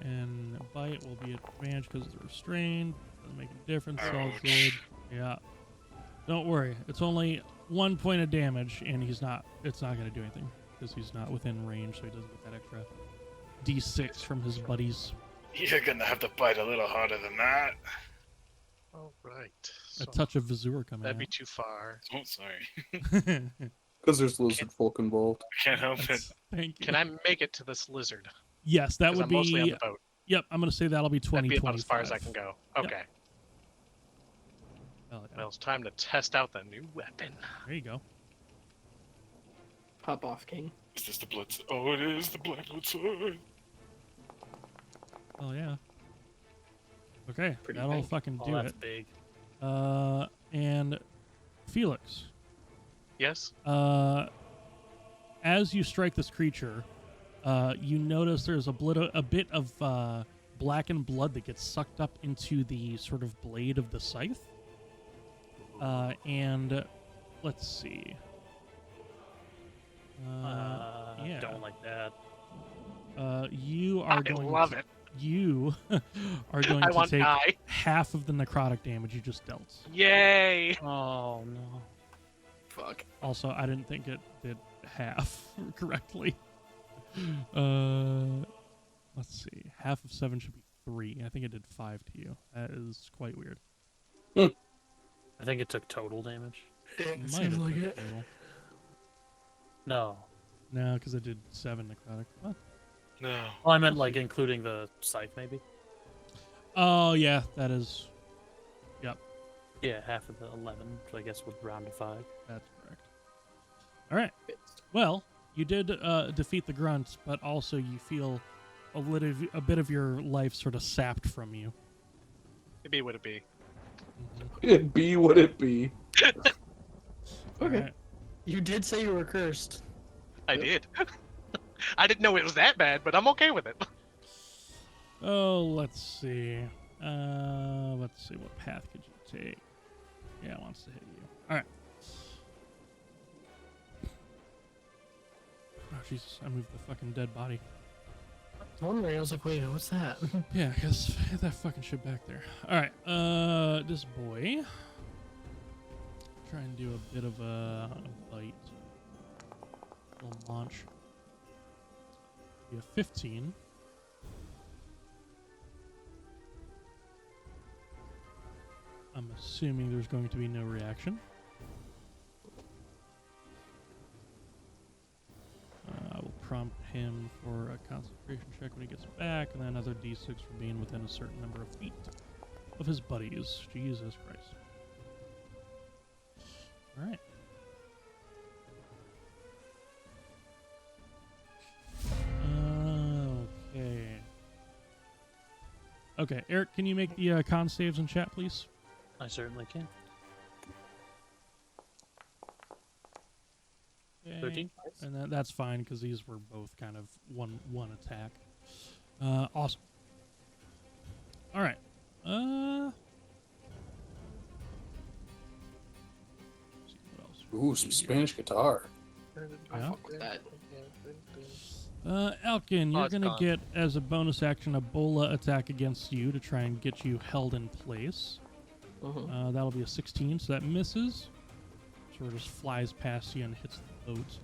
And bite will be advantage because it's restrained. Doesn't make a difference. All Ouch. good. Yeah. Don't worry. It's only 1 point of damage, and it's not going to do anything because he's not within range, so he doesn't get that extra D6 from his buddies. You're gonna have to bite a little harder than that. All right. A So touch of Vizur coming that'd be out. too far. Oh, sorry. Because there's lizard folk involved. I can't help it. That's- Thank you. Can I make it to this lizard? Yes, that 'Cause would I'm mostly on be. the boat. Yep, I'm going to say that'll be 20, That'd be about as far as I 25. can go. Yep. Okay. Hell yeah. Well, it's time to test out the new weapon. There you go. Pop off, King. Is this the blood? Oh, it is the black blood sword. Oh yeah. Okay, Pretty that'll big. fucking Oh, do that's it. big. And Felix, Yes? as you strike this creature, you notice there's a bit of blackened blood that gets sucked up into the sort of blade of the scythe. And let's see. Yeah. Don't like that. You are I going. love to, it. You are going I to want take die. half of the necrotic damage you just dealt. Yay! Oh no. Fuck. Also, I didn't think it did half correctly. Let's see. Half of 7 should be 3. I think it did 5 to you. That is quite weird. I think it took total damage. It It might seems have like been it. total. No. No, because it did 7 necrotic. What? No. Well, I meant like including the scythe, maybe. Oh, yeah, that is. Yeah, half of the 11, which I guess would round to 5. That's correct. All right. Well, you did defeat the grunts, but also you feel a bit of your life sort of sapped from you. It be what it be. It be what it be. Okay. Alright. You did say you were cursed. I did. I didn't know it was that bad, but I'm okay with it. Oh, let's see. Let's see. What path could you take? Yeah, it wants to hit you. All right. Oh, Jesus. I moved the fucking dead body. I was wondering, I was like, wait, what's that? Yeah, because that fucking shit back there. All right. This boy. Try and do a bit of a bite. Little launch. You have 15. I'm assuming there's going to be no reaction. I will prompt him for a concentration check when he gets back, and then another d6 for being within a certain number of feet of his buddies. Jesus Christ. Alright. Okay. Okay, Eric, can you make the con saves in chat, please? I certainly can. 13. And that's fine because these were both kind of one attack. Awesome. All right. See what else. Ooh, some Spanish guitar. I Yeah. fuck with that. Alcan, you're it's gonna gone. get as a bonus action a bola attack against you to try and get you held in place. That'll be a 16, so that misses. Sort of just flies past you and hits the boat.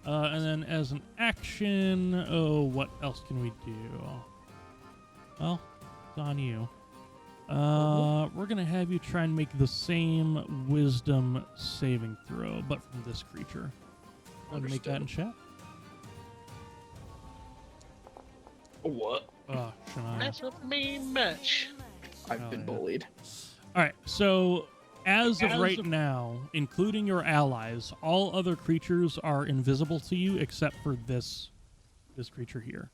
And then as an action, what else can we do? Well, it's on you. We're gonna have you try and make the same wisdom saving throw, but from this creature. Want to make that in chat? What? Oh, Shania. That's what me much. I've been yeah. bullied. All right, so as of right now, including your allies, all other creatures are invisible to you except for this creature here.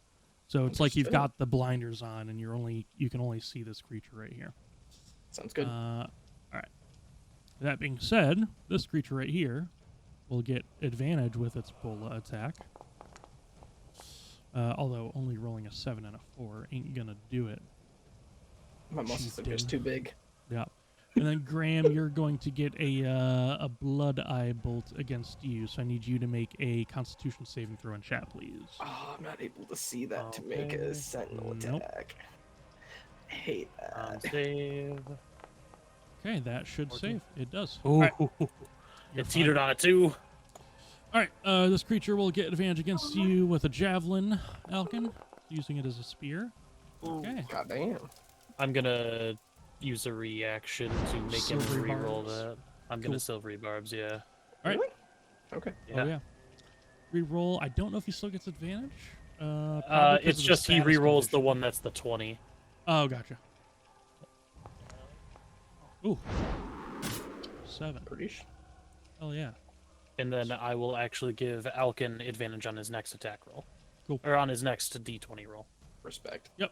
So it's like you've Understood. got the blinders on, and you can only see this creature right here. Sounds good. All right. That being said, this creature right here will get advantage with its bola attack. Although only rolling a 7 and a 4 ain't gonna do it. My muscles are chieftain. just too big. Yeah. And then Graham, you're going to get a blood eye bolt against you. So I need you to make a Constitution saving throw in chat, please. Oh, I'm not able to see that to make Okay. a sentinel Nope. attack. I hate that. Save. Okay, that should 14. save. It does. Ooh, All right, it you're teetered fine. on it too. All right, this creature will get advantage against you with a javelin, Alcan, using it as a spear. Okay. Goddamn. I'm gonna use a reaction to make him Silvery reroll barbs. that. I'm Cool. gonna silvery barbs, yeah. All right. Really? Okay. Oh yeah. Reroll. I don't know if he still gets advantage. Probably 'cause It's of the just he status rerolls the condition. one that's the 20. Oh, gotcha. Ooh. 7. Pretty sh- Hell yeah. And then I will actually give Alcan advantage on his next attack roll. Cool. Or on his next D20 roll. respect. All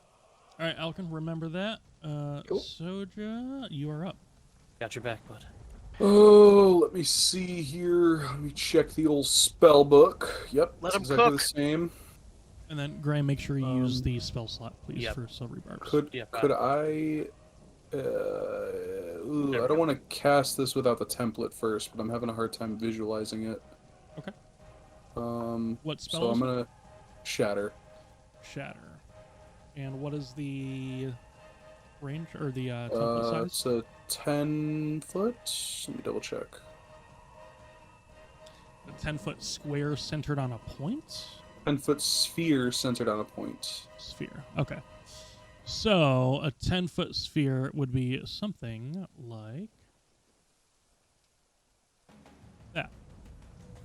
right, Alcan, remember that. Cool. Soja, you are up. Got your back, bud. Oh, let me see here. Let me check the old spell book. Yep, Let it's 'em exactly cook. the same. And then, Graham, make sure you use Um, the spell slot, please, yep. for Silvery Barbs. Could Yeah, could I? I don't want to cast this without the template first, but I'm having a hard time visualizing it. Okay. What So spell I'm is it? gonna shatter. Shatter. And what is the range, or the template size? It's a 10 foot. Let me double check. A 10-foot square centered on a point? 10-foot sphere centered on a point. Sphere. Okay. So, a 10-foot sphere would be something like that.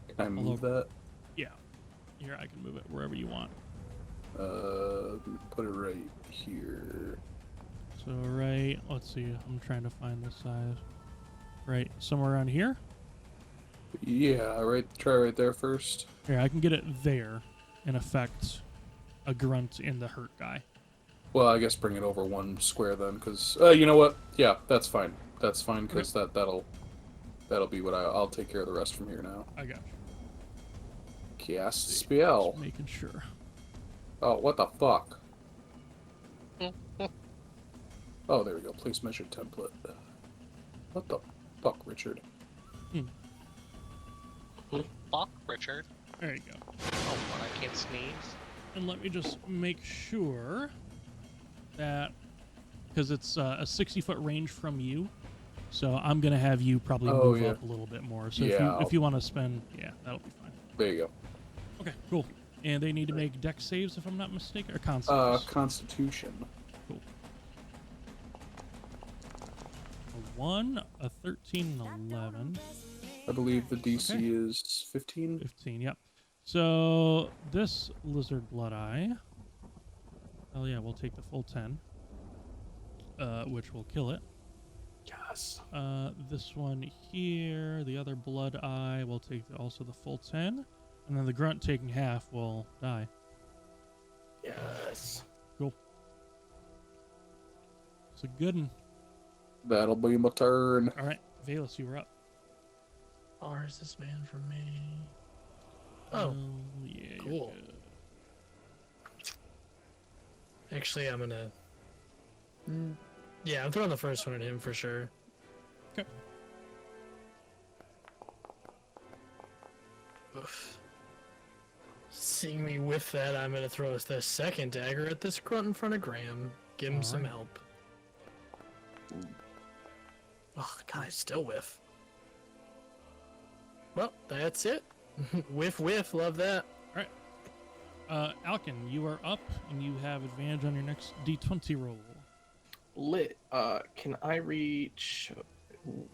Can I move that? Yeah. Here, I can move it wherever you want. Put it right here. So, right, let's see. I'm trying to find the size. Right, somewhere around here? Yeah, right. Try right there first. Here, I can get it there and affect a grunt in the hurt guy. Well, I guess bring it over one square then, because you know what? Yeah, that's fine. That's fine because that'll be what I'll take care of the rest from here now. I got you. Cast spell. Just making sure. Oh, what the fuck? Oh, there we go. Place measure template. What the fuck, Richard? Fuck, Richard. There you go. Oh, what? I can't sneeze. And let me just make sure that, because it's a 60-foot range from you, so I'm gonna have you probably Oh, move yeah. up a little bit more. So Yeah, if you want to spend, yeah, that'll be fine. There you Okay, cool. And they need to make dex saves, if I'm not mistaken, or con go. saves. Constitution. Cool. A 1, a 13, and 11. I believe the DC Okay. is 15. 15, yep. So this lizard blood eye. Oh yeah, we'll take the full 10, which will kill it. Yes. This one here, the other blood eye, will take also the full 10, and then the grunt taking half will die. Yes. It's a good one. That'll be my turn. All right, Vayliss, you were up. Far is this man from me? Oh, yeah. you're cool. good. Actually, I'm gonna. Yeah, I'm throwing the first one at him for sure. Okay. Oof. Seeing me with that, I'm gonna throw the second dagger at this grunt in front of Graham. Give him some Alright. help. Oh, God, I still whiff. Well, that's it. Whiff, whiff, love that. Alcan, you are up, and you have advantage on your next D20 roll. Lit. Can I reach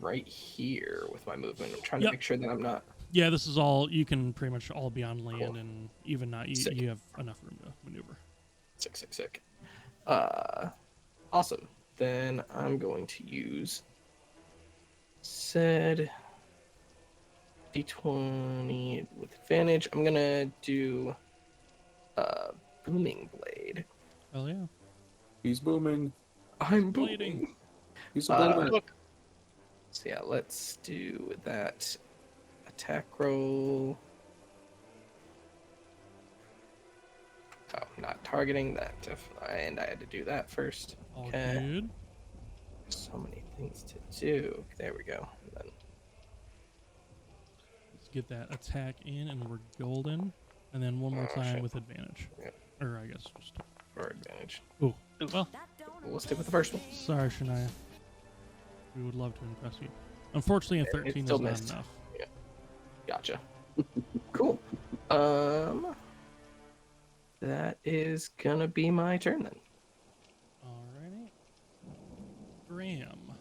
right here with my movement? I'm trying Yep. to make sure that I'm not. Yeah, this is all. You can pretty much all be on land, Cool. and even not. Sick. You have enough room to maneuver. Sick. Awesome. Then I'm going to use said D20 with advantage. I'm gonna do booming blade. Oh yeah. He's booming. I'm Blading. booming. He's a Uh, boomer. Look, So yeah, let's do that attack roll. Oh, not targeting that, and I had to do that first. All Okay. good. So many things to do. There we go. And then Let's get that attack in, and we're golden. And then one more Oh, time shit. with advantage. Yep. Or I guess just. for advantage. Oh, well, We'll stick with the first one. sorry, Shania. We would love to impress you. Unfortunately, a It 13 still is not missed. enough. Gotcha. Cool. That is gonna be my turn then. Alrighty. Graham.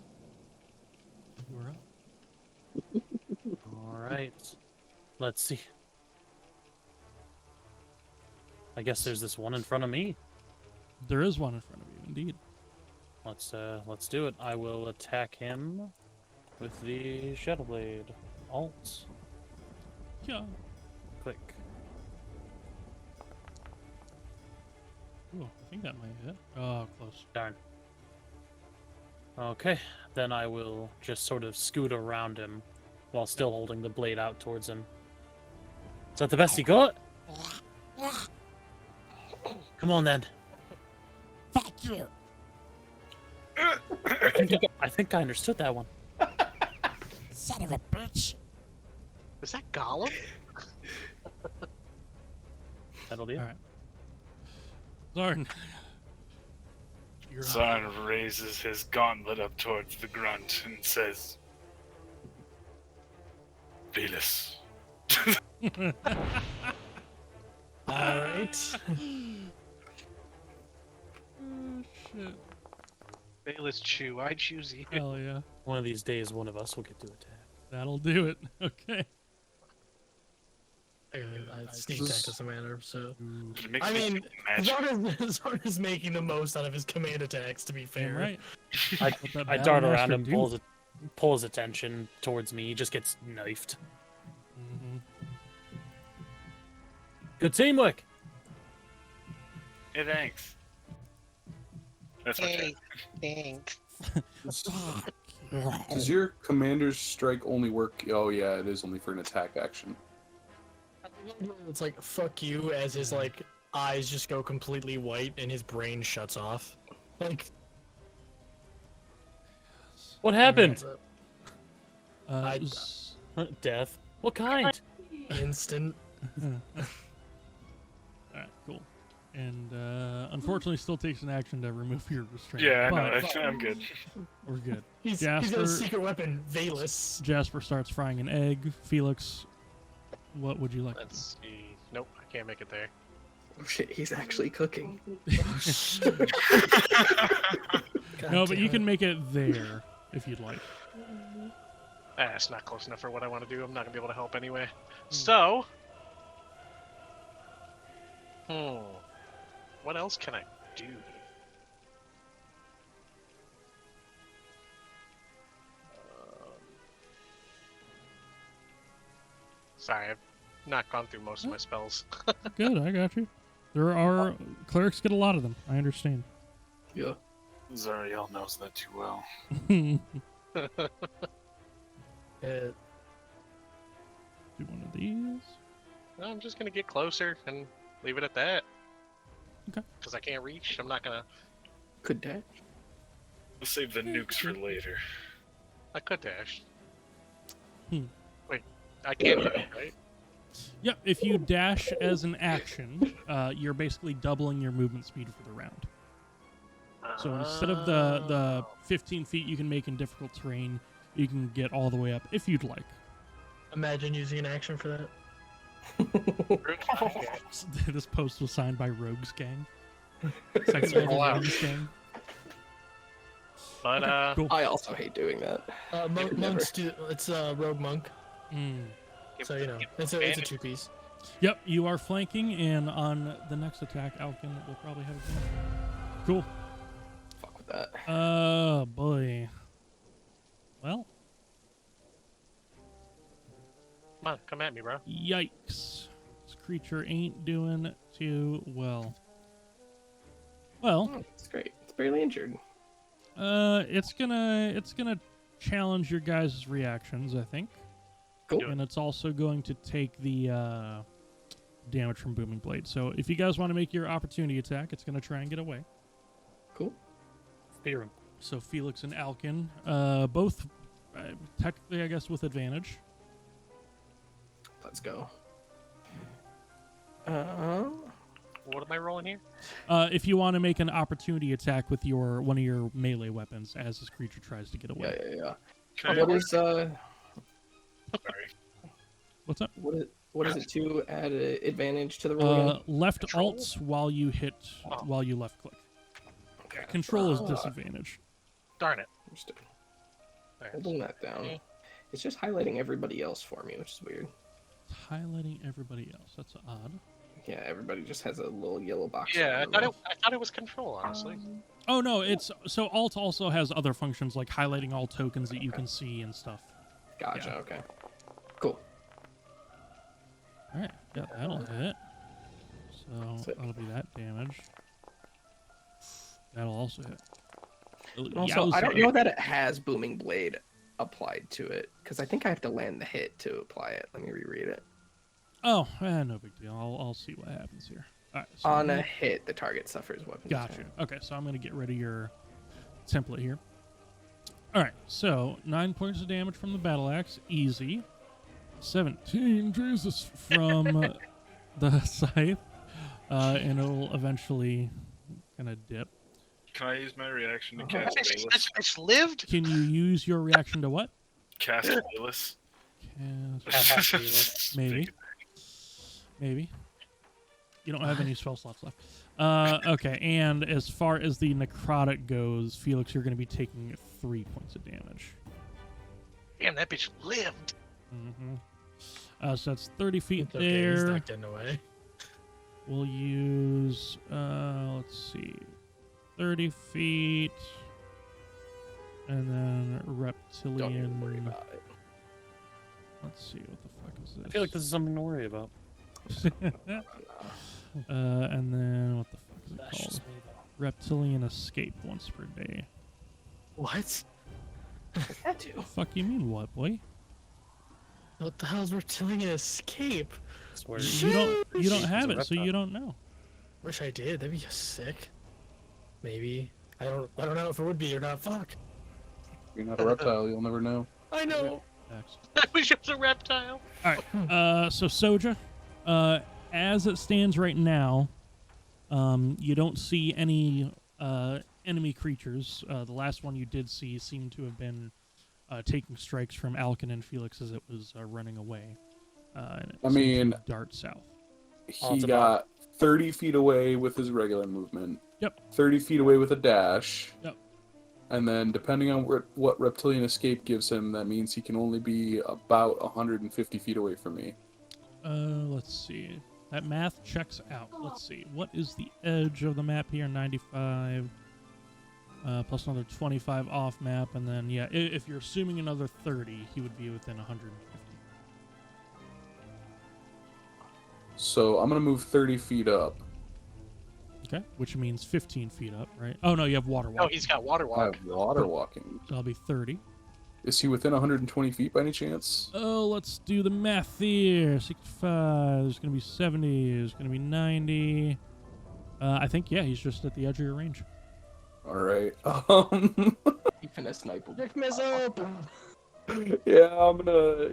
You're up. All right. Let's see. I guess there's this one in front of me. There is one in front of you, indeed. Let's do it. I will attack him with the Shadow Blade. Alt. Yeah. Click. Ooh, I think that might hit. Oh, close. Darn. Okay, then I will just sort of scoot around him while still holding the blade out towards him. Is that the best you got? Come on then. Fuck you. I think I understood that one. Son of a bitch. is that Gollum? That'll do. All right. Zarn. You're up. Zarn raises his gauntlet up towards the grunt and says, Vayliss. Alright. Oh, shit. Vayliss Chew, I choose you. Hell yeah. One of these days, one of us will get to attack. That'll do it. Okay. I sneak attack doesn't matter, so. It makes I me mean, think of magic. Zarn is making the most out of his command attacks, to be fair. Damn right. I What that I Battle dart around Master him, do. pull his attention towards me. He just gets knifed. Mhm. Good teamwork. Hey, thanks. That's my turn. Thanks. Does your commander's strike only work? Oh yeah, it is only for an attack action. It's like, fuck you, as his, like, eyes just go completely white and his brain shuts off. Like, What happened? I- Death. What kind? instant. Alright, cool. And unfortunately, still takes an action to remove your restraint. Yeah, I know. but I'm good. we're good. He's got Jasper- a secret weapon, Vayliss. Jasper starts frying an egg. Felix, what would you like? Let's see. Nope, I can't make it there. Oh shit, he's actually cooking. No, but you can make it there if you'd like. It's not close enough for what I want to do. I'm not gonna be able to help anyway. So, what else can I do? Sorry, I've not gone through most of my spells. Good, I got you. There are clerics get a lot of them. I understand. Yeah. Zariel knows that too well. Do Uh, one of these. No, I'm just gonna get closer and leave it at that. Okay. Because I can't reach. I'm not gonna. Could dash. We'll save the nukes for later. I could dash. Hmm. Wait, I can't, right? Yep, if you dash as an action, you're basically doubling your movement speed for the round. So instead of the 15 feet you can make in difficult terrain, you can get all the way up if you'd like. Imagine using an action for that. This post was signed by Rogues Gang. Second level Wow. Rogues Gang. But Cool. I also hate doing that. Never. Monks do. It's rogue monk, Mm. so you know it's a advantage. 2-piece. Yep, you are flanking, and on the next attack, Alcan will probably have advantage. Cool. Fuck with that. Oh boy. Well, Come on, come at me, bro. yikes. This creature ain't doing too well. Well, Oh, it's great. It's barely injured. it's gonna challenge your guys' reactions, I think. Cool. And it's also going to take the damage from Booming Blade. So if you guys want to make your opportunity attack, it's gonna try and get away. Cool. Fear him. So Felix and Alcan, both technically, I guess, with advantage. Let's go. What am I rolling here? If you want to make an opportunity attack with one of your melee weapons as this creature tries to get away. Yeah. Okay. What is Sorry. What's up? what is it to add an advantage to the roll? Again? Left Control? alt while you left click. Okay. Control is disadvantage. Darn it. Understood. There. Holding that down. Okay. It's just highlighting everybody else for me, which is weird. It's highlighting everybody else. That's odd. Yeah, everybody just has a little yellow box. Yeah, around them. I thought it was control, honestly. Oh no, it's so alt also has other functions like highlighting all tokens that you can see and stuff. Gotcha. yeah. Okay. Cool. All right, yeah, that'll hit. So Sick. that'll be that damage. That'll also hit. Also, I don't Yowza. know that it has Booming Blade applied to it because I think I have to land the hit to apply it. Let me reread it. Oh, no big deal. I'll see what happens here. All right. So On a hit, the target suffers weapon. Gotcha. damage. Okay, so I'm gonna get rid of your template here. All right, so 9 points of damage from the battle axe, easy. 17, Jesus, from the scythe, and it'll eventually kind of dip. Can I use my reaction to cast Vayliss? It's lived? Can you use your reaction to what? Cast Vayliss? Cast- Maybe. Maybe. You don't have any spell slots left. Okay, and as far as the necrotic goes, Felix, you're going to be taking 3 points of damage. Damn, that bitch lived. Mm-hmm. So that's 30 feet It's okay, he's there. not getting away. We'll use, let's see, 30 feet, and then reptilian. Don't even worry about it. Let's see, what the fuck is this? I feel like this is something to worry about. And then what the fuck is it That's called? just me, though. Reptilian escape once per day. What? That too. Fuck you mean what, boy? What the hell's Reptilian escape? That's where You don't have It's a it, so reptile. you don't know. Wish I did. That'd be sick. Maybe. I don't know if it would be or not. Fuck. You're not a reptile, you'll never know. I know. Facts. I wish it was a reptile. All right. So Soja, as it stands right now, you don't see any enemy creatures. The last one you did see seemed to have been taking strikes from Alcan and Felix as it was running away. And it I seemed to mean- dart south. He it's got 30 feet away with his regular movement. Yep. 30 feet away with a dash. Yep. And then, depending on what Reptilian Escape gives him, that means he can only be about 150 feet away from me. Let's see. That math checks out. Let's see. What is the edge of the map here? 95. Plus another 25 off map. And then, yeah, if you're assuming another 30, he would be within 150. So I'm going to move 30 feet up. Okay. Which means 15 feet up, right? Oh, no, you have water Oh, walk. he's got water I walk. have water walking. So that'll be 30. Is he within 120 feet by any chance? Oh, let's do the math here. 65. There's gonna be 70. There's gonna be 90. I think yeah, he's just at the edge of your range. All right. Even a sniper. Dick missile! Yeah, I'm gonna.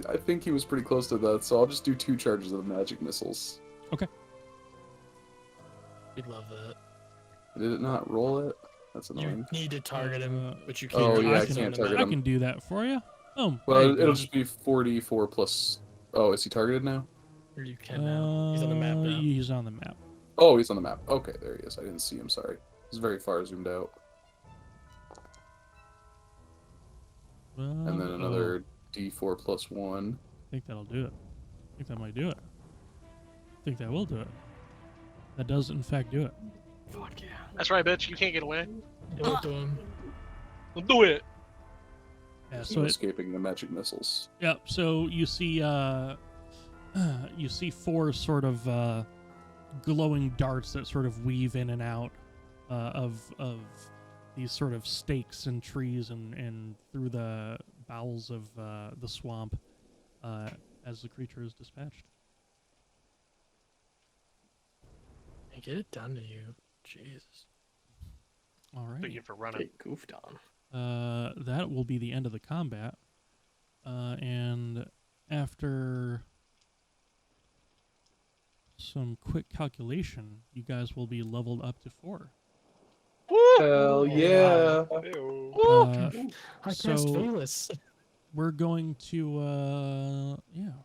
I think he was pretty close to that, so I'll just do 2 charges of magic missiles. We'd love that. Did it not roll it? That's You annoying. need to target him, but you can't. Oh, yeah, I use him can't on the target map. I can do that for you. Oh, Well, there you it'll go. just be 44 plus. Oh, is he targeted now? Or you can now. He's on the map now. He's on the map. Oh, he's on the map. Okay, there he is. I didn't see him. Sorry. He's very far zoomed out. And then another D4 plus 1. I think that'll do it. I think that might do it. I think that will do it. That does, in fact, do it. Fuck yeah. That's right, bitch. You can't get away. Do it to him. We'll do it. Yeah, So so it, escaping the magic missiles. yep. So you see 4 sort of glowing darts that sort of weave in and out of these sort of stakes and trees and through the bowels of the swamp as the creature is dispatched. Hey, get it done to you. Jesus. All right. Thank you for running. Get goofed on. That will be the end of the combat. And after some quick calculation, you guys will be leveled up to 4. Hell yeah! Uh, I cast so Vayliss. we're going to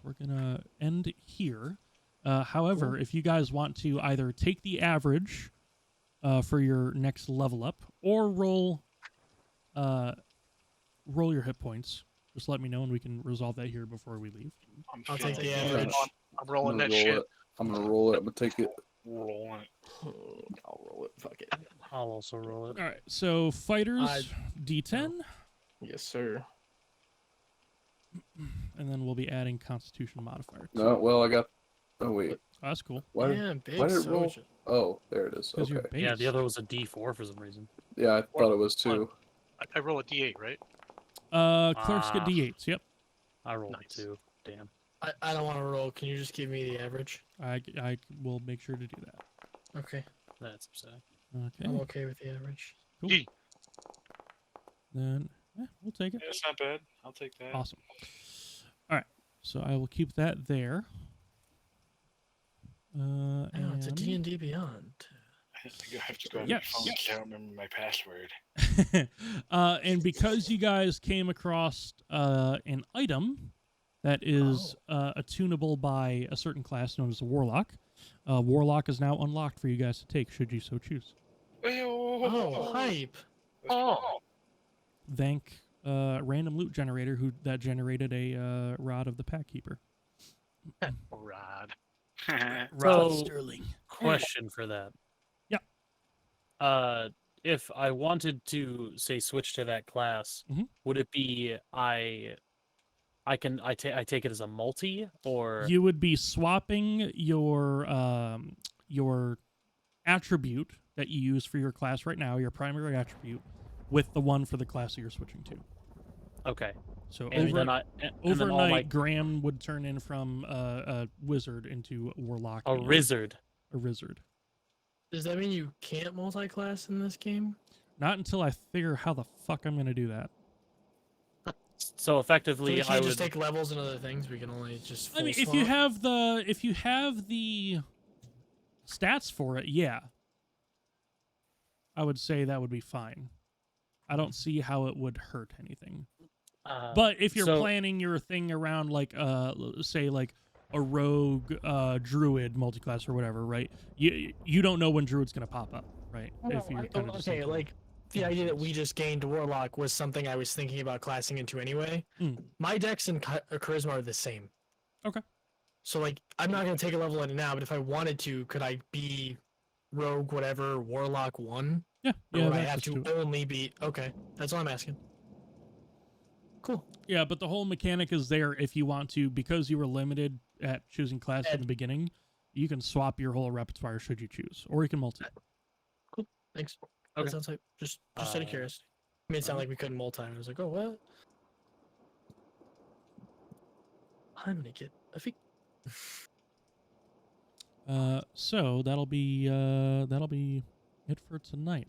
we're gonna end here. However, if you guys want to either take the average for your next level up or roll your hit points, just let me know and we can resolve that here before we leave. I'll take the Yeah. average. I'm rolling that roll shit. it. I'm gonna roll it. I'm gonna take it. Rolling. I'll roll it. Fuck it. I'll also roll it. All right, so fighters D10, Yes, sir. and then we'll be adding Constitution modifier. No, well, I got. Oh wait. Oh, that's cool. Why did, Yeah, big why did it roll? Soja. Oh, there it is. 'Cause you're Okay. Yeah, base. the other was a D4 for some reason. Yeah, I thought it was too. I roll a D8, right? Clerks get Ah. D8s. Yep. I rolled Nice. it too. Damn. I don't want to roll. Can you just give me the average? I will make sure to do that. Okay. That's upsetting. Okay. I'm okay with the average. Cool. Yee. Then we'll take it. Yeah, it's not bad. I'll take that. Awesome. All right. So I will keep that there. Oh, it's a and- D&D Beyond. I think I have to go on Yes. my phone 'cause I don't remember my password. And because you guys came across an item that is attunable by a certain class known as a warlock, warlock is now unlocked for you guys to take should you so choose. Oh, hype. Oh. Thank random loot generator that generated a rod of the pack keeper. Rod. So, Sterling. question for that. Yeah. If I wanted to say switch to that class, Mhm. would it be I take it as a multi or You would be swapping your attribute that you use for your class right now, your primary attribute, with the one for the class that you're switching to. okay? So And then overnight, all my Graham would turn in from a wizard into a warlock. a wizard. A wizard. Does that mean you can't multi-class in this game? Not until I figure how the fuck I'm gonna do that. So So effectively, we I can't would. just take levels and other things. We can only just. I mean, full if you swap? have the stats for it, yeah, I would say that would be fine. I don't see how it would hurt anything. But if you're so- planning your thing around like say like a rogue druid multiclass or whatever, right? You don't know when druid's gonna pop up, right? If you're kind of just okay, into it. like the idea that we just gained warlock was something I was thinking about classing into anyway. Mm. My dex and charisma are the same. Okay. So like, I'm not gonna take a level in it now, but if I wanted to, could I be rogue whatever warlock 1? Yeah, Or yeah, would I that's have just to only be okay? That's all I'm asking. Cool. Yeah, but the whole mechanic is there if you want to, because you were limited at choosing class in the beginning, you can swap your whole repertoire should you choose, or you can multi. Thanks. Okay. That sounds like just out of curiosity. It made it sound like we couldn't multi. I was like, oh what? I'm gonna get a feet. So that'll be it for tonight.